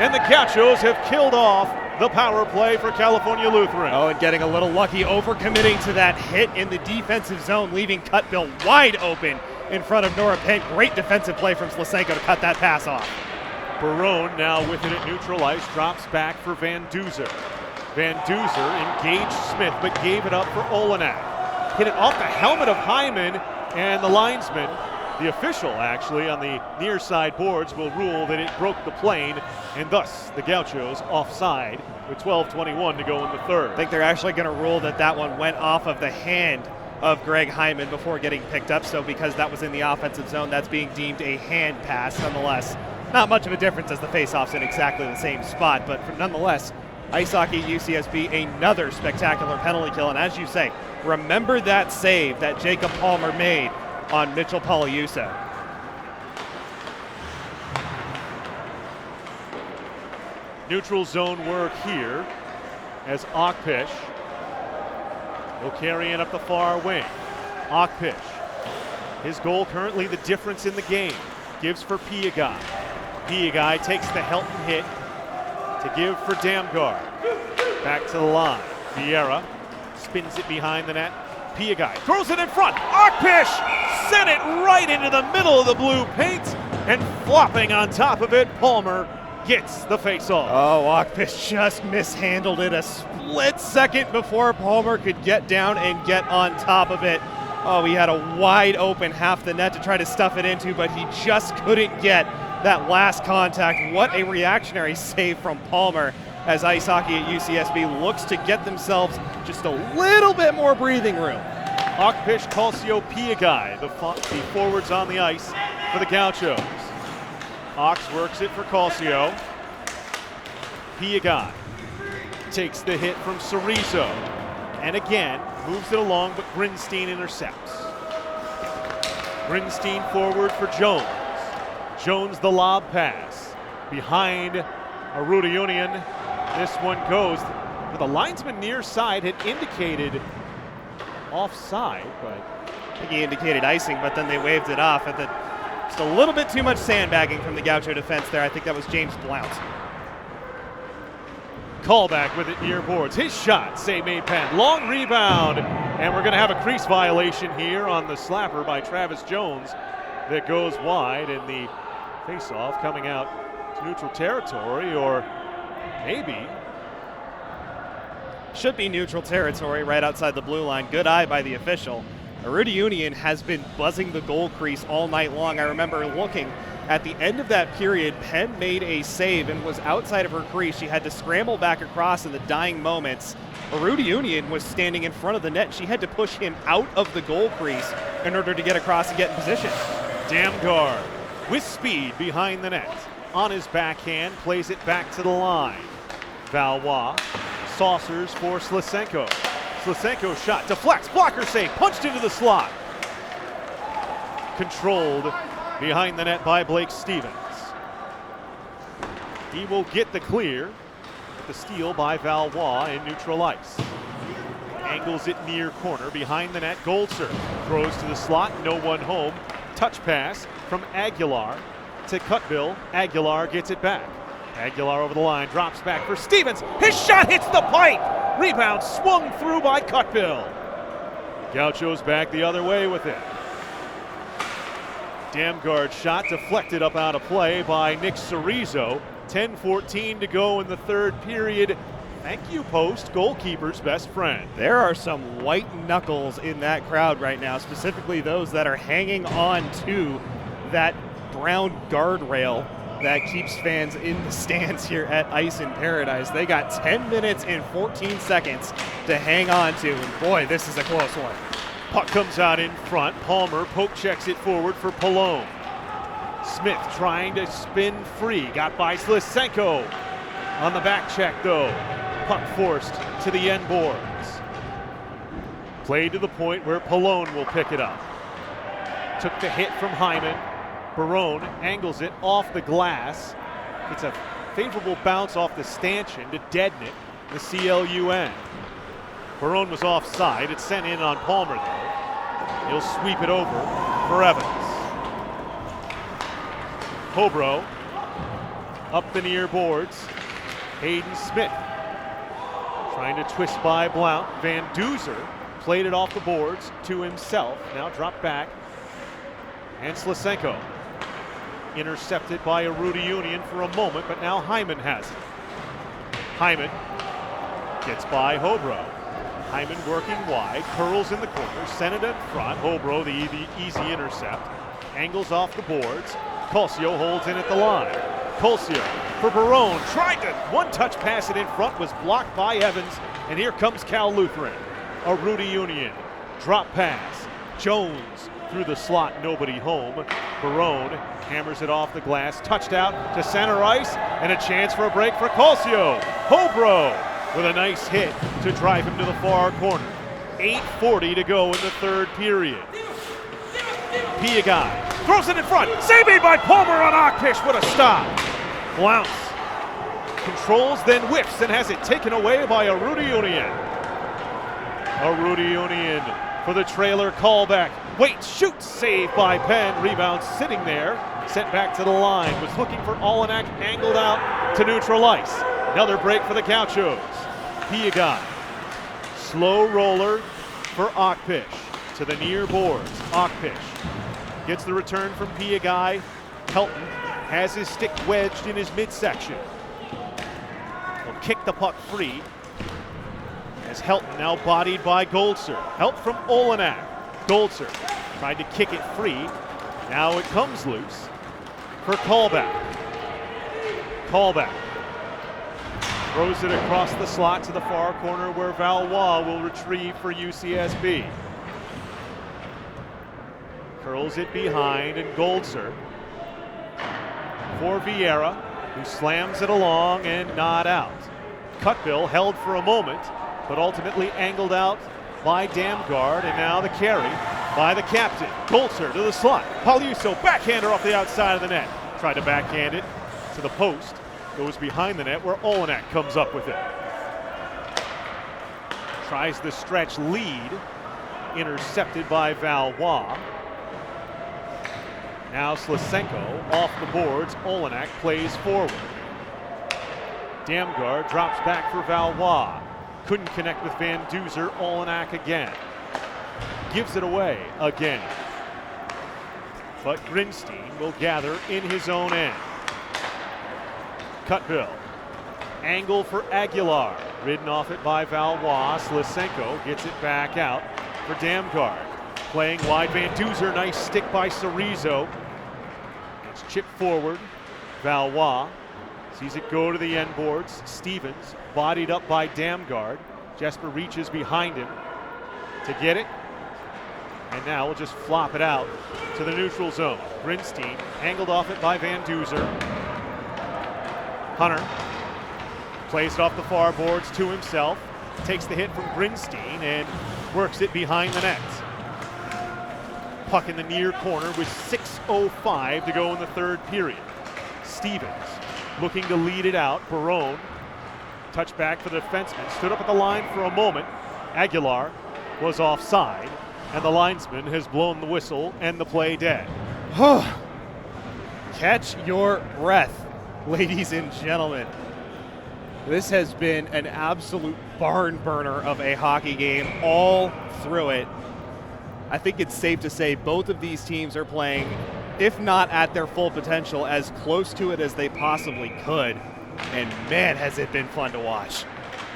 and the Gauchos have killed off the power play for California Lutheran. Oh, and getting a little lucky, overcommitting to that hit in the defensive zone, leaving Cutbill wide open in front of Nora Pent. Great defensive play from Slisenko to cut that pass off. Barone now with it at neutral ice, drops back for Van Duzer. Van Duzer engaged Smith, but gave it up for Olenek. Hit it off the helmet of Hyman, and the linesman, the official actually, on the near side boards will rule that it broke the plane, and thus the Gauchos offside with 12:21 to go in the third. I think they're actually going to rule that that one went off of the hand of Greg Hyman before getting picked up, so because that was in the offensive zone, that's being deemed a hand pass nonetheless. Not much of a difference as the face-off's in exactly the same spot, but nonetheless, ice hockey UCSB, another spectacular penalty kill, and as you say, remember that save that Jacob Palmer made on Mitchell Poliusa. Neutral zone work here as Akpish will carry it up the far wing. Akpish, his goal currently the difference in the game, gives for Piagai. Piagai takes the Helton hit to give for Damgard. Back to the line. Vieira spins it behind the net. Piagai throws it in front. Akpish sent it right into the middle of the blue paint, and flopping on top of it, Palmer gets the face-off. Oh, Akpish just mishandled it a split second before Palmer could get down and get on top of it. Oh, he had a wide open half the net to try to stuff it into, but he just couldn't get that last contact. What a reactionary save from Palmer as ice hockey at UCSB looks to get themselves just a little bit more breathing room. Akpish, Calcio, Piagai, the forwards on the ice for the Gauchos. Ox works it for Calcio. Piagai takes the hit from Cerezo, and again moves it along, but Grinstein intercepts. Grinstein forward for Jones. Jones the lob pass behind Arudiyunian. This one goes, but the linesman near side had indicated offside, but I think he indicated icing, but then they waved it off. Just a little bit too much sandbagging from the Gaucho defense there. I think that was James Blount. Callback with it near boards. His shot, save made Penn. Long rebound, and we're going to have a crease violation here on the slapper by Travis Jones that goes wide, and the face-off coming out to neutral territory, or maybe should be neutral territory right outside the blue line. Good eye by the official. Arudiyunian has been buzzing the goal crease all night long. I remember looking at the end of that period, Penn made a save and was outside of her crease. She had to scramble back across in the dying moments. Arudiyunian was standing in front of the net. She had to push him out of the goal crease in order to get across and get in position. Damgard with speed behind the net. On his backhand, plays it back to the line. Valois saucers for Slisenko. Slisenko shot, deflects, blocker save, punched into the slot. Controlled behind the net by Blake Stevens. He will get the clear with the steal by Valois in neutral ice. Angles it near corner behind the net. Goldser throws to the slot, no one home. Touch pass from Aguilar to Cutbill. Aguilar gets it back. Aguilar over the line, drops back for Stevens. His shot hits the pipe. Rebound swung through by Cutbill. Gauchos back the other way with it. Damgard shot deflected up out of play by Nick Cerezo. 10:14 to go in the third period. Thank you, Post, goalkeeper's best friend. There are some white knuckles in that crowd right now, specifically those that are hanging on to that brown guardrail that keeps fans in the stands here at Ice in Paradise. They got 10 minutes and 14 seconds to hang on to, and boy, this is a close one. Puck comes out in front. Palmer poke checks it forward for Pallone. Smith trying to spin free. Got by Slisenko. On the back check, though. Puck forced to the end boards. Played to the point where Pallone will pick it up. Took the hit from Hyman. Barone angles it off the glass. It's a favorable bounce off the stanchion to deaden it. The CLU end. Barone was offside. It's sent in on Palmer, though. He'll sweep it over for Evans. Hobro up the near boards. Hayden Smith trying to twist by Blount. Van Duzer played it off the boards to himself. Now dropped back. And Slisenko intercepted by a Rudy Union for a moment, but now Hyman has it. Hyman gets by Hobro. Hyman working wide, curls in the corner, sent it in front. Hobro, the easy intercept. Angles off the boards. Colcio holds in at the line. Colcio for Barone, tried to one-touch pass it in front, was blocked by Evans, and here comes Cal Lutheran. A Rudy Union drop pass. Jones through the slot, nobody home. Barone hammers it off the glass, touched out to center ice, and a chance for a break for Colcio. Hobro with a nice hit to drive him to the far corner. 8:40 to go in the third period. Pregame throws it in front. Save made by Palmer on Akpish. What a stop. Blount controls, then whips, and has it taken away by a Rudy Union. A Rudy Union for the trailer callback. Wait, shoot, save by Penn. Rebound sitting there, sent back to the line. Was looking for Olenek, angled out to neutral ice. Another break for the Gauchos. Pregame, slow roller for Akpish to the near boards. Akpish gets the return from Pregame. Helton has his stick wedged in his midsection. He'll kick the puck free as Helton now bodied by Goldser. Help from Olenek. Goldser tried to kick it free. Now it comes loose for Callback. Callback throws it across the slot to the far corner where Valois will retrieve for UCSB. Curls it behind, and Goldser for Vieira, who slams it along and not out. Cutbill held for a moment, but ultimately angled out by Damgard, and now the carry by the captain. Goldser to the slot. Pagliuso, backhander off the outside of the net. Tried to backhand it to the post. Goes behind the net where Olenek comes up with it. Tries the stretch lead. Intercepted by Valois. Now Slisenko off the boards. Olenek plays forward. Damgard drops back for Valois. Couldn't connect with Van Duzer. Olenek again. Gives it away again. But Grinstein will gather in his own end. Cutbill. Angle for Aguilar. Ridden off it by Valois. Slisenko gets it back out for Damgard. Playing wide, Van Duzer. Nice stick by Cerezo. It's chipped forward. Valois sees it go to the end boards. Stevens bodied up by Damgard. Jesper reaches behind him to get it. And now we'll just flop it out to the neutral zone. Grinstein angled off it by Van Duzer. Hunter plays it off the far boards to himself. Takes the hit from Grinstein and works it behind the net. Puck in the near corner with 6:05 to go in the third period. Stevens looking to lead it out. Barone, touch back for the defenseman, stood up at the line for a moment. Aguilar was offside, and the linesman has blown the whistle and the play dead. Catch your breath, ladies and gentlemen. This has been an absolute barn burner of a hockey game all through it. I think it's safe to say both of these teams are playing, if not at their full potential, as close to it as they possibly could. And man, has it been fun to watch.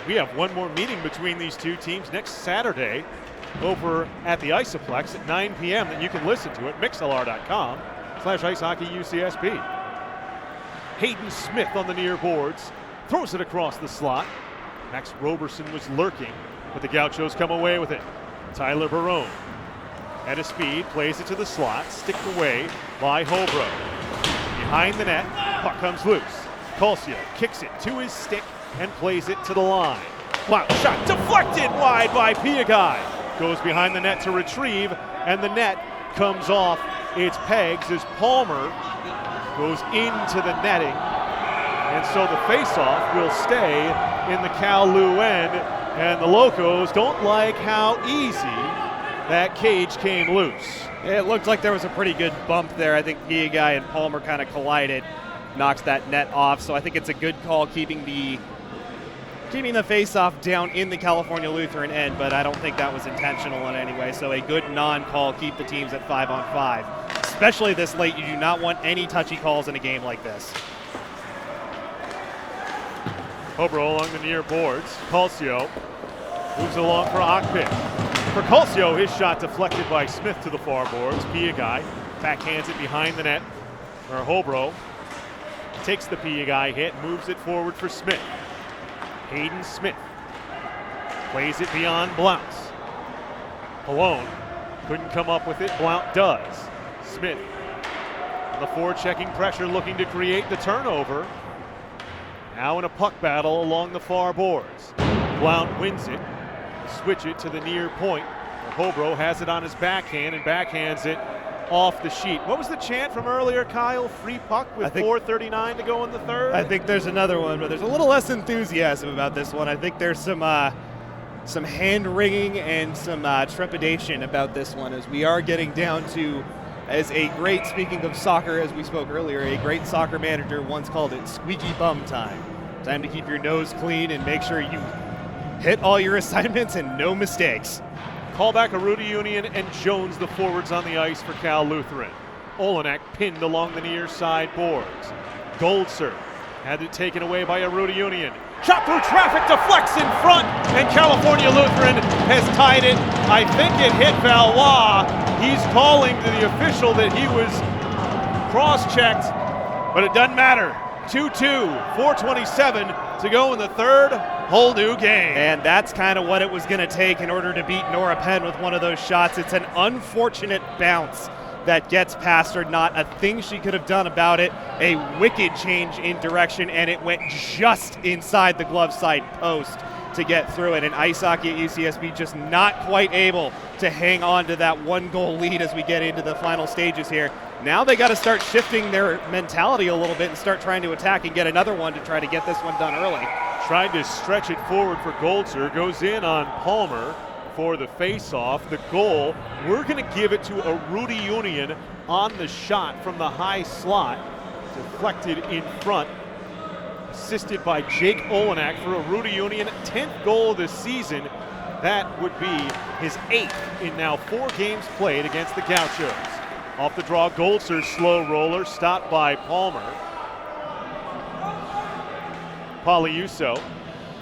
We have one more meeting between these two teams next Saturday over at the Isoplex at 9 p.m. that you can listen to at mixlr.com/icehockeyUCSB. Hayden Smith on the near boards, throws it across the slot. Max Roberson was lurking, but the Gauchos come away with it. Tyler Barone at a speed, plays it to the slot, sticked away by Hobro. Behind the net, puck comes loose. Colcio kicks it to his stick and plays it to the line. Wow, shot deflected wide by Pregame. Goes behind the net to retrieve, and the net comes off its pegs as Palmer goes into the netting. And so the faceoff will stay in the CLU end, and the Locos don't like how easy that cage came loose. It looked like there was a pretty good bump there. I think Guy and Palmer kind of collided, knocked that net off. So I think it's a good call keeping the face-off down in the California Lutheran end, but I don't think that was intentional in any way. So a good non-call, keep the teams at 5-on-5. Especially this late, you do not want any touchy calls in a game like this. Hobro along the near boards. Calcio moves along for Akpin. For Calcio, his shot deflected by Smith to the far boards. Guy backhands it behind the net. Or Hobro takes the Guy hit, moves it forward for Smith. Hayden Smith plays it beyond Blounce. Malone couldn't come up with it. Blount does. Smith on the forechecking pressure, looking to create the turnover. Now in a puck battle along the far boards. Blount wins it. Switch it to the near point. Hobro has it on his backhand and backhands it off the sheet. What was the chant from earlier, Kyle? Free puck with 4:39 to go in the third? I think there's another one, but there's a little less enthusiasm about this one. I think there's some hand-wringing and some trepidation about this one, as we are getting down to, as a great, speaking of soccer, as we spoke earlier, a great soccer manager once called it squeaky bum time. Time to keep your nose clean and make sure you hit all your assignments and no mistakes. Call back a Rudy Union and Jones, the forwards on the ice for Cal Lutheran. Olenek pinned along the near side boards. Goldser had it taken away by a Rudy Union. Shot through traffic, deflects in front, and California Lutheran has tied it. I think it hit Valois. He's calling to the official that he was cross-checked, but it doesn't matter. 2-2, 4:27 to go in the third. Whole new game. And that's kind of what it was going to take in order to beat Nora Penn with one of those shots. It's an unfortunate bounce that gets past her, not a thing she could have done about it. A wicked change in direction, and it went just inside the glove side post to get through it. And ice hockey at UCSB just not quite able to hang on to that one-goal lead as we get into the final stages here. Now they got to start shifting their mentality a little bit and start trying to attack and get another one to try to get this one done early. Tried to stretch it forward for Goldser. Goes in on Palmer for the face-off. The goal, we're going to give it to a Rudy Union on the shot from the high slot. Deflected in front. Assisted by Jake Olenek for a Rudy Union 10th goal of the season. That would be his 8th in now 4 games played against the Gauchos. Off the draw, Goldser's slow roller, stopped by Palmer. Poliuso,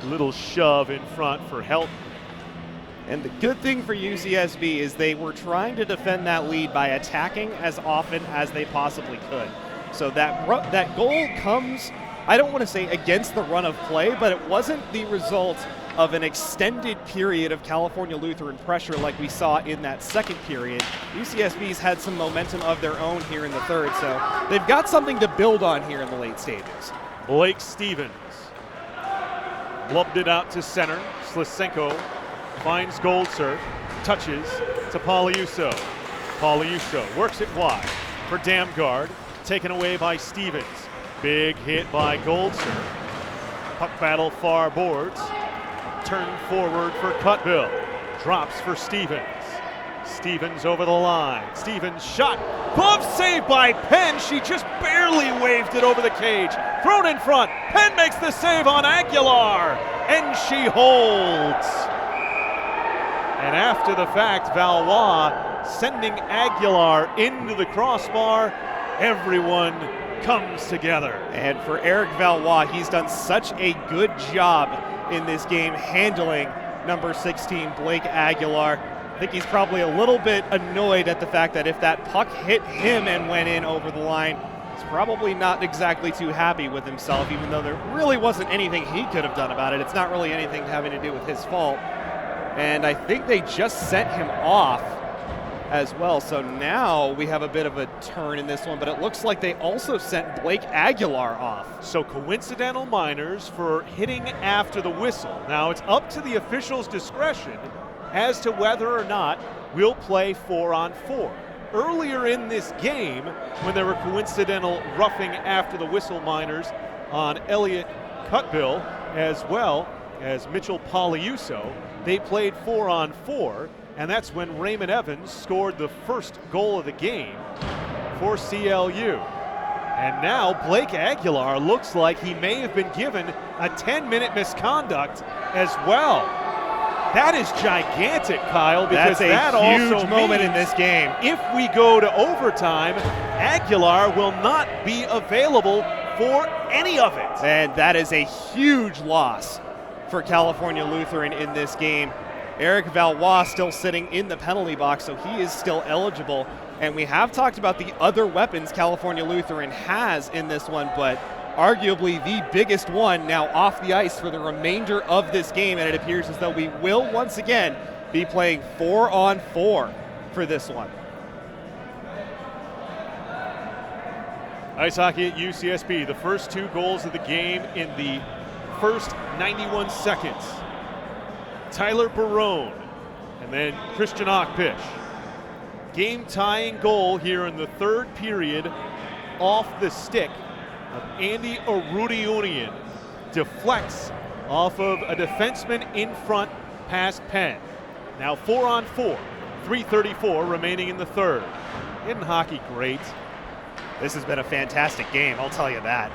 little shove in front for help. And the good thing for UCSB is they were trying to defend that lead by attacking as often as they possibly could. So that goal comes, I don't want to say against the run of play, but it wasn't the result of an extended period of California Lutheran pressure like we saw in that second period. UCSB's had some momentum of their own here in the third, so they've got something to build on here in the late stages. Blake Stevens lobbed it out to center. Slisenko finds Goldser, touches to Poliuso. Poliuso works it wide for Damgard, taken away by Stevens. Big hit by Goldser. Puck battle far boards. Turn forward for Cutbill. Drops for Stevens. Stevens over the line. Stevens shot. Glove save by Penn. She just barely waved it over the cage. Thrown in front. Penn makes the save on Aguilar. And she holds. And after the fact, Valois sending Aguilar into the crossbar. Everyone comes together. And for Eric Valois, he's done such a good job in this game handling number 16, Blake Aguilar. I think he's probably a little bit annoyed at the fact that if that puck hit him and went in over the line, he's probably not exactly too happy with himself, even though there really wasn't anything he could have done about it. It's not really anything having to do with his fault. And I think they just sent him off as well. So now we have a bit of a turn in this one, but it looks like they also sent Blake Aguilar off. So coincidental minors for hitting after the whistle. Now it's up to the official's discretion as to whether or not we'll play 4-on-4. Earlier in this game, when there were coincidental roughing after the whistle minors on Elliot Cutbill as well as Mitchell Poliuso, they played 4-on-4. and that's when Raymond Evans scored the first goal of the game for CLU. And now Blake Aguilar looks like he may have been given a 10-minute misconduct as well. That is gigantic, Kyle, because that's that a huge also moment means in this game. if we go to overtime, Aguilar will not be available for any of it. And that is a huge loss for California Lutheran in this game. Eric Valois still sitting in the penalty box, so he is still eligible. And we have talked about the other weapons California Lutheran has in this one, but arguably the biggest one now off the ice for the remainder of this game, and it appears as though we will once again be playing 4-on-4 for this one. Ice hockey at UCSB, the first 2 goals of the game in the first 91 seconds. Tyler Barone and then Christian Ockpish. Game-tying goal here in the 3rd period off the stick of Andy Arudiunian. Deflects off of a defenseman in front past Penn. Now 4-on-4, 3:34 remaining in the 3rd. Isn't hockey great? This has been a fantastic game, I'll tell you that.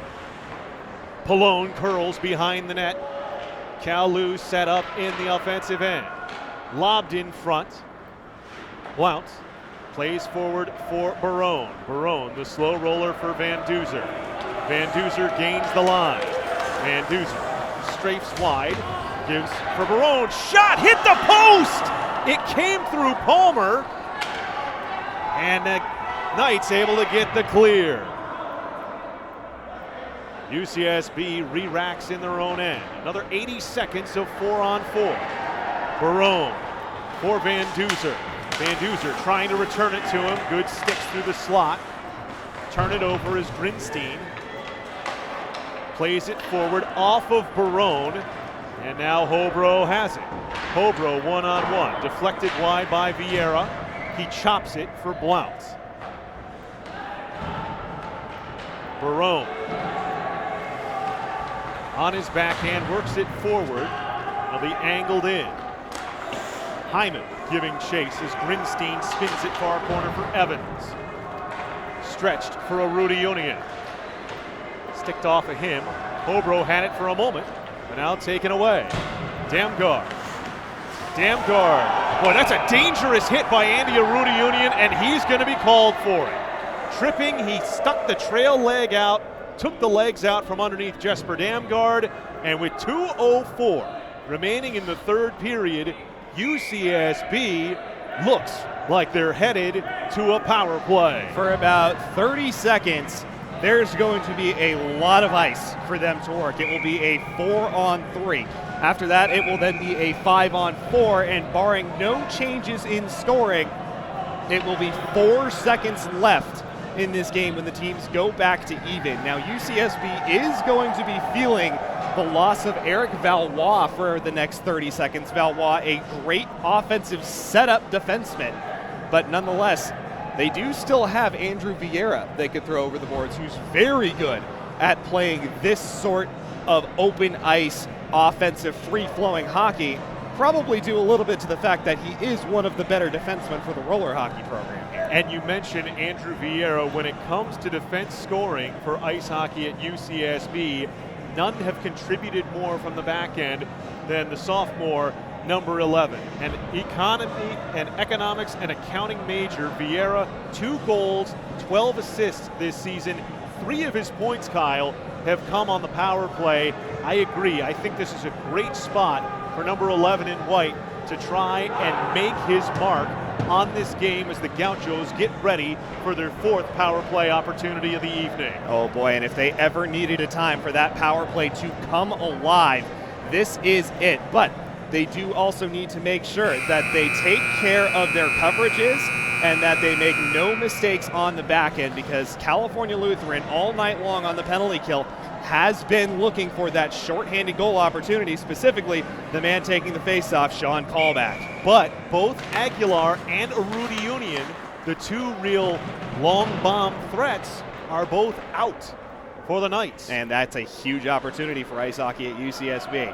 Pallone curls behind the net. CLU set up in the offensive end. Lobbed in front. Blount plays forward for Barone. Barone, the slow roller for Van Duzer. Van Duzer gains the line. Van Duzer strafes wide, gives for Barone. Shot hit the post! It came through Palmer. And the Knights able to get the clear. UCSB re-racks in their own end. Another 80 seconds of 4-on-4. Barone for Van Duzer. Van Duzer trying to return it to him. Good sticks through the slot. Turn it over as Grinstein plays it forward off of Barone. And now Hobro has it. Hobro one-on-one. Deflected wide by Vieira. He chops it for Blount. Barone on his backhand, works it forward. It'll be angled in. Hyman giving chase as Grinstein spins it far corner for Evans. Stretched for a Arudiunian. Sticked off of him. Hobro had it for a moment, but now taken away. Damgard. Damgard. Boy, that's a dangerous hit by Andy Arudiunian, and he's going to be called for it. Tripping, he stuck the trail leg out, took the legs out from underneath Jesper Damgard, and with 2:04 remaining in the 3rd period, UCSB looks like they're headed to a power play. For about 30 seconds, there's going to be a lot of ice for them to work. It will be a 4-on-3. After that, it will then be a 5-on-4, and barring no changes in scoring, it will be 4 seconds left in this game when the teams go back to even. Now UCSB is going to be feeling the loss of Eric Valois for the next 30 seconds. Valois, a great offensive setup defenseman, but nonetheless, they do still have Andrew Vieira they could throw over the boards, who's very good at playing this sort of open ice, offensive, free-flowing hockey. Probably due a little bit to the fact that he is one of the better defensemen for the roller hockey program here. And you mentioned Andrew Vieira. When it comes to defense scoring for ice hockey at UCSB, none have contributed more from the back end than the sophomore, number 11. An economy and economics and accounting major, Vieira, 2 goals, 12 assists this season. 3 of his points, Kyle, have come on the power play. I agree. I think this is a great spot for number 11 in white to try and make his mark on this game as the Gauchos get ready for their 4th power play opportunity of the evening. Oh boy, and if they ever needed a time for that power play to come alive, this is it. But they do also need to make sure that they take care of their coverages and that they make no mistakes on the back end, because California Lutheran all night long on the penalty kill has been looking for that shorthanded goal opportunity, specifically the man taking the faceoff, Sean Callback. But both Aguilar and Arudiunian, the 2 real long bomb threats, are both out for the Knights. And that's a huge opportunity for ice hockey at UCSB.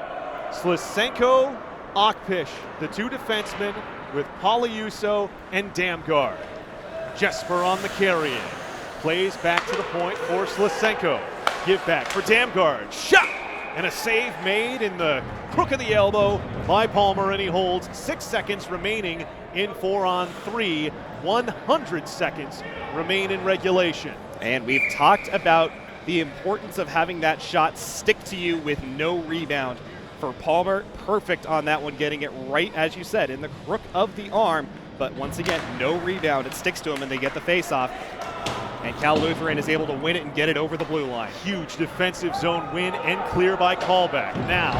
Slisenko, Ockpish, the 2 defensemen, with Poliuso and Damgard. Jesper on the carry-in. Plays back to the point for Slisenko. Give back for Damgard. Shot! And a save made in the crook of the elbow by Palmer, and he holds 6 seconds remaining in 4-on-3. 100 seconds remain in regulation. And we've talked about the importance of having that shot stick to you with no rebound. For Palmer, perfect on that one, getting it right, as you said, in the crook of the arm. But once again, no rebound. It sticks to him, and they get the face-off. And Cal Lutheran is able to win it and get it over the blue line. Huge defensive zone win and clear by callback. Now,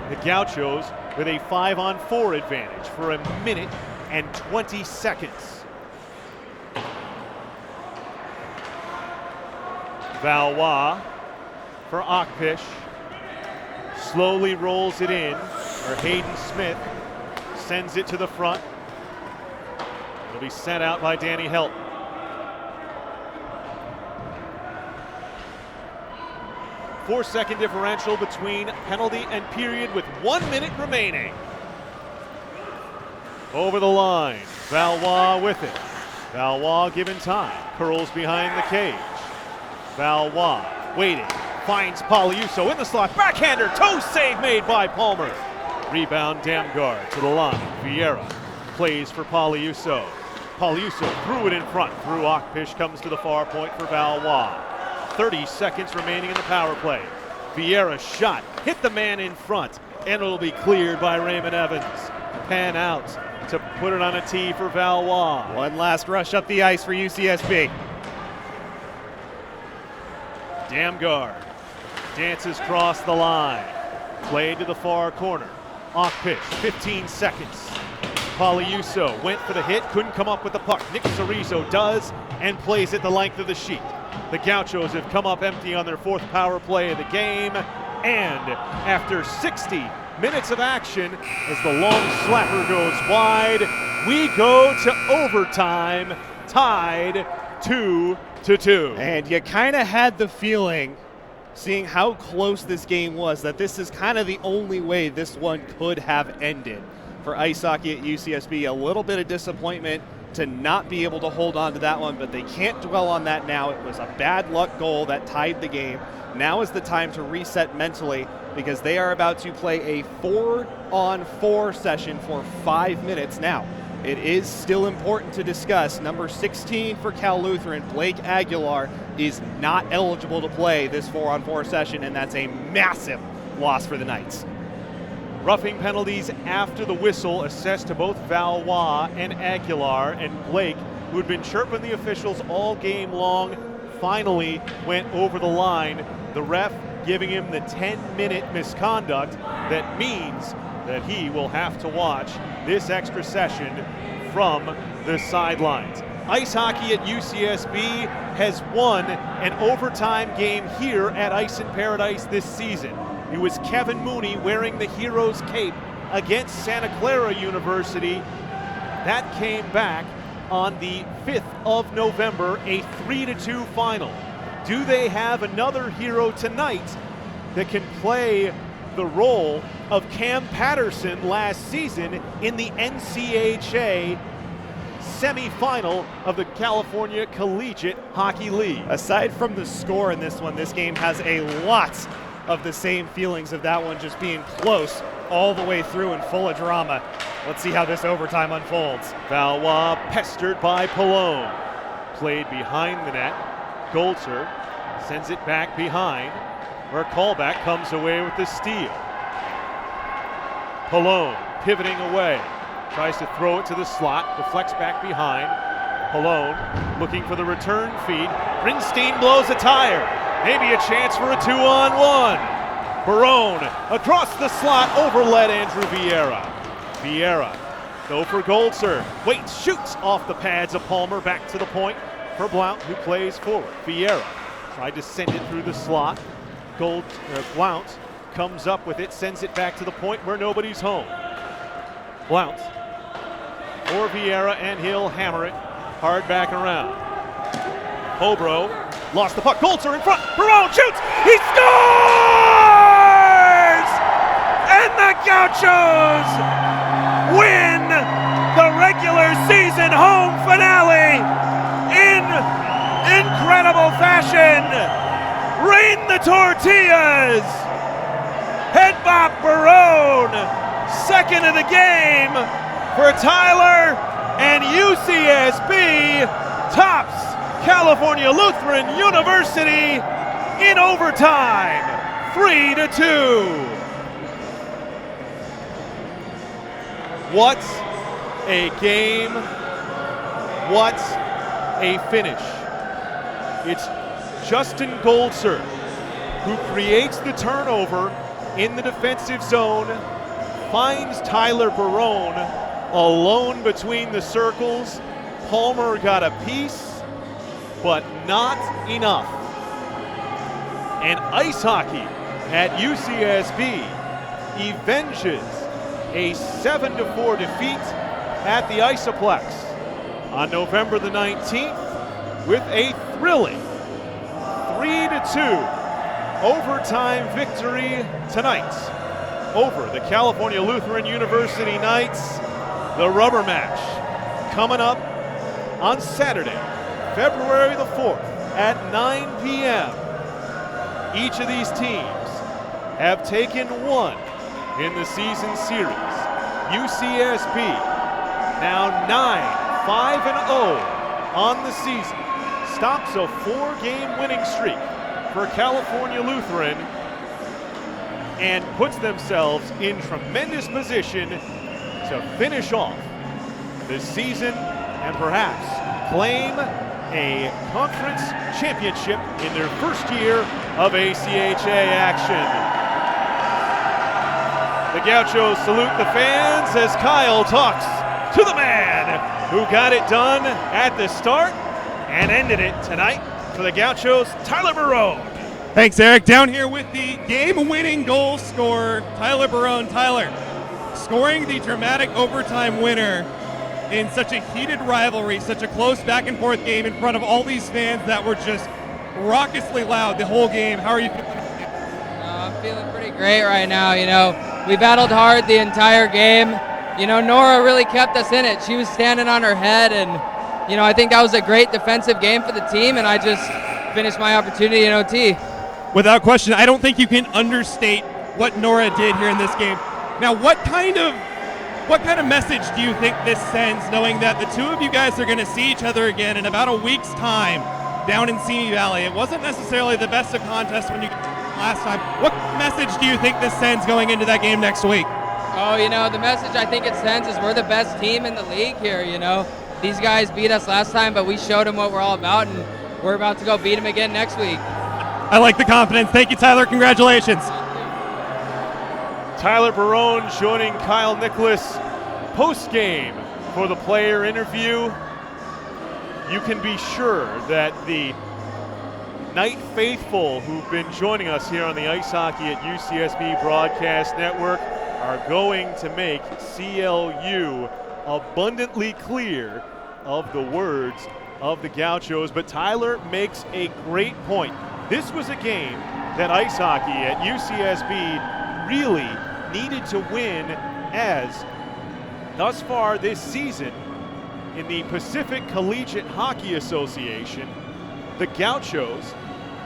the Gauchos with a 5-on-4 advantage for 1 minute and 20 seconds. Valois for Akpish. Slowly rolls it in, or Hayden Smith sends it to the front. It'll be sent out by Danny Helt. Four-second differential between penalty and period with 1 minute remaining. Over the line, Valois with it. Valois given time, curls behind the cage. Valois waiting, finds Poliuso in the slot, backhander, toe save made by Palmer. Rebound Damgard to the line, Vieira plays for Poliuso. Poliuso threw it in front, through Akpish, comes to the far point for Valois. 30 seconds remaining in the power play. Vieira's shot hit the man in front, and it'll be cleared by Raymond Evans. Pan out to put it on a tee for Valois. One last rush up the ice for UCSB. Damgard dances across the line. Played to the far corner. Off pitch, 15 seconds. Poliuso went for the hit, couldn't come up with the puck. Nick Cerezo does, and plays it the length of the sheet. The Gauchos have come up empty on their 4th power play of the game, and after 60 minutes of action, as the long slapper goes wide, we go to overtime, tied 2-2. And you kind of had the feeling, seeing how close this game was, that this is kind of the only way this one could have ended. For ice hockey at UCSB, a little bit of disappointment to not be able to hold on to that one, but they can't dwell on that now. It was a bad luck goal that tied the game. Now is the time to reset mentally, because they are about to play a 4-on-4 session for 5 minutes. Now, it is still important to discuss, number 16 for Cal Lutheran, Blake Aguilar, is not eligible to play this 4-on-4 session, and that's a massive loss for the Knights. Roughing penalties after the whistle assessed to both Valois and Aguilar, and Blake, who had been chirping the officials all game long, finally went over the line. The ref giving him the 10-minute misconduct that means that he will have to watch this extra session from the sidelines. Ice hockey at UCSB has won an overtime game here at Ice in Paradise this season. It was Kevin Mooney wearing the Heroes cape against Santa Clara University. That came back on the 5th of November, a 3-2 final. Do they have another hero tonight that can play the role of Cam Patterson last season in the NCHA semifinal of the California Collegiate Hockey League? Aside from the score in this one, this game has a lot of the same feelings of that one just being close all the way through and full of drama. Let's see how this overtime unfolds. Valois pestered by Pallone. Played behind the net. Golter sends it back behind, where callback comes away with the steal. Pallone pivoting away. Tries to throw it to the slot. Deflects back behind. Pallone looking for the return feed. Rinstein blows a tire. Maybe a chance for a 2-on-1. Barone across the slot, overled Andrew Vieira. Vieira, go for Goltzer. Waits, shoots off the pads of Palmer, back to the point for Blount, who plays forward. Vieira tried to send it through the slot. Blount comes up with it, sends it back to the point where nobody's home. Blount for Vieira, and he'll hammer it hard back around. Hobro lost the puck. Goltzer in front. Barone shoots. He scores! And the Gauchos win the season home finale in incredible fashion. Rain the tortillas. Head bop Barone. Second of the game for Tyler, and UCSB tops California Lutheran University in overtime, 3-2. What a game, what a finish. It's Justin Goldser who creates the turnover in the defensive zone, finds Tyler Barone alone between the circles. Palmer got a piece, but not enough. And ice hockey at UCSB avenges a 7-4 defeat at the Isoplex on November the 19th with a thrilling 3-2 overtime victory tonight over the California Lutheran University Knights. The rubber match coming up on Saturday, February the 4th at 9 p.m. Each of these teams have taken one in the season series. UCSB now 9-5-0 on the season, stops a 4-game winning streak for California Lutheran and puts themselves in tremendous position to finish off the season and perhaps claim a conference championship in their first year of ACHA action. The Gauchos salute the fans as Kyle talks to the man who got it done at the start and ended it tonight for the Gauchos, Tyler Barone. Thanks, Eric. Down here with the game-winning goal scorer, Tyler Barone. Tyler, scoring the dramatic overtime winner in such a heated rivalry, such a close back-and-forth game in front of all these fans that were just raucously loud the whole game. How are you feeling? I'm feeling pretty great right now. We battled hard the entire game. Nora really kept us in it. She was standing on her head, and I think that was a great defensive game for the team, and I just finished my opportunity in OT. Without question, I don't think you can understate what Nora did here in this game. Now, what kind of message do you think this sends, knowing that the two of you guys are going to see each other again in about a week's time down in Simi Valley? It wasn't necessarily the best of contests when you last time. What message do you think this sends going into that game next week? Oh, the message I think it sends is we're the best team in the league here. These guys beat us last time, but we showed them what we're all about, and we're about to go beat them again next week. I like the confidence. Thank you, Tyler. Congratulations. Tyler Barone joining Kyle Nicolas post-game for the player interview. You can be sure that the Knight faithful who've been joining us here on the Ice Hockey at UCSB Broadcast Network are going to make CLU abundantly clear of the words of the Gauchos. But Tyler makes a great point. This was a game that ice hockey at UCSB really needed to win, as thus far this season in the Pacific Collegiate Hockey Association, the Gauchos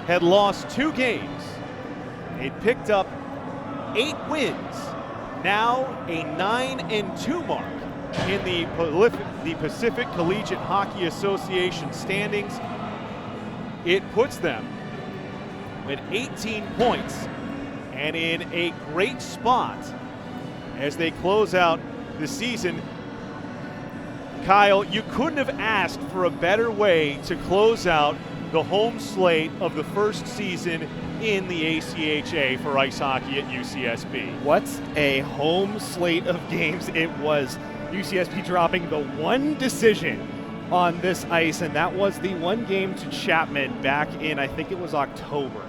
had lost 2 games. They'd picked up 8 wins, now a 9-2 mark in the Pacific Collegiate Hockey Association standings. It puts them with 18 points and in a great spot as they close out the season. Kyle, you couldn't have asked for a better way to close out the home slate of the first season in the ACHA for ice hockey at UCSB. What a home slate of games it was. UCSB dropping the one decision on this ice, and that was the one game to Chapman back in, I think it was October.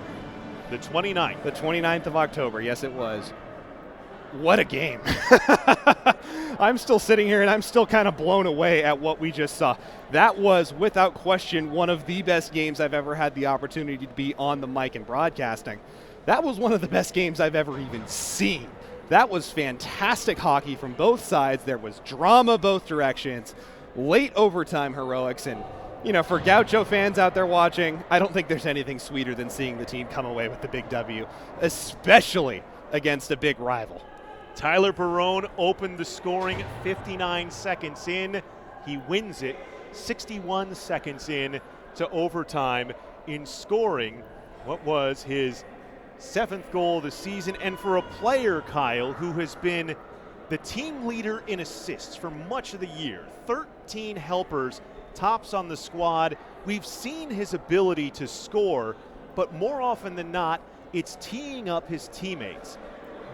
The 29th. The 29th of October, yes it was. What a game. I'm still sitting here and I'm still kind of blown away at what we just saw. That was, without question, one of the best games I've ever had the opportunity to be on the mic and broadcasting. That was one of the best games I've ever even seen. That was fantastic hockey from both sides. There was drama both directions. late overtime heroics. And, for Gaucho fans out there watching, I don't think there's anything sweeter than seeing the team come away with the big W, especially against a big rival. Tyler Barone opened the scoring 59 seconds in. He wins it 61 seconds in to overtime in scoring what was his 7th goal of the season. And for a player, Kyle, who has been the team leader in assists for much of the year, 13 helpers, tops on the squad. We've seen his ability to score, but more often than not, it's teeing up his teammates.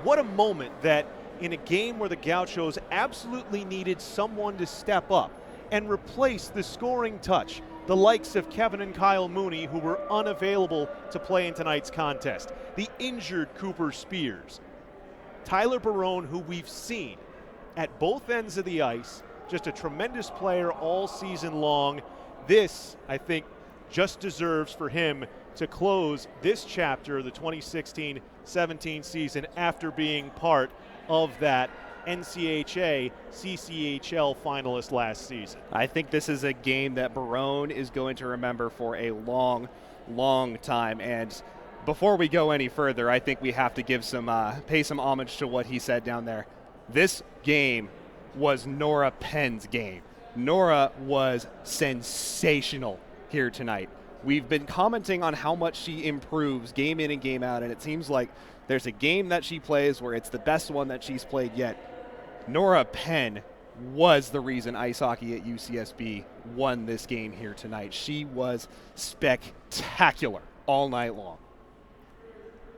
What a moment that in a game where the Gauchos absolutely needed someone to step up and replace the scoring touch, the likes of Kevin and Kyle Mooney, who were unavailable to play in tonight's contest, the injured Cooper Spears, Tyler Barone, who we've seen at both ends of the ice, just a tremendous player all season long. This, I think, just deserves for him to close this chapter of the 2016-17 season after being part of that NCHA CCHL finalist last season. I think this is a game that Barone is going to remember for a long, long time. And before we go any further, I think we have to give pay some homage to what he said down there. This game was Nora Penn's game. Nora was sensational here tonight. We've been commenting on how much she improves game in and game out, and it seems like there's a game that she plays where it's the best one that she's played yet. Nora Penn was the reason ice hockey at UCSB won this game here tonight. She was spectacular all night long.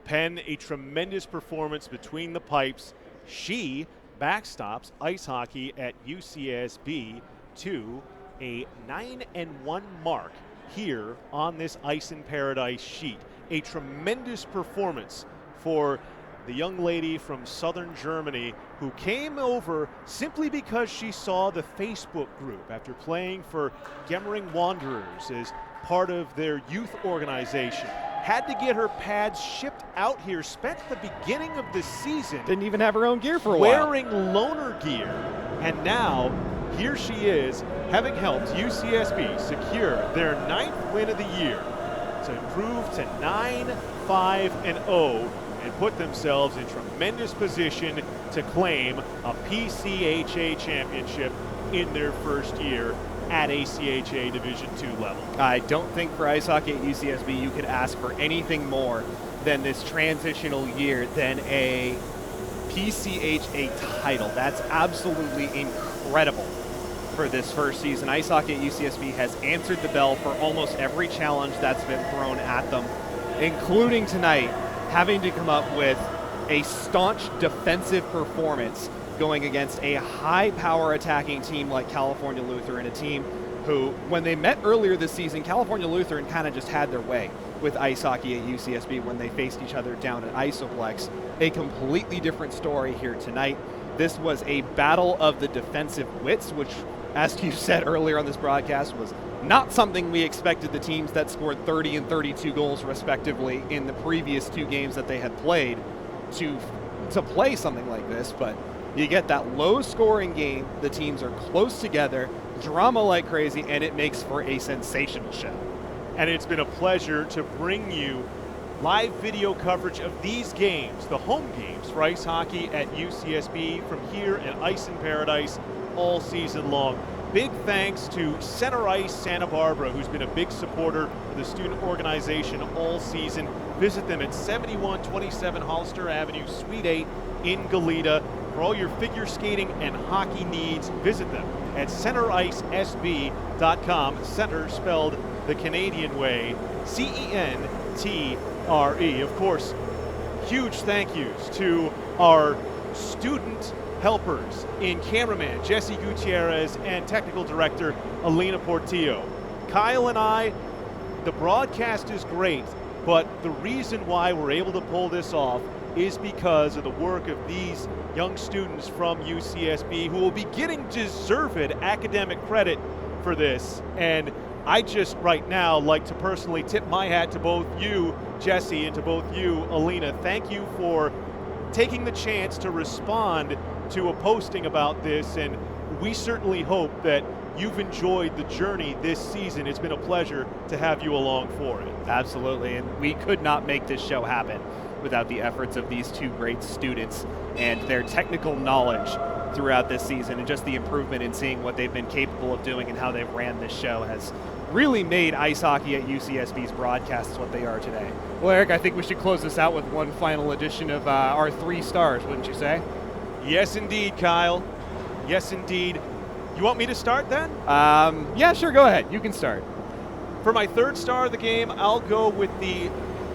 Penn, a tremendous performance between the pipes. She backstops ice hockey at UCSB to a 9-1 mark here on this Ice in Paradise sheet. A tremendous performance for the young lady from southern Germany who came over simply because she saw the Facebook group after playing for Gemmering Wanderers as part of their youth organization. Had to get her pads shipped out here, spent the beginning of the season Didn't even have her own gear for a while. wearing loaner gear, and now here she is, having helped UCSB secure their 9th win of the year to improve to 9-5-0 and put themselves in tremendous position to claim a PCHA championship in their first year at ACHA Division II level. I don't think for ice hockey at UCSB you could ask for anything more than this transitional year than a PCHA title. That's absolutely incredible for this first season. Ice hockey at UCSB has answered the bell for almost every challenge that's been thrown at them, including tonight having to come up with a staunch defensive performance going against a high-power attacking team like California Lutheran, a team who, when they met earlier this season, California Lutheran kind of just had their way with ice hockey at UCSB when they faced each other down at Isoplex. A completely different story here tonight. This was a battle of the defensive wits, which, as you said earlier on this broadcast, was not something we expected the teams that scored 30 and 32 goals respectively in the previous 2 games that they had played to play something like this. But you get that low-scoring game, the teams are close together, drama like crazy, and it makes for a sensational show. And it's been a pleasure to bring you live video coverage of these games, the home games for ice hockey at UCSB from here at Ice in Paradise all season long. Big thanks to Center Ice Santa Barbara, who's been a big supporter of the student organization all season. Visit them at 7127 Hollister Avenue, Suite 8 in Goleta. For all your figure skating and hockey needs, visit them at centericesb.com. Center spelled the Canadian way, CENTRE. Of course, huge thank yous to our student helpers in cameraman Jesse Gutierrez and technical director Alina Portillo. Kyle and I, the broadcast is great, but the reason why we're able to pull this off is because of the work of these young students from UCSB who will be getting deserved academic credit for this. And I just right now like to personally tip my hat to both you, Jesse, and to both you, Alina. Thank you for taking the chance to respond to a posting about this, and we certainly hope that you've enjoyed the journey this season. It's been a pleasure to have you along for it. Absolutely, and we could not make this show happen without the efforts of these two great students and their technical knowledge throughout this season, and just the improvement in seeing what they've been capable of doing and how they've ran this show has really made ice hockey at UCSB's broadcasts what they are today. Well, Eric, I think we should close this out with one final edition of our 3 stars, wouldn't you say? Yes, indeed, Kyle. Yes, indeed. You want me to start then? Yeah, sure, go ahead. You can start. For my 3rd star of the game, I'll go with the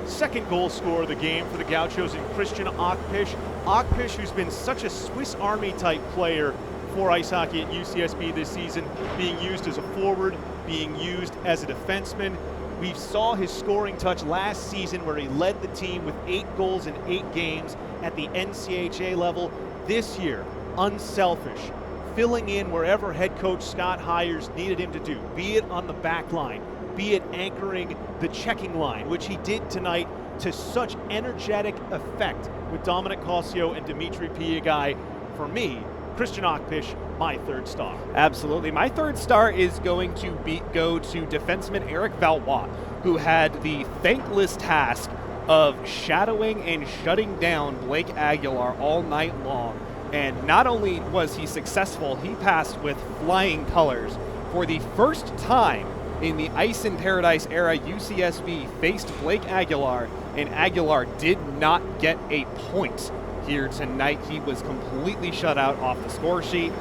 second goal scorer of the game for the Gauchos in Christian Achpish. Achpish, who's been such a Swiss Army type player for ice hockey at UCSB this season, being used as a forward, being used as a defenseman. We saw his scoring touch last season where he led the team with 8 goals in 8 games at the NCHA level. This year, unselfish, filling in wherever head coach Scott Hires needed him to do, be it on the back line, be it anchoring the checking line, which he did tonight to such energetic effect with Dominic Cossio and Dimitri Piagai. For me, Christian Achpish, my 3rd star. Absolutely. My 3rd star is going to go to defenseman Eric Valois, who had the thankless task of shadowing and shutting down Blake Aguilar all night long. And not only was he successful, he passed with flying colors. For the first time in the Ice in Paradise era, UCSB faced Blake Aguilar, and Aguilar did not get a point here tonight. He was completely shut out off the score sheet.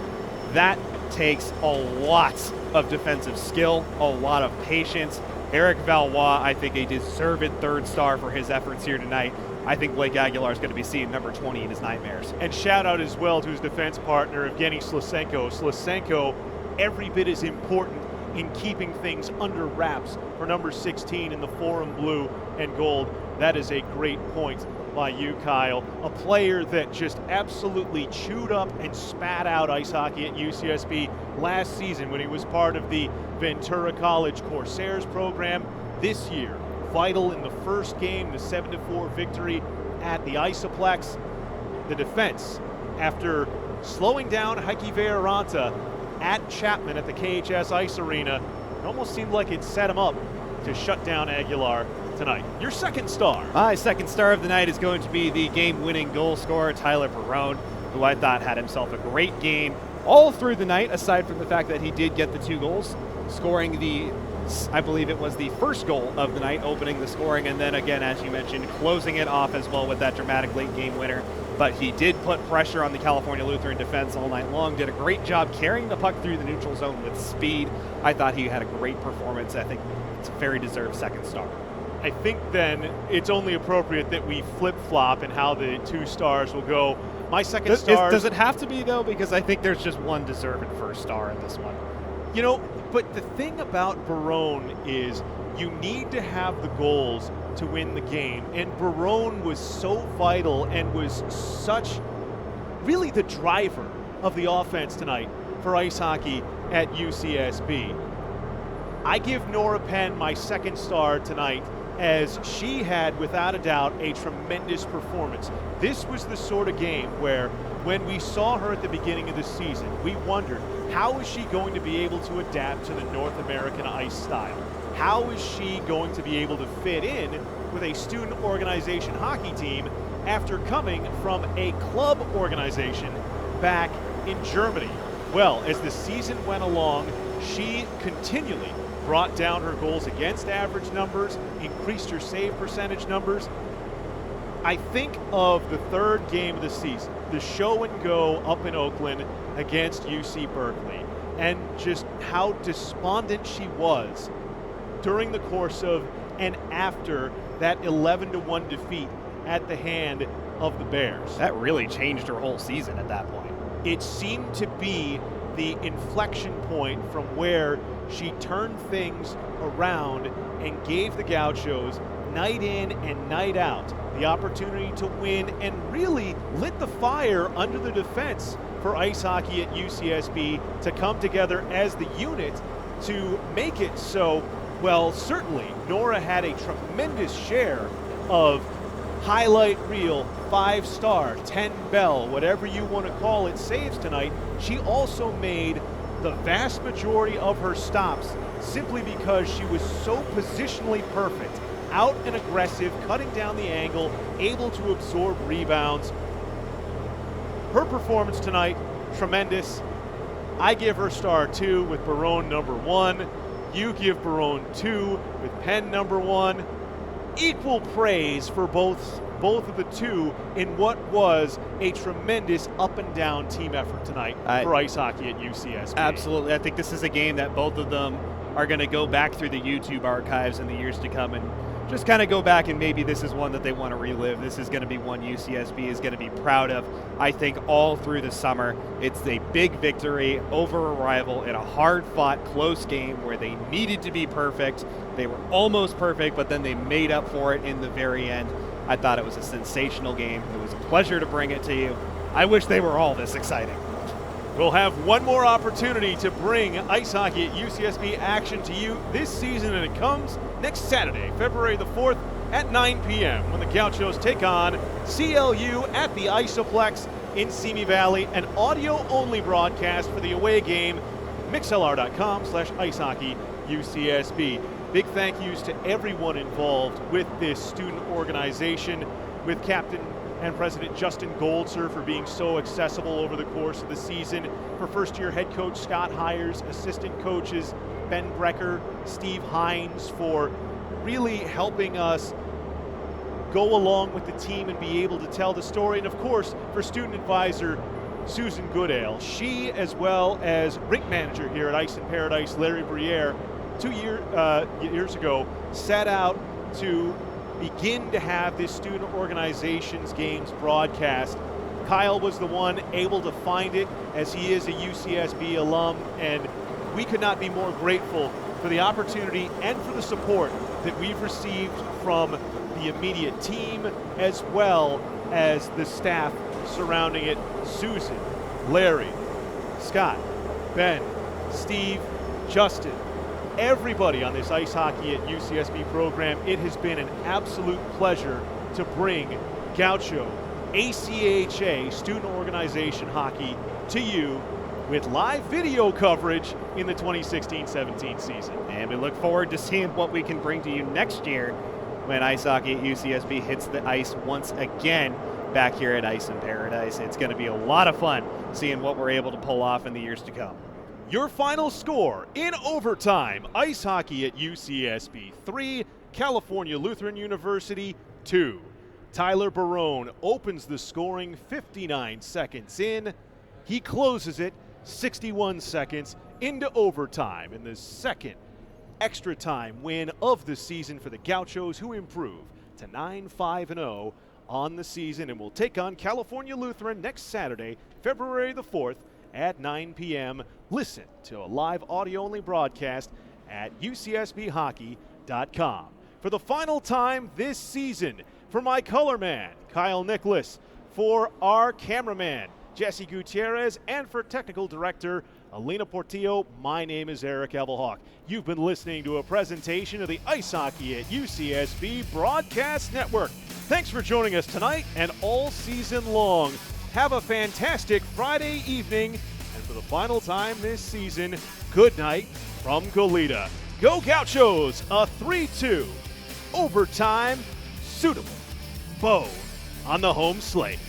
That takes a lot of defensive skill, a lot of patience. Eric Valois, I think, a deserved 3rd star for his efforts here tonight. I think Blake Aguilar is going to be seeing number 20 in his nightmares. And shout out as well to his defense partner, Evgeny Slasenko. Slasenko, every bit as important in keeping things under wraps for number 16 in the Forum blue and gold. That is a great point by you, Kyle. A player that just absolutely chewed up and spat out ice hockey at UCSB last season when he was part of the Ventura College Corsairs program. This year, vital in the first game, the 7-4 victory at the Isoplex. The defense, after slowing down Heikki Veeranta at Chapman at the KHS Ice Arena, it almost seemed like it set him up to shut down Aguilar tonight. Your 2nd star. My 2nd star of the night is going to be the game-winning goal scorer, Tyler Perrone, who I thought had himself a great game all through the night, aside from the fact that he did get the 2 goals, scoring I believe it was the first goal of the night, opening the scoring, and then again, as you mentioned, closing it off as well with that dramatic late game winner. But he did put pressure on the California Lutheran defense all night long, did a great job carrying the puck through the neutral zone with speed. I thought he had a great performance. I think it's a very deserved 2nd star. I think then it's only appropriate that we flip-flop in how the 2 stars will go. My 2nd star. Does it have to be, though? Because I think there's just one deserved 1st star in this one. You know, but the thing about Perrone is you need to have the goals to win the game. And Perrone was so vital and was such really the driver of the offense tonight for ice hockey at UCSB. I give Nora Penn my 2nd star tonight, as she had, without a doubt, a tremendous performance. This was the sort of game where, when we saw her at the beginning of the season, we wondered, how is she going to be able to adapt to the North American ice style? How is she going to be able to fit in with a student organization hockey team after coming from a club organization back in Germany? Well, as the season went along, she continually brought down her goals against average numbers, increased her save percentage numbers. I think of the 3rd game of the season, the show and go up in Oakland against UC Berkeley, and just how despondent she was during the course of and after that 11-1 defeat at the hand of the Bears. That really changed her whole season at that point. It seemed to be the inflection point from where she turned things around and gave the Gauchos, night in and night out, the opportunity to win and really lit the fire under the defense for ice hockey at UCSB to come together as the unit to make it so. Well, certainly Nora had a tremendous share of highlight reel, 5-star, 10 bell, whatever you want to call it, saves tonight. She also made the vast majority of her stops simply because she was so positionally perfect, out and aggressive, cutting down the angle, able to absorb rebounds. Her performance tonight, tremendous. I give her star 2 with Barone number 1. You give Barone 2 with Penn number 1. Equal praise for both of the two in what was a tremendous up and down team effort tonight for ice hockey at UCSB. Absolutely. I think this is a game that both of them are going to go back through the YouTube archives in the years to come and just kind of go back, and maybe this is one that they want to relive. This is going to be one UCSB is going to be proud of, I think, all through the summer. It's a big victory over a rival in a hard-fought, close game where they needed to be perfect. They were almost perfect, but then they made up for it in the very end. I thought it was a sensational game. It was a pleasure to bring it to you. I wish they were all this exciting. We'll have one more opportunity to bring ice hockey at UCSB action to you this season, and it comes next Saturday, February the 4th at 9 p.m. when the Gauchos take on CLU at the Isoplex in Simi Valley. An audio-only broadcast for the away game, mixlr.com/icehockeyUCSB. Big thank yous to everyone involved with this student organization, with Captain and President Justin Goldser for being so accessible over the course of the season, for first-year head coach Scott Hires, assistant coaches Ben Brecker, Steve Hines, for really helping us go along with the team and be able to tell the story, and of course for student advisor Susan Goodale. She, as well as rink manager here at Ice in Paradise, Larry Briere, 2 years ago, set out to begin to have this student organization's games broadcast. Kyle was the one able to find it, as he is a UCSB alum, and we could not be more grateful for the opportunity and for the support that we've received from the immediate team as well as the staff surrounding it. Susan, Larry, Scott, Ben, Steve, Justin, everybody on this ice hockey at UCSB program. It has been an absolute pleasure to bring Gaucho ACHA student organization hockey to you with live video coverage in the 2016-17 season. And we look forward to seeing what we can bring to you next year when ice hockey at UCSB hits the ice once again back here at Ice in Paradise. It's going to be a lot of fun seeing what we're able to pull off in the years to come. Your final score in overtime: ice hockey at UCSB 3, California Lutheran University 2. Tyler Barone opens the scoring 59 seconds in. He closes it 61 seconds into overtime in the second extra time win of the season for the Gauchos, who improve to 9-5-0 on the season and will take on California Lutheran next Saturday, February the 4th at 9 p.m. Listen to a live audio-only broadcast at ucsbhockey.com. For the final time this season, for my color man, Kyle Nicolas, for our cameraman, Jesse Gutierrez, and for technical director, Alina Portillo, my name is Eric Evelhoch. You've been listening to a presentation of the Ice Hockey at UCSB Broadcast Network. Thanks for joining us tonight and all season long. Have a fantastic Friday evening, and for the final time this season, good night from Goleta. Go Gauchos, a 3-2 overtime suitable bow on the home slate.